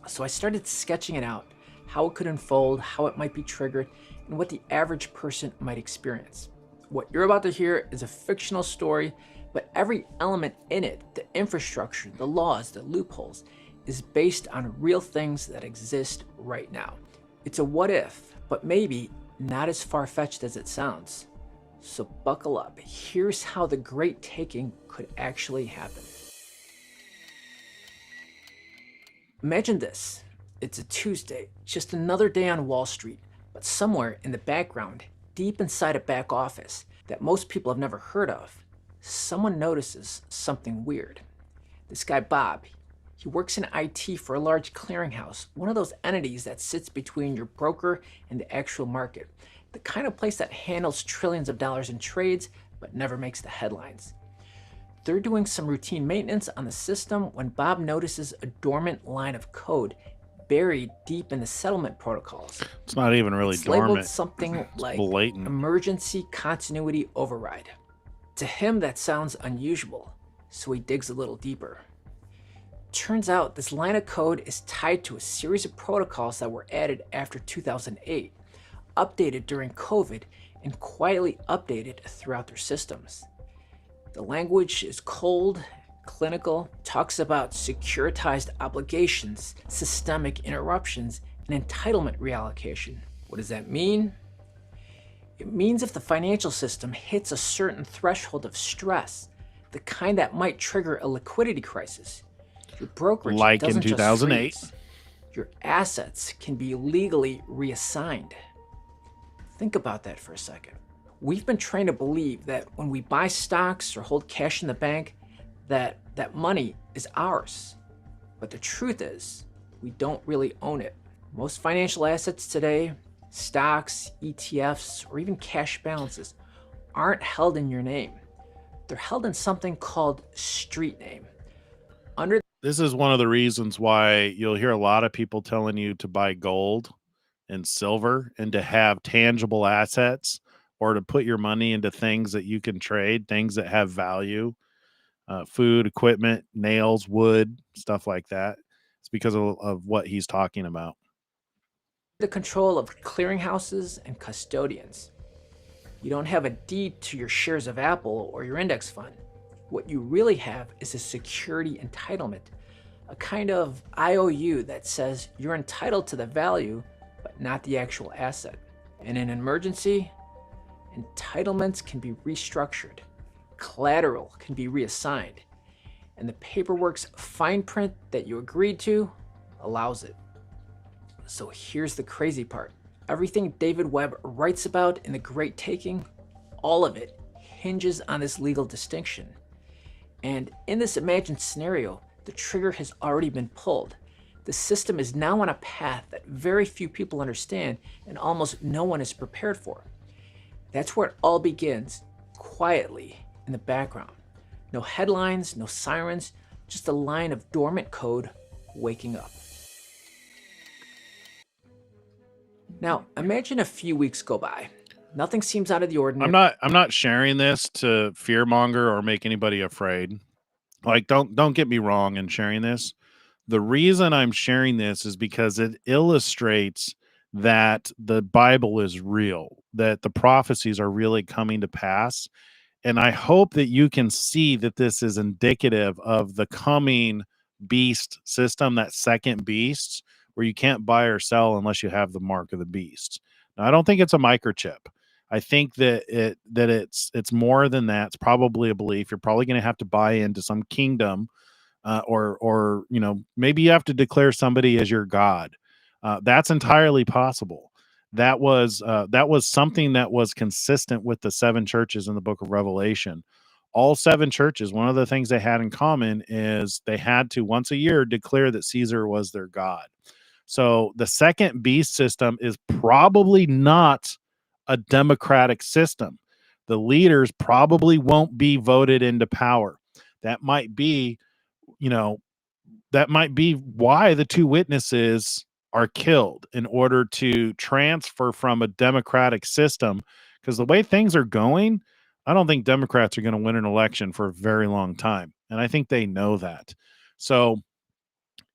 So I started sketching it out, how it could unfold, how it might be triggered, and what the average person might experience. What you're about to hear is a fictional story, but every element in it, the infrastructure, the laws, the loopholes, is based on real things that exist right now. It's a what if, but maybe not as far-fetched as it sounds. So buckle up. Here's how the Great Taking could actually happen. Imagine this. It's a Tuesday, just another day on Wall Street, but somewhere in the background, deep inside a back office that most people have never heard of, someone notices something weird. This guy, Bob, he works in IT for a large clearinghouse, one of those entities that sits between your broker and the actual market, the kind of place that handles trillions of dollars in trades but never makes the headlines. They're doing some routine maintenance on the system when Bob notices a dormant line of code buried deep in the settlement protocols. It's not even really It's labeled dormant. something It's like blatant. emergency continuity override. To him, that sounds unusual, so he digs a little deeper. Turns out this line of code is tied to a series of protocols that were added after 2008, updated during COVID, and quietly updated throughout their systems. The language is cold, clinical, talks about securitized obligations, systemic interruptions, and entitlement reallocation. What does that mean? It means if the financial system hits a certain threshold of stress, the kind that might trigger a liquidity crisis, your brokerage like in doesn't 2008. just freeze. Your assets can be legally reassigned. Think about that for a second. We've been trained to believe that when we buy stocks or hold cash in the bank, that money is ours. But the truth is, we don't really own it. Most financial assets today, stocks, ETFs, or even cash balances, aren't held in your name. They're held in something called street name. This is one of the reasons why you'll hear a lot of people telling you to buy gold and silver and to have tangible assets or to put your money into things that you can trade, things that have value, food, equipment, nails, wood, stuff like that. It's because of what he's talking about. The control of clearinghouses and custodians. You don't have a deed to your shares of Apple or your index fund. What you really have is a security entitlement, a kind of IOU that says you're entitled to the value, but not the actual asset. In an emergency, entitlements can be restructured, collateral can be reassigned, and the paperwork's fine print that you agreed to allows it. So here's the crazy part. Everything David Webb writes about in The Great Taking, all of it hinges on this legal distinction. And in this imagined scenario, the trigger has already been pulled. The system is now on a path that very few people understand and almost no one is prepared for. That's where it all begins, quietly in the background. No headlines, no sirens, just a line of dormant code waking up. Now, imagine a few weeks go by. Nothing seems out of the ordinary. I'm not sharing this to fearmonger or make anybody afraid. Like, don't get me wrong in sharing this. The reason I'm sharing this is because it illustrates that the Bible is real, that the prophecies are really coming to pass. And I hope that you can see that this is indicative of the coming beast system, that second beast, where you can't buy or sell unless you have the mark of the beast. Now, I don't think it's a microchip. I think that it's more than that. It's probably a belief. You're probably going to have to buy into some kingdom, or maybe you have to declare somebody as your god. That's entirely possible. That was something that was consistent with the seven churches in the book of Revelation. All seven churches, one of the things they had in common is they had to once a year declare that Caesar was their god. So the second beast system is probably not a democratic system. The leaders probably won't be voted into power. That might be, why the two witnesses are killed in order to transfer from a democratic system. Because the way things are going, I don't think Democrats are going to win an election for a very long time. And I think they know that. So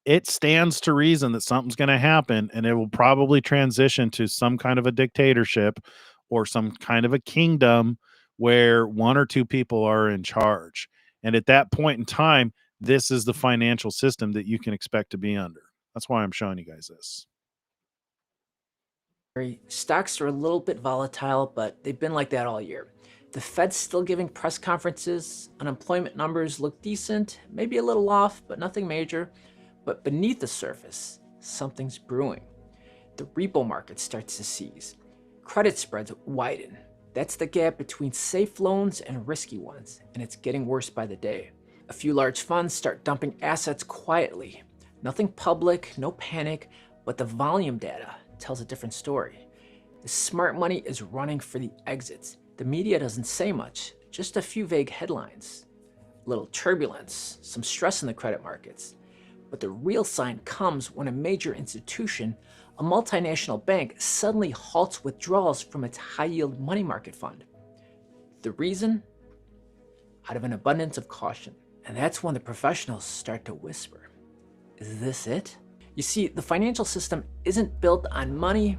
it stands to reason that something's going to happen, and it will probably transition to some kind of a dictatorship or some kind of a kingdom where one or two people are in charge. And at that point in time, this is the financial system that you can expect to be under. That's why I'm showing you guys this. Stocks are a little bit volatile, but they've been like that all year. The Fed's still giving press conferences. Unemployment numbers look decent, maybe a little off, but nothing major. But beneath the surface, something's brewing. The repo market starts to seize. Credit spreads widen. That's the gap between safe loans and risky ones, and it's getting worse by the day. A few large funds start dumping assets quietly. Nothing public, no panic, but the volume data tells a different story. The smart money is running for the exits. The media doesn't say much, just a few vague headlines. A little turbulence, some stress in the credit markets. But the real sign comes when a major institution, a multinational bank, suddenly halts withdrawals from its high-yield money market fund. The reason? Out of an abundance of caution. And that's when the professionals start to whisper, is this it? You see, the financial system isn't built on money,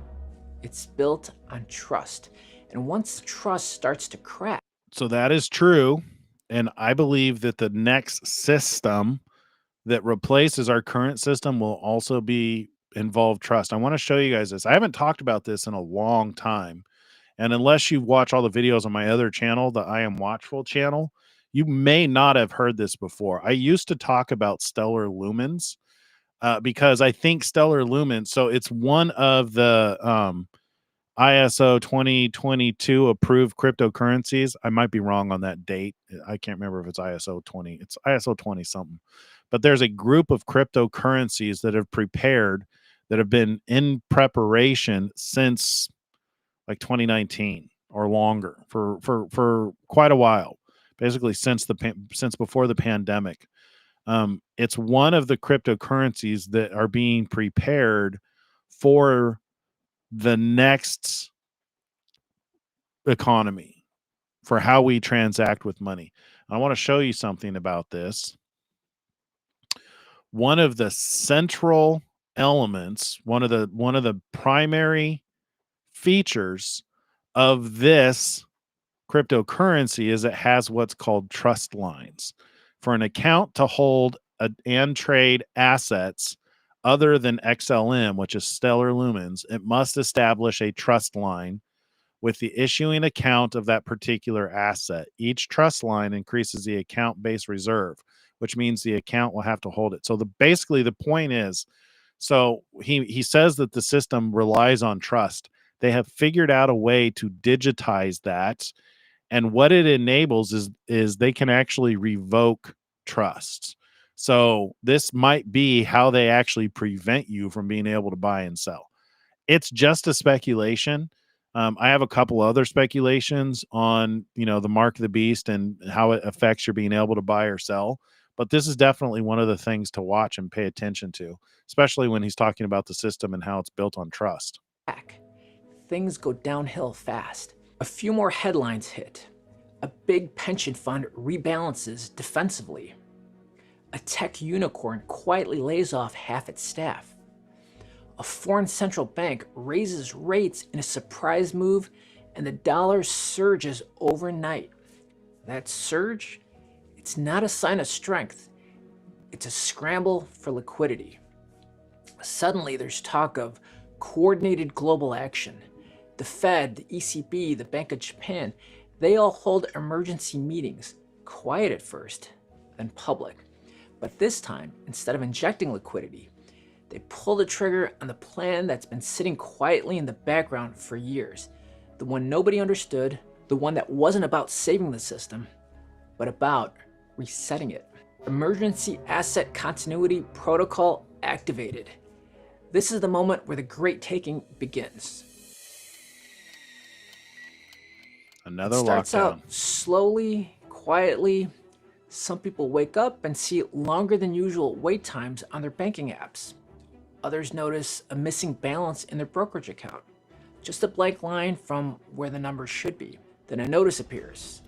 it's built on trust. And once trust starts to crack. So that is true. And I believe that the next system that replaces our current system will also involve trust. I want to show you guys this. I haven't talked about this in a long time. And unless you watch all the videos on my other channel, the I Am Watchful channel, you may not have heard this before. I used to talk about stellar lumens because I think stellar lumens, so it's one of the ISO 2022 approved cryptocurrencies. I might be wrong on that date. I can't remember if it's ISO 20. It's ISO 20 something. But there's a group of cryptocurrencies that have prepared, that have been in preparation since like 2019 or longer, for quite a while, basically since before the pandemic. It's one of the cryptocurrencies that are being prepared for the next economy, for how we transact with money. I want to show you something about this. One of the central elements, one of the primary features of this cryptocurrency is it has what's called trust lines. For an account to hold and trade assets other than XLM, which is stellar lumens, it must establish a trust line with the issuing account of that particular asset. Each trust line increases the account-based reserve, which means the account will have to hold it. So basically the point is, so he says that the system relies on trust. They have figured out a way to digitize that, and what it enables is they can actually revoke trusts. So this might be how they actually prevent you from being able to buy and sell. It's just a speculation. I have a couple other speculations on, the mark of the beast and how it affects your being able to buy or sell. But this is definitely one of the things to watch and pay attention to, especially when he's talking about the system and how it's built on trust. Things go downhill fast. A few more headlines hit. A big pension fund rebalances defensively. A tech unicorn quietly lays off half its staff. A foreign central bank raises rates in a surprise move, and the dollar surges overnight. That surge, it's not a sign of strength. It's a scramble for liquidity. Suddenly, there's talk of coordinated global action. The Fed, the ECB, the Bank of Japan, they all hold emergency meetings, quiet at first, then public. But this time, instead of injecting liquidity, they pull the trigger on the plan that's been sitting quietly in the background for years. The one nobody understood, the one that wasn't about saving the system, but about resetting it. Emergency Asset Continuity Protocol activated. This is the moment where the great taking begins. Another lockdown. Starts out slowly, quietly. Some people wake up and see longer than usual wait times on their banking apps. Others notice a missing balance in their brokerage account. Just a blank line from where the number should be. Then a notice appears.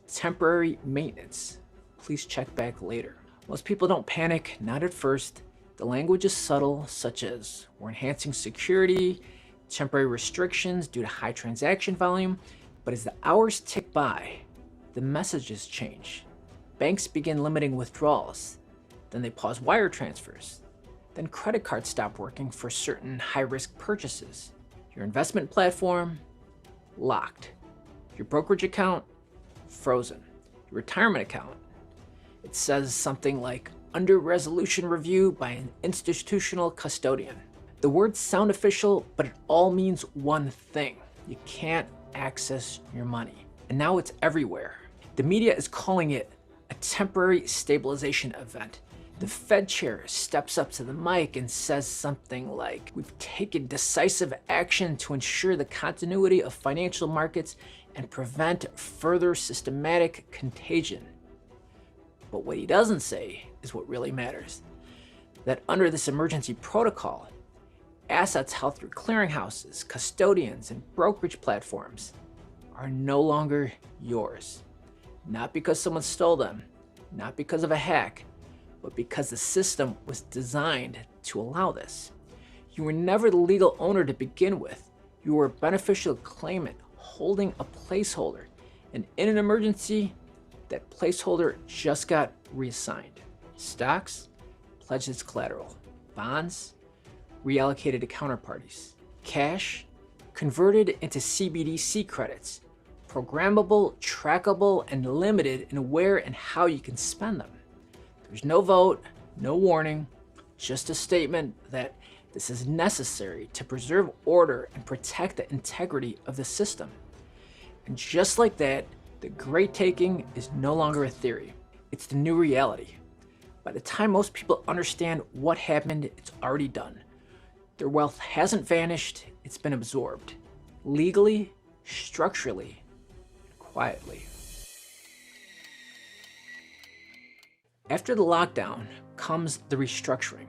Temporary maintenance. Please check back later. Most people don't panic, not at first. The language is subtle, such as we're enhancing security, temporary restrictions due to high transaction volume. But as the hours tick by, the messages change. Banks begin limiting withdrawals. Then they pause wire transfers. Then credit cards stop working for certain high-risk purchases. Your investment platform, locked. Your brokerage account, frozen. Your retirement account, it says something like, under resolution review by an institutional custodian. The words sound official, but it all means one thing. You can't access your money. And now it's everywhere. The media is calling it a temporary stabilization event. The Fed chair steps up to the mic and says something like, we've taken decisive action to ensure the continuity of financial markets and prevent further systematic contagion. But what he doesn't say is what really matters. that under this emergency protocol, assets held through clearinghouses, custodians, and brokerage platforms are no longer yours. Not because someone stole them, not because of a hack, but because the system was designed to allow this. You were never the legal owner to begin with. You were a beneficial claimant holding a placeholder, and in an emergency, that placeholder just got reassigned. Stocks pledged as collateral. Bonds reallocated to counterparties. Cash converted into CBDC credits, programmable, trackable, and limited in where and how you can spend them. There's no vote, no warning, just a statement that this is necessary to preserve order and protect the integrity of the system. And just like that, the Great Taking is no longer a theory. It's the new reality. By the time most people understand what happened, it's already done. Their wealth hasn't vanished, it's been absorbed. Legally, structurally, and quietly. After the lockdown comes the restructuring.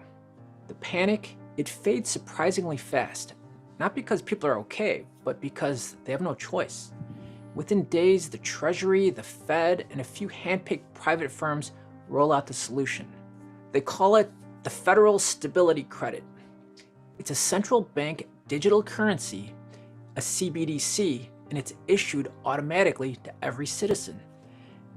The panic, it fades surprisingly fast. Not because people are okay, but because they have no choice. Within days, the Treasury, the Fed, and a few handpicked private firms roll out the solution. They call it the Federal Stability Credit. It's a central bank digital currency, a CBDC, and it's issued automatically to every citizen.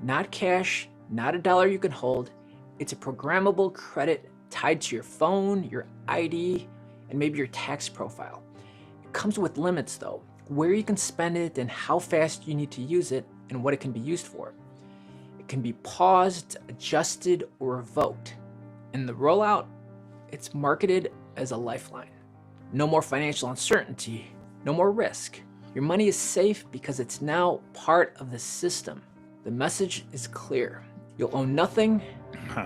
Not cash, not a dollar you can hold. It's a programmable credit tied to your phone, your ID, and maybe your tax profile. It comes with limits though, where you can spend it and how fast you need to use it and what it can be used for. It can be paused, adjusted, or revoked. In the rollout, it's marketed as a lifeline. No more financial uncertainty, no more risk. Your money is safe because it's now part of the system. The message is clear. You'll own nothing.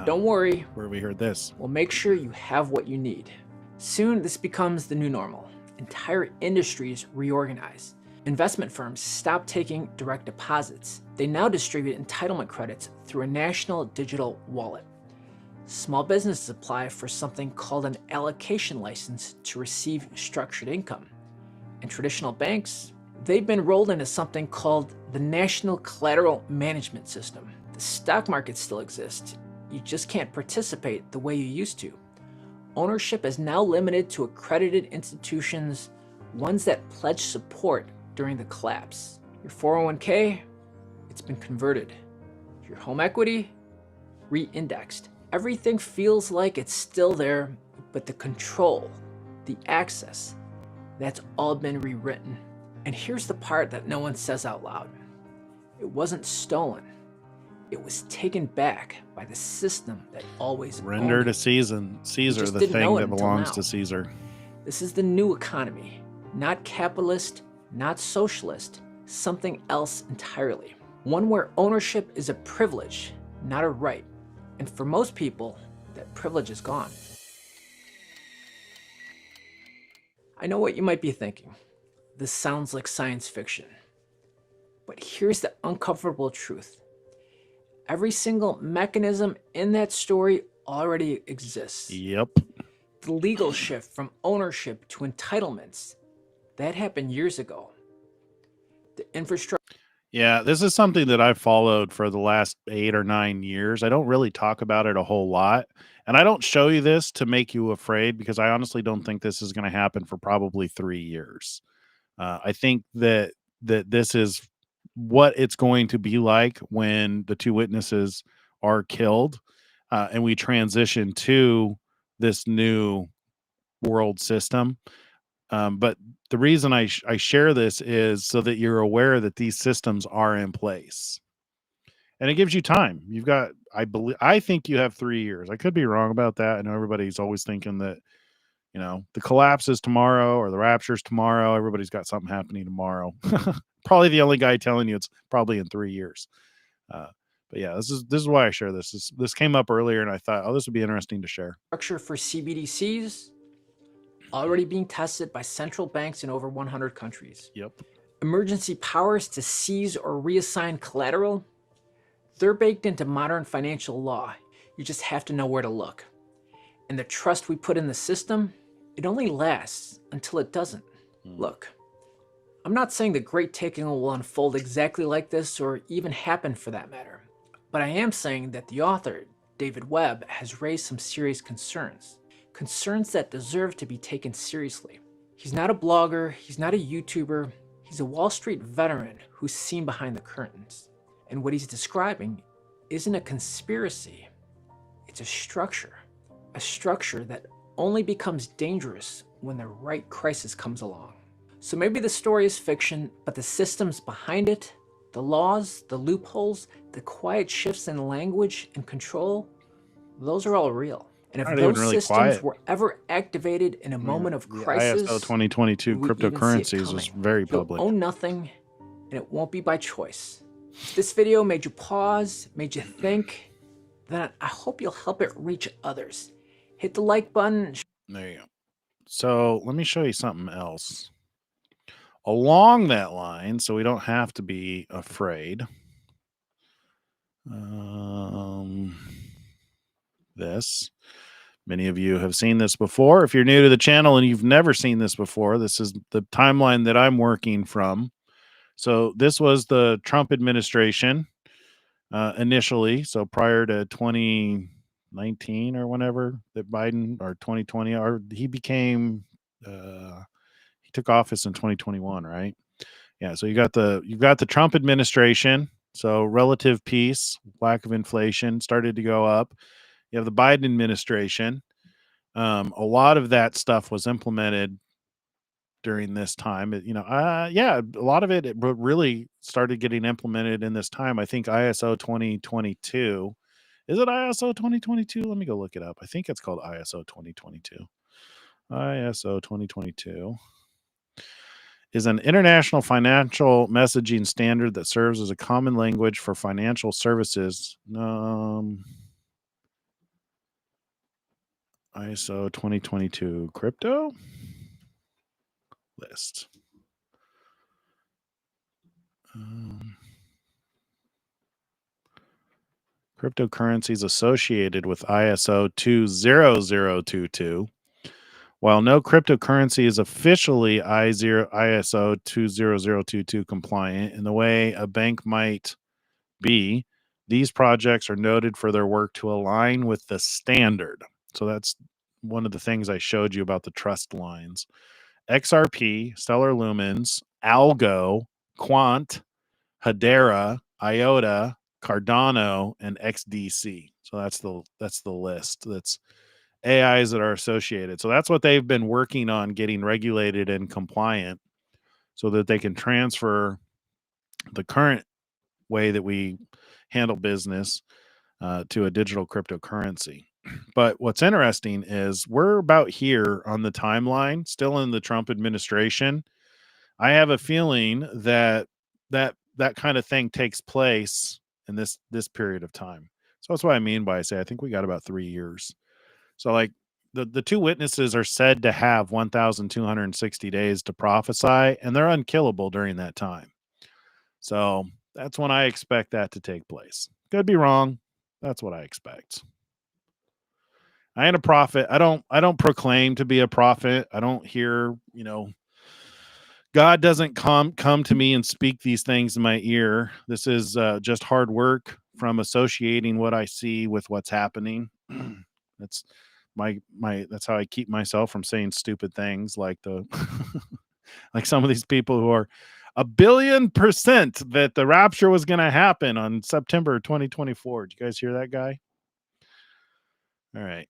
Don't worry. Where we heard this. We'll make sure you have what you need. Soon, this becomes the new normal. Entire industries reorganize. Investment firms stop taking direct deposits. They now distribute entitlement credits through a national digital wallet. Small businesses apply for something called an allocation license to receive structured income. And traditional banks, they've been rolled into something called the National Collateral Management System. The stock market still exists. You just can't participate the way you used to. Ownership is now limited to accredited institutions, ones that pledge support during the collapse. Your 401k, it's been converted. Your home equity, re-indexed. Everything feels like it's still there, but the control, the access, that's all been rewritten. And here's the part that no one says out loud. It wasn't stolen. It was taken back by the system that always Render to owned it. Caesar just the didn't thing know it that until belongs now. to Caesar. This is the new economy, not capitalist, not socialist, something else entirely. One where ownership is a privilege, not a right. And for most people, that privilege is gone. I know what you might be thinking. This sounds like science fiction. But here's the uncomfortable truth. Every single mechanism in that story already exists. Yep. The legal shift from ownership to entitlements, that happened years ago. The infrastructure. Yeah, this is something that I've followed for the last 8 or 9 years. I don't really talk about it a whole lot. And I don't show you this to make you afraid because I honestly don't think this is going to happen for probably 3 years. I think that this is what it's going to be like when the 2 witnesses are killed and we transition to this new world system. But the reason I share this is so that you're aware that these systems are in place. And it gives you time. You've got, I think you have 3 years. I could be wrong about that. I know everybody's always thinking that, the collapse is tomorrow or the rapture's tomorrow. Everybody's got something happening tomorrow. Probably the only guy telling you it's probably in 3 years. But yeah, this is why I share this. This came up earlier and I thought, this would be interesting to share. Structure for CBDCs already being tested by central banks in over 100 countries. Yep. Emergency powers to seize or reassign collateral, they're baked into modern financial law. You just have to know where to look. And the trust we put in the system, it only lasts until it doesn't. Look, I'm not saying the Great Taking will unfold exactly like this or even happen for that matter, but I am saying that the author, David Webb, has raised some serious concerns. Concerns that deserve to be taken seriously. He's not a blogger, he's not a YouTuber, he's a Wall Street veteran who's seen behind the curtains. And what he's describing isn't a conspiracy, it's a structure that only becomes dangerous when the right crisis comes along. So maybe the story is fiction, but the systems behind it, the laws, the loopholes, the quiet shifts in language and control, those are all real. And if those systems were ever activated in a moment of crisis, ISO 2022 cryptocurrencies was very public. You'll own nothing, and it won't be by choice. If this video made you pause, made you think, then I hope you'll help it reach others. Hit the like button. There you go. So let me show you something else along that line, so we don't have to be afraid. This. Many of you have seen this before. If you're new to the channel and you've never seen this before, this is the timeline that I'm working from. So this was the Trump administration initially, so prior to 2019 or whenever that Biden, or 2020, or he became, he took office in 2021, right? Yeah, so you've got the Trump administration, so relative peace, lack of inflation started to go up. You have the Biden administration. A lot of that stuff was implemented during this time. Yeah, a lot of it really started getting implemented in this time. I think ISO 2022. Is it ISO 2022? Let me go look it up. I think it's called ISO 2022. ISO 2022 is an international financial messaging standard that serves as a common language for financial services. ISO 2022 crypto list. Cryptocurrencies associated with ISO 20022. While no cryptocurrency is officially ISO 20022 compliant in the way a bank might be, these projects are noted for their work to align with the standard. So that's one of the things I showed you about the trust lines. XRP, Stellar Lumens, Algo, Quant, Hedera, IOTA, Cardano, and XDC. So that's the list. That's AIs that are associated. So that's what they've been working on, getting regulated and compliant so that they can transfer the current way that we handle business to a digital cryptocurrency. But what's interesting is we're about here on the timeline, still in the Trump administration. I have a feeling that kind of thing takes place in this period of time. So that's what I mean by I say I think we got about 3 years. So like the two witnesses are said to have 1,260 days to prophesy, and they're unkillable during that time. So that's when I expect that to take place. Could be wrong. That's what I expect. I ain't a prophet. I don't proclaim to be a prophet. I don't hear, God doesn't come to me and speak these things in my ear. This is just hard work from associating what I see with what's happening. That's that's how I keep myself from saying stupid things like like some of these people who are 1,000,000,000% that the rapture was going to happen on September 2024. Did you guys hear that guy? All right.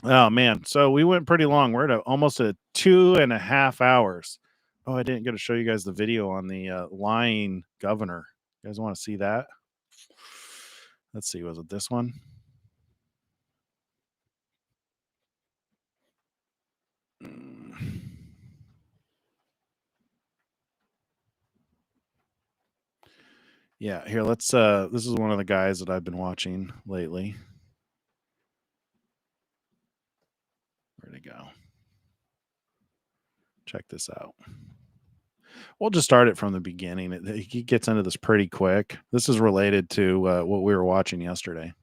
Oh man, so we went pretty long. We're at almost 2.5 hours. Oh, I didn't get to show you guys the video on the lying governor. You guys want to see that? Let's see. Was it this one? Yeah, here, let's this is one of the guys that I've been watching lately. Where'd it go? Check this out. We'll just start it from the beginning. He gets into this pretty quick. This is related to what we were watching yesterday.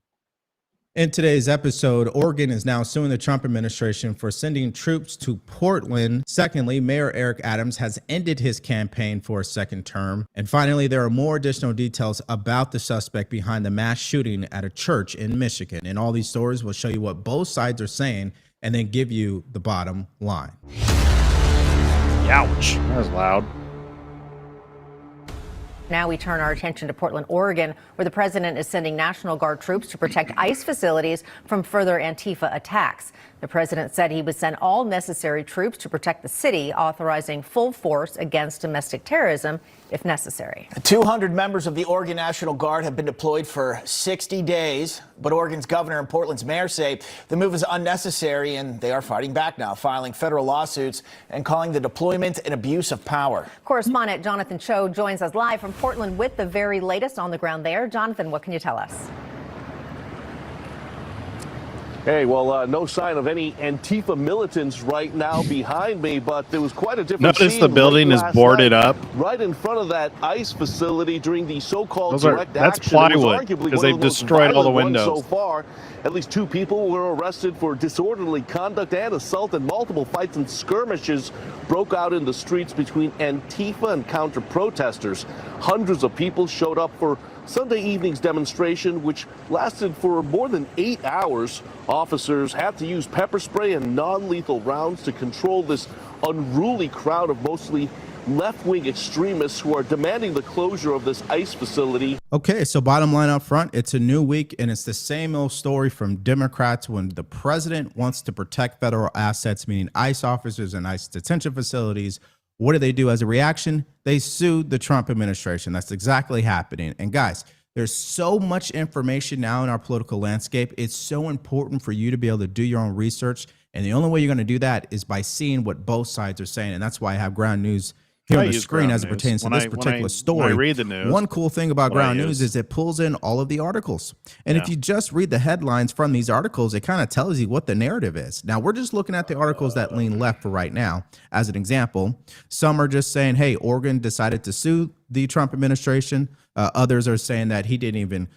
In today's episode, Oregon is now suing the Trump administration for sending troops to Portland. Secondly, Mayor Eric Adams has ended his campaign for a second term. And finally, there are more additional details about the suspect behind the mass shooting at a church in Michigan. And all these stories will show you what both sides are saying and then give you the bottom line. Ouch. That was loud. Now we turn our attention to Portland, Oregon, where the president is sending National Guard troops to protect ICE facilities from further Antifa attacks. The president said he would send all necessary troops to protect the city, authorizing full force against domestic terrorism if necessary. 200 members of the Oregon National Guard have been deployed for 60 days, but Oregon's governor and Portland's mayor say the move is unnecessary, and they are fighting back now, filing federal lawsuits and calling the deployment an abuse of power. Correspondent Jonathan Cho joins us live from Portland with the very latest on the ground there. Jonathan, what can you tell us? Hey, well, no sign of any Antifa militants right now behind me, but there was quite a different Notice scene the building is boarded up. right in front of that ICE facility during the so-called direct that's action. plywood because they've destroyed all the windows so far. At least 2 people were arrested for disorderly conduct and assault, and multiple fights and skirmishes broke out in the streets between Antifa and counter-protesters. Hundreds of people showed up for Sunday evening's demonstration, which lasted for more than 8 hours. Officers had to use pepper spray and non-lethal rounds to control this unruly crowd of mostly left-wing extremists who are demanding the closure of this ICE facility. Okay, so bottom line up front, it's a new week, and it's the same old story from Democrats when the president wants to protect federal assets, meaning ICE officers and ICE detention facilities. What do they do as a reaction? They sued the Trump administration. That's exactly happening. And guys, there's so much information now in our political landscape. It's so important for you to be able to do your own research. And the only way you're going to do that is by seeing what both sides are saying. And that's why I have ground news here on the screen as it pertains to this particular story. When I read the news, one cool thing about ground news is it pulls in all of the articles. And if you just read the headlines from these articles, it kind of tells you what the narrative is. Now, we're just looking at the articles that lean left for right now. As an example, some are just saying, hey, Oregon decided to sue the Trump administration. Others are saying that he didn't even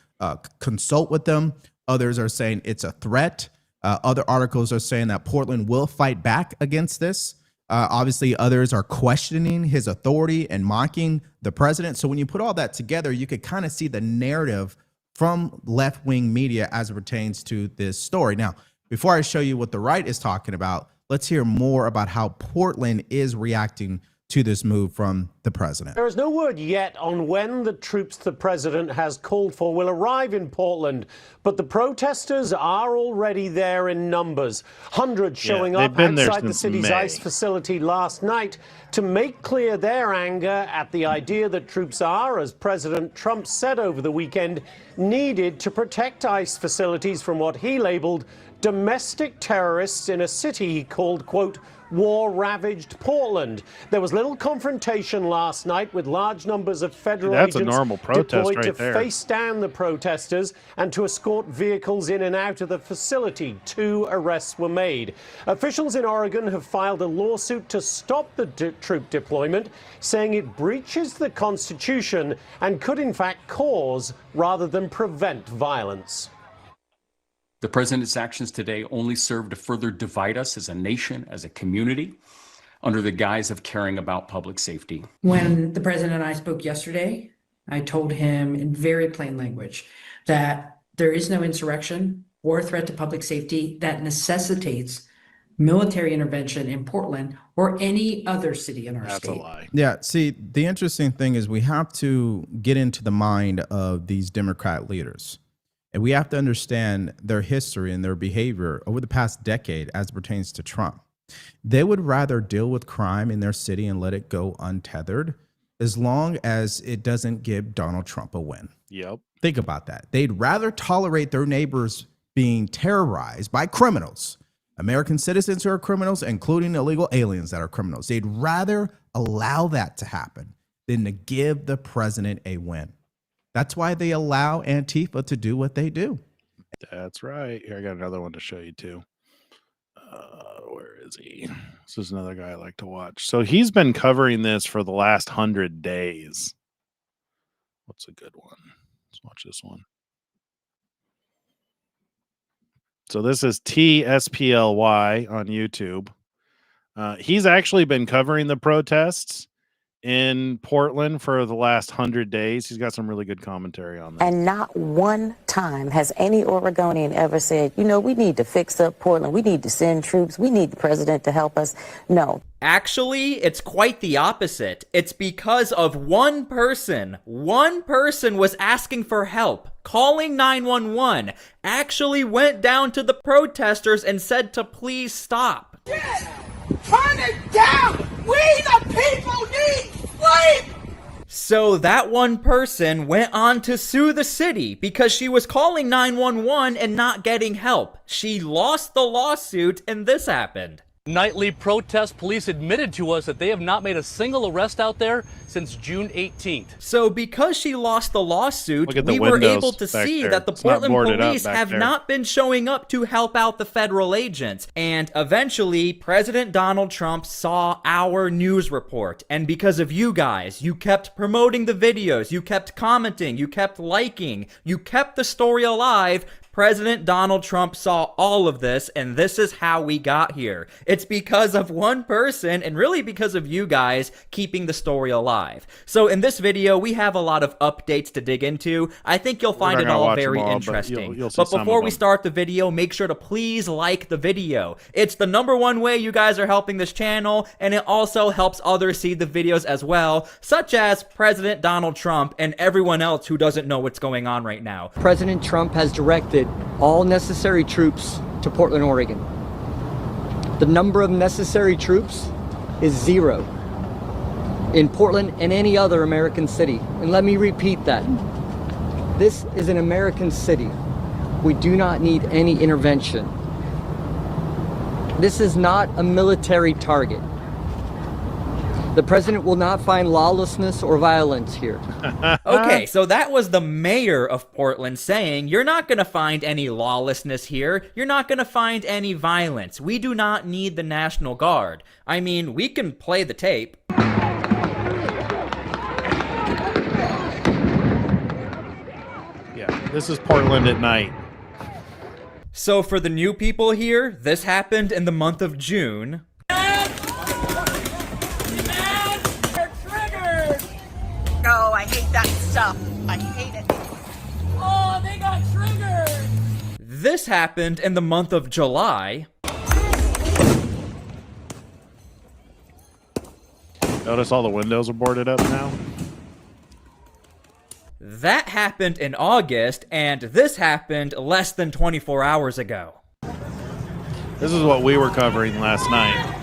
consult with them. Others are saying it's a threat. Other articles are saying that Portland will fight back against this. Obviously, others are questioning his authority and mocking the president. So when you put all that together, you could kind of see the narrative from left-wing media as it pertains to this story. Now, before I show you what the right is talking about, let's hear more about how Portland is reacting to this move from the president. There is no word yet on when the troops the president has called for will arrive in Portland, but the protesters are already there in numbers. Hundreds showing up outside the city's ICE facility last night to make clear their anger at the idea that troops are, as President Trump said over the weekend, needed to protect ICE facilities from what he labeled domestic terrorists in a city he called, quote, war-ravaged Portland. There was little confrontation last night with large numbers of federal agents deployed to face down the protesters and to escort vehicles in and out of the facility. 2 arrests were made. Officials in Oregon have filed a lawsuit to stop the troop deployment, saying it breaches the Constitution and could in fact cause rather than prevent violence. The president's actions today only serve to further divide us as a nation, as a community, under the guise of caring about public safety. When the president and I spoke yesterday, I told him in very plain language that there is no insurrection or threat to public safety that necessitates military intervention in Portland or any other city in our state. That's a lie. Yeah, see, the interesting thing is we have to get into the mind of these Democrat leaders. And we have to understand their history and their behavior over the past decade as it pertains to Trump. They would rather deal with crime in their city and let it go untethered as long as it doesn't give Donald Trump a win. Yep. Think about that. They'd rather tolerate their neighbors being terrorized by criminals, American citizens who are criminals, including illegal aliens that are criminals. They'd rather allow that to happen than to give the president a win. That's why they allow Antifa to do what they do. That's right. Here, I got another one to show you too. Where is he? This is another guy I like to watch. So he's been covering this for the last 100 days. What's a good one? Let's watch this one. So this is TSPLY on YouTube. He's actually been covering the protests in Portland for the last 100 days. He's got some really good commentary on that. And not one time has any Oregonian ever said, you know, we need to fix up Portland. We need to send troops. We need the president to help us. No. Actually, it's quite the opposite. It's because of one person. One person was asking for help, calling 911, actually went down to the protesters and said to please stop. Turn it down! We the people need sleep! So that one person went on to sue the city because she was calling 911 and not getting help. She lost the lawsuit and this happened. Nightly protest police admitted to us that they have not made a single arrest out there since June 18th. So because she lost the lawsuit, the we were able to windows back see there. that the It's not Portland boarded up police back have there. not been showing up to help out the federal agents. And eventually, President Donald Trump saw our news report. And because of you guys, you kept promoting the videos, you kept commenting, you kept liking, you kept the story alive. President Donald Trump saw all of this, and this is how we got here. It's because of one person, and really because of you guys keeping the story alive. So in this video, we have a lot of updates to dig into. I think you'll find it all very interesting. But before we start the video, make sure to please like the video. It's the #1 way you guys are helping this channel, and it also helps others see the videos as well, such as President Donald Trump and everyone else who doesn't know what's going on right now. President Trump has directed all necessary troops to Portland, Oregon. The number of necessary troops is 0 in Portland and any other American city. And let me repeat that. This is an American city. We do not need any intervention. This is not a military target. The president will not find lawlessness or violence here. Okay, so that was the mayor of Portland saying, you're not going to find any lawlessness here. You're not going to find any violence. We do not need the National Guard. I mean, we can play the tape. Yeah, this is Portland at night. So for the new people here, this happened in the month of June. Oh, I hate that stuff. I hate it. Oh, they got triggered! This happened in the month of July. Notice all the windows are boarded up now. That happened in August, and this happened less than 24 hours ago. This is what we were covering last night.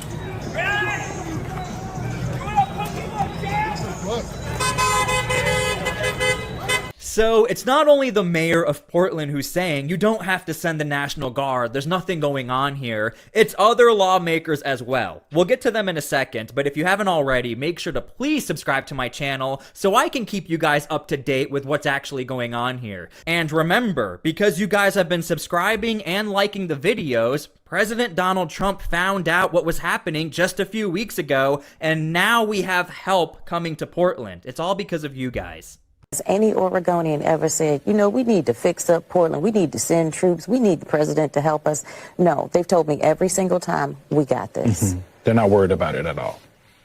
So it's not only the mayor of Portland who's saying you don't have to send the National Guard, there's nothing going on here. It's other lawmakers as well. We'll get to them in a second, but if you haven't already, make sure to please subscribe to my channel so I can keep you guys up to date with what's actually going on here. And remember, because you guys have been subscribing and liking the videos, President Donald Trump found out what was happening just a few weeks ago, and now we have help coming to Portland. It's all because of you guys. Has any Oregonian ever said, you know, we need to fix up Portland, we need to send troops, we need the president to help us? No, they've told me every single time, we got this. They're not worried about it at all.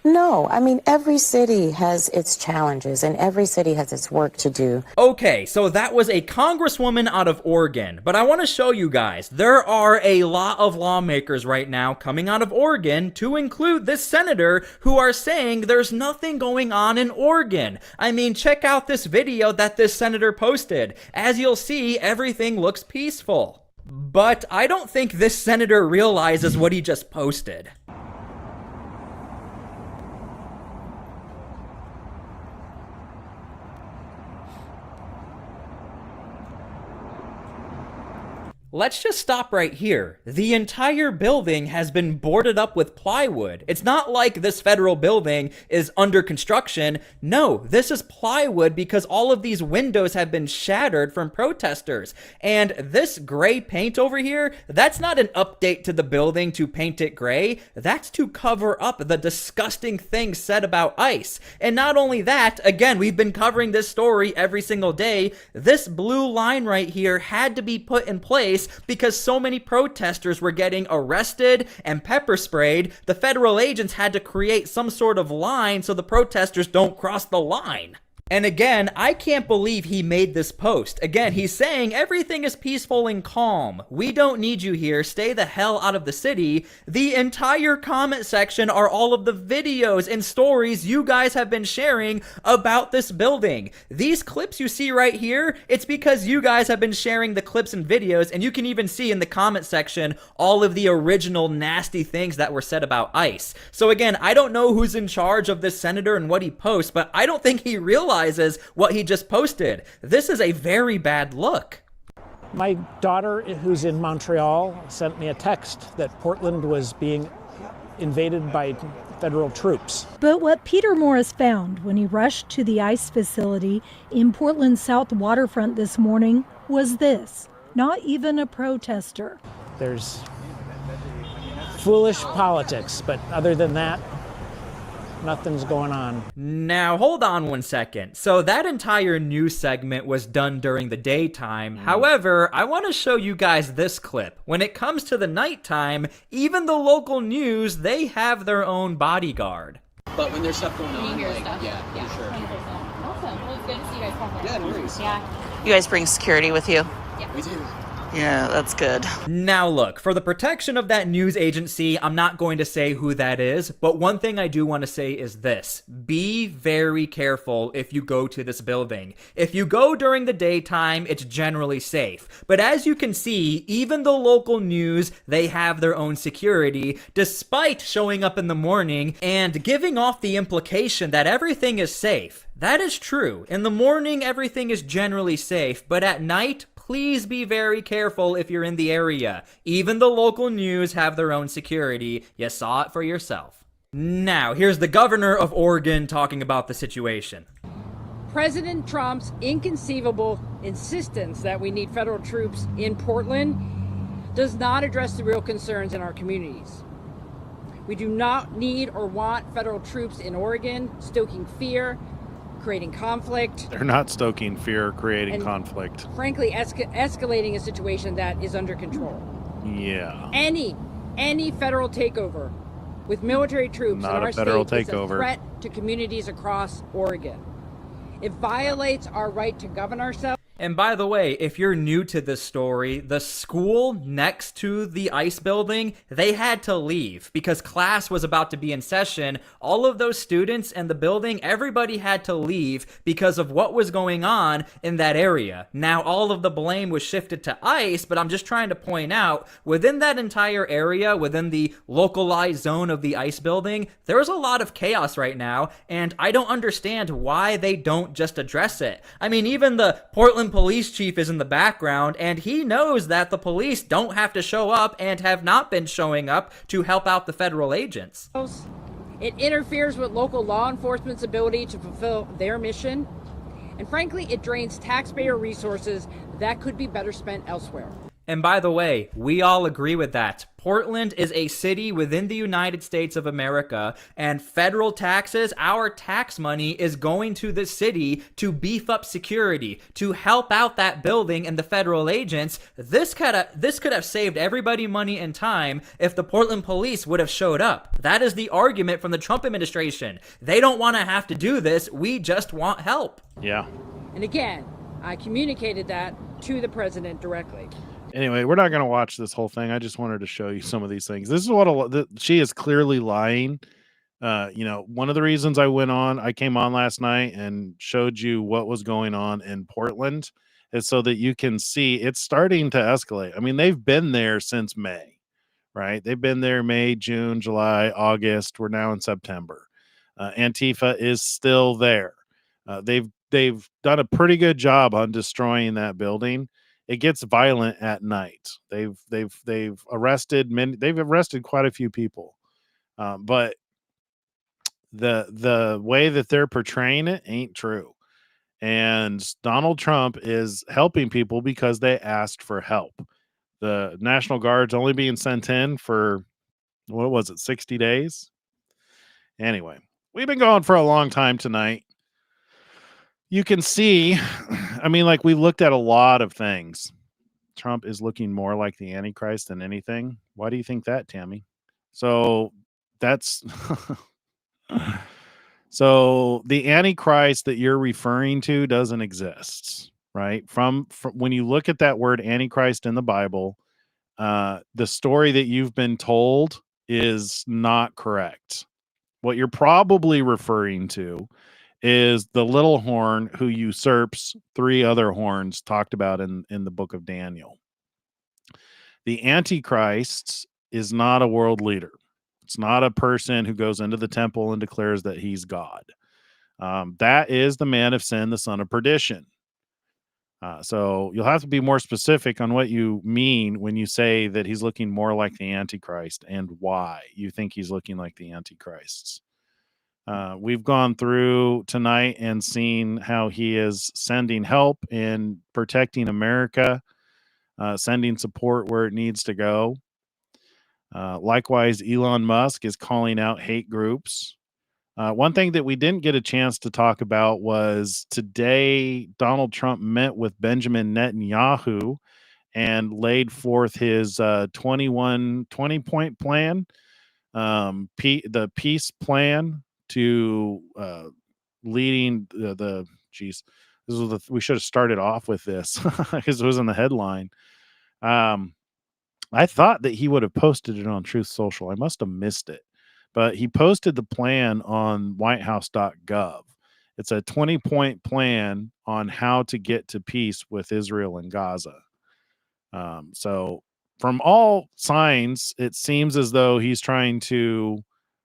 No, I mean, every city has its challenges and every city has its work to do. Okay, so that was a congresswoman out of Oregon, but I want to show you guys, there are a lot of lawmakers right now coming out of Oregon, to include this senator, who are saying there's nothing going on in Oregon. I mean, check out this video that this senator posted. As you'll see, everything looks peaceful. But I don't think this senator realizes what he just posted. Let's just stop right here. The entire building has been boarded up with plywood. It's not like this federal building is under construction. No, this is plywood because all of these windows have been shattered from protesters. And this gray paint over here, that's not an update to the building to paint it gray. That's to cover up the disgusting things said about ICE. And not only that, again, we've been covering this story every single day. This blue line right here had to be put in place ice because so many protesters were getting arrested and pepper sprayed. The federal agents had to create some sort of line so the protesters don't cross the line. And again, I can't believe he made this post. Again, he's saying everything is peaceful and calm. We don't need you here. Stay the hell out of the city. The entire comment section are all of the videos and stories you guys have been sharing about this building. These clips you see right here, it's because you guys have been sharing the clips and videos, and you can even see in the comment section all of the original nasty things that were said about ICE. So again, I don't know who's in charge of this senator and what he posts, but I don't think he realizes what he just posted. This is a very bad look. My daughter, who's in Montreal, sent me a text that Portland was being invaded by federal troops. But what Peter Morris found when he rushed to the ICE facility in Portland's South waterfront this morning was this: not even a protester. There's foolish politics, but other than that, nothing's going on. Now, hold on one second. So that entire news segment was done during the daytime. However, I want to show you guys this clip. When it comes to the nighttime, even the local news, they have their own bodyguard. But when there's stuff going on, like, stuff. yeah, for sure. Awesome. Well, it's good to see you guys come. Yeah, no worries. Yeah. You guys bring security with you? We do. Yeah, that's good. Now look, for the protection of that news agency, I'm not going to say who that is, but one thing I do want to say is this: be very careful if you go to this building. If you go during the daytime, it's generally safe. But as you can see, even the local news, they have their own security, despite showing up in the morning and giving off the implication that everything is safe. That is true. In the morning, everything is generally safe, but at night, please be very careful if you're in the area. Even the local news have their own security. You saw it for yourself. Now, here's the governor of Oregon talking about the situation. President Trump's inconceivable insistence that we need federal troops in Portland does not address the real concerns in our communities. We do not need or want federal troops in Oregon stoking fear, creating conflict. They're not stoking fear, creating conflict. Frankly, escalating a situation that is under control. Yeah. Any federal takeover with military troops in our state is a threat to communities across Oregon. It violates our right to govern ourselves. And by the way, if you're new to this story, the school next to the ICE building, they had to leave because class was about to be in session. All of those students and the building, everybody had to leave because of what was going on in that area. Now, all of the blame was shifted to ICE, but I'm just trying to point out, within that entire area, within the localized zone of the ICE building, there's a lot of chaos right now, and I don't understand why they don't just address it. I mean, even the Portland police chief is in the background, and he knows that the police don't have to show up and have not been showing up to help out the federal agents. It interferes with local law enforcement's ability to fulfill their mission, and frankly, it drains taxpayer resources that could be better spent elsewhere. And by the way, we all agree with that. Portland is a city within the United States of America, and federal taxes, our tax money, is going to the city to beef up security, to help out that building and the federal agents. This could have saved everybody money and time if the Portland police would have showed up. That is the argument from the Trump administration. They don't want to have to do this. We just want help. Yeah. And again, I communicated that to the president directly. Anyway, we're not going to watch this whole thing. I just wanted to show you some of these things. This is what she is clearly lying. One of the reasons I came on last night and showed you what was going on in Portland is so that you can see it's starting to escalate. I mean, they've been there since May, right? They've been there May, June, July, August. We're now in September. Antifa is still there. They've done a pretty good job on destroying that building. It gets violent at night. They've arrested many. They've arrested quite a few people, but the way that they're portraying it ain't true. And Donald Trump is helping people because they asked for help. The National Guard's only being sent in for 60 days. Anyway, we've been going for a long time tonight. You can see, I mean, like we looked at a lot of things. Trump is looking more like the Antichrist than anything. Why do you think that, Tammy? So that's so the Antichrist that you're referring to doesn't exist, right? From when you look at that word Antichrist in the Bible, the story that you've been told is not correct. What you're probably referring to is the little horn who usurps three other horns talked about in the book of Daniel. The Antichrist is not a world leader. It's not a person who goes into the temple and declares that he's God. That is the man of sin, the son of perdition. So you'll have to be more specific on what you mean when you say that he's looking more like the Antichrist and why you think he's looking like the Antichrists. We've gone through tonight and seen how he is sending help in protecting America, sending support where it needs to go. Likewise, Elon Musk is calling out hate groups. One thing that we didn't get a chance to talk about was today Donald Trump met with Benjamin Netanyahu and laid forth his 20-point plan, the peace plan to leading we should have started off with this because it was in the headline. I thought that he would have posted it on Truth Social. I must have missed it. But he posted the plan on whitehouse.gov. It's a 20-point plan on how to get to peace with Israel and Gaza. So from all signs, it seems as though he's trying to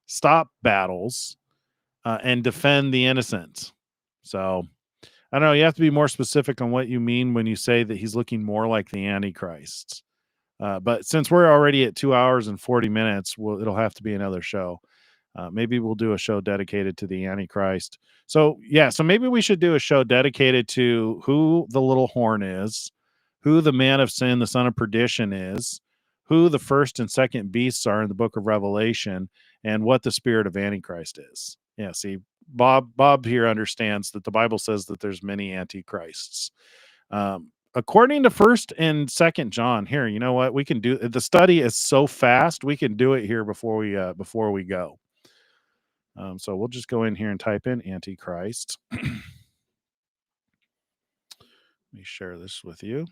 stop battles and defend the innocent. So I don't know. You have to be more specific on what you mean when you say that he's looking more like the Antichrist. But since we're already at 2 hours and 40 minutes, it'll have to be another show. Maybe we'll do a show dedicated to the Antichrist. So maybe we should do a show dedicated to who the little horn is, who the man of sin, the son of perdition is, who the first and second beasts are in the book of Revelation, and what the spirit of Antichrist is. Yeah, see, Bob here understands that the Bible says that there's many Antichrists. According to 1st and 2nd John, here, you know what? We can do the study is so fast, we can do it here before we go. So we'll just go in here and type in Antichrist. Let me share this with you.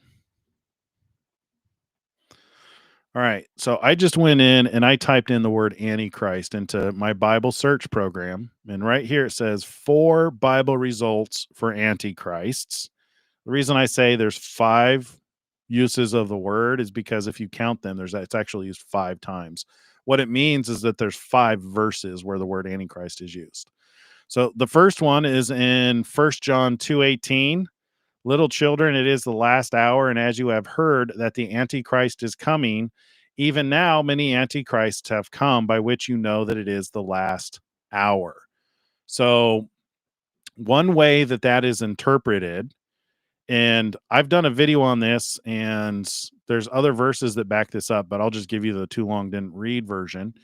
All right. So I just went in and I typed in the word Antichrist into my Bible search program. And right here it says 4 Bible results for Antichrists. The reason I say there's 5 uses of the word is because if you count them, it's actually used 5 times. What it means is that there's 5 verses where the word Antichrist is used. So the first one is in 1 John 2:18. Little children, it is the last hour, and as you have heard that the Antichrist is coming, even now many Antichrists have come, by which you know that it is the last hour. So one way that is interpreted, and I've done a video on this, and there's other verses that back this up, but I'll just give you the too long didn't read version.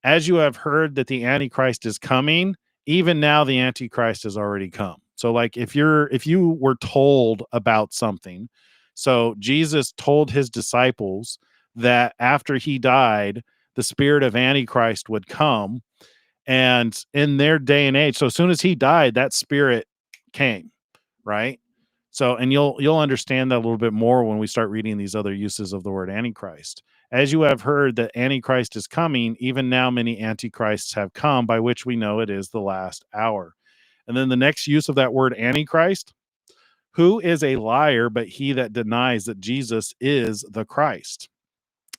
As you have heard that the Antichrist is coming, even now the Antichrist has already come. So like if you were told about something, so Jesus told his disciples that after he died, the spirit of Antichrist would come, and in their day and age, so as soon as he died, that spirit came, right? So, and you'll understand that a little bit more when we start reading these other uses of the word Antichrist. As you have heard that Antichrist is coming, even now many Antichrists have come, by which we know it is the last hour. And then the next use of that word Antichrist, who is a liar but he that denies that Jesus is the Christ.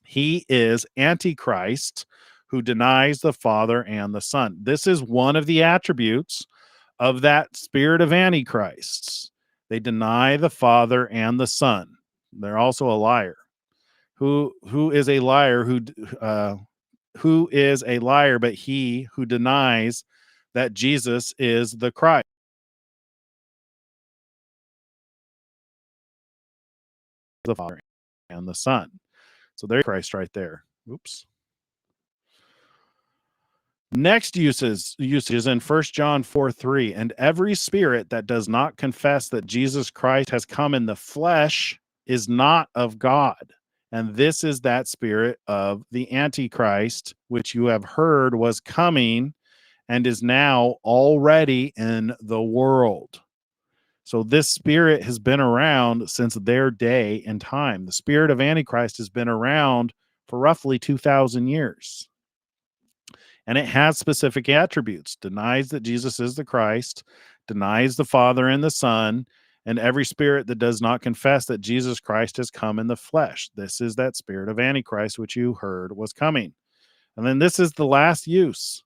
He is Antichrist who denies the Father and the Son. This is one of the attributes of that spirit of Antichrists. They deny the Father and the Son. They're also a liar. Who is a liar? Who is a liar but he who denies that Jesus is the Christ, the Father and the Son. So there's Christ right there. Oops. Next usage is in 1 John 4:3. And every spirit that does not confess that Jesus Christ has come in the flesh is not of God. And this is that spirit of the Antichrist, which you have heard was coming and is now already in the world. So this spirit has been around since their day and time. The spirit of Antichrist has been around for roughly 2,000 years. And it has specific attributes: denies that Jesus is the Christ, denies the Father and the Son, and every spirit that does not confess that Jesus Christ has come in the flesh. This is that spirit of Antichrist, which you heard was coming. And then this is the last use.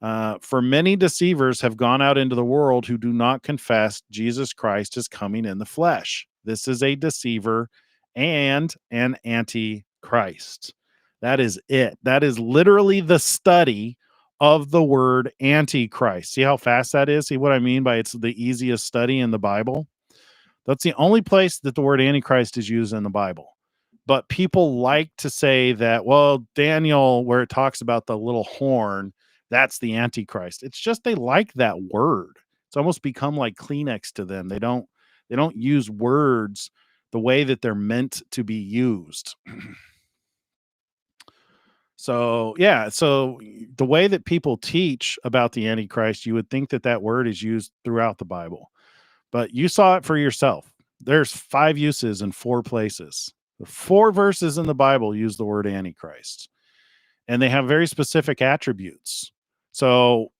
For many deceivers have gone out into the world who do not confess Jesus Christ is coming in the flesh. This is a deceiver and an antichrist. That is it. That is literally the study of the word antichrist. See how fast that is? See what I mean by it's the easiest study in the Bible? That's the only place that the word antichrist is used in the Bible. But people like to say that, well, Daniel, where it talks about the little horn, that's the Antichrist. It's just they like that word. It's almost become like Kleenex to them. They don't use words the way that they're meant to be used. So, yeah, so the way that people teach about the Antichrist, you would think that that word is used throughout the Bible. But you saw it for yourself. There's 5 uses in 4 places. 4 verses in the Bible use the word Antichrist. And they have very specific attributes. So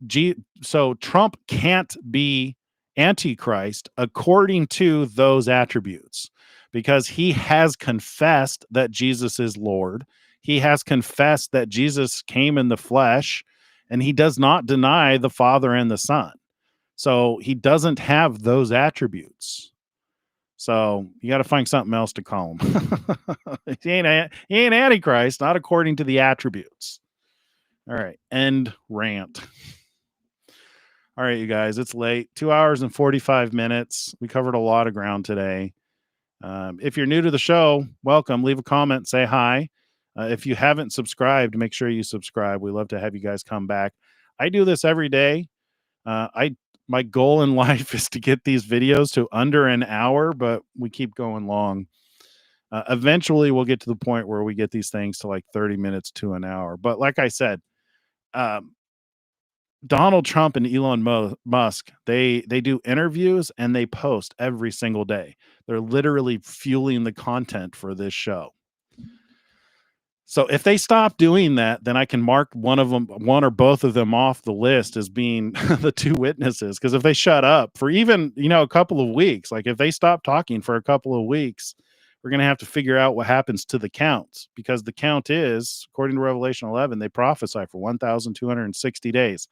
Trump can't be Antichrist according to those attributes, because he has confessed that Jesus is Lord. He has confessed that Jesus came in the flesh, and he does not deny the Father and the Son. So he doesn't have those attributes. So you got to find something else to call him. He ain't Antichrist, not according to the attributes. All right, end rant. All right, you guys, it's late. 2 hours and 45 minutes. We covered a lot of ground today. If you're new to the show, welcome. Leave a comment, say hi. If you haven't subscribed, make sure you subscribe. We love to have you guys come back. I do this every day. My goal in life is to get these videos to under an hour, but we keep going long. Eventually, we'll get to the point where we get these things to like 30 minutes to an hour. But like I said, Donald Trump and Elon Musk, they do interviews and they post every single day. They're literally fueling the content for this show. So if they stop doing that, then I can mark one or both of them off the list as being the 2 witnesses. Because if they shut up for even, a couple of weeks, like if they stop talking for a couple of weeks, we're going to have to figure out what happens to the counts. Because the count is, according to Revelation 11, they prophesy for 1,260 days.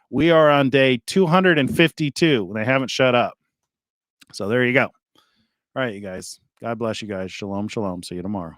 We are on day 252 and they haven't shut up. So there you go. All right, you guys. God bless you guys. Shalom, shalom. See you tomorrow.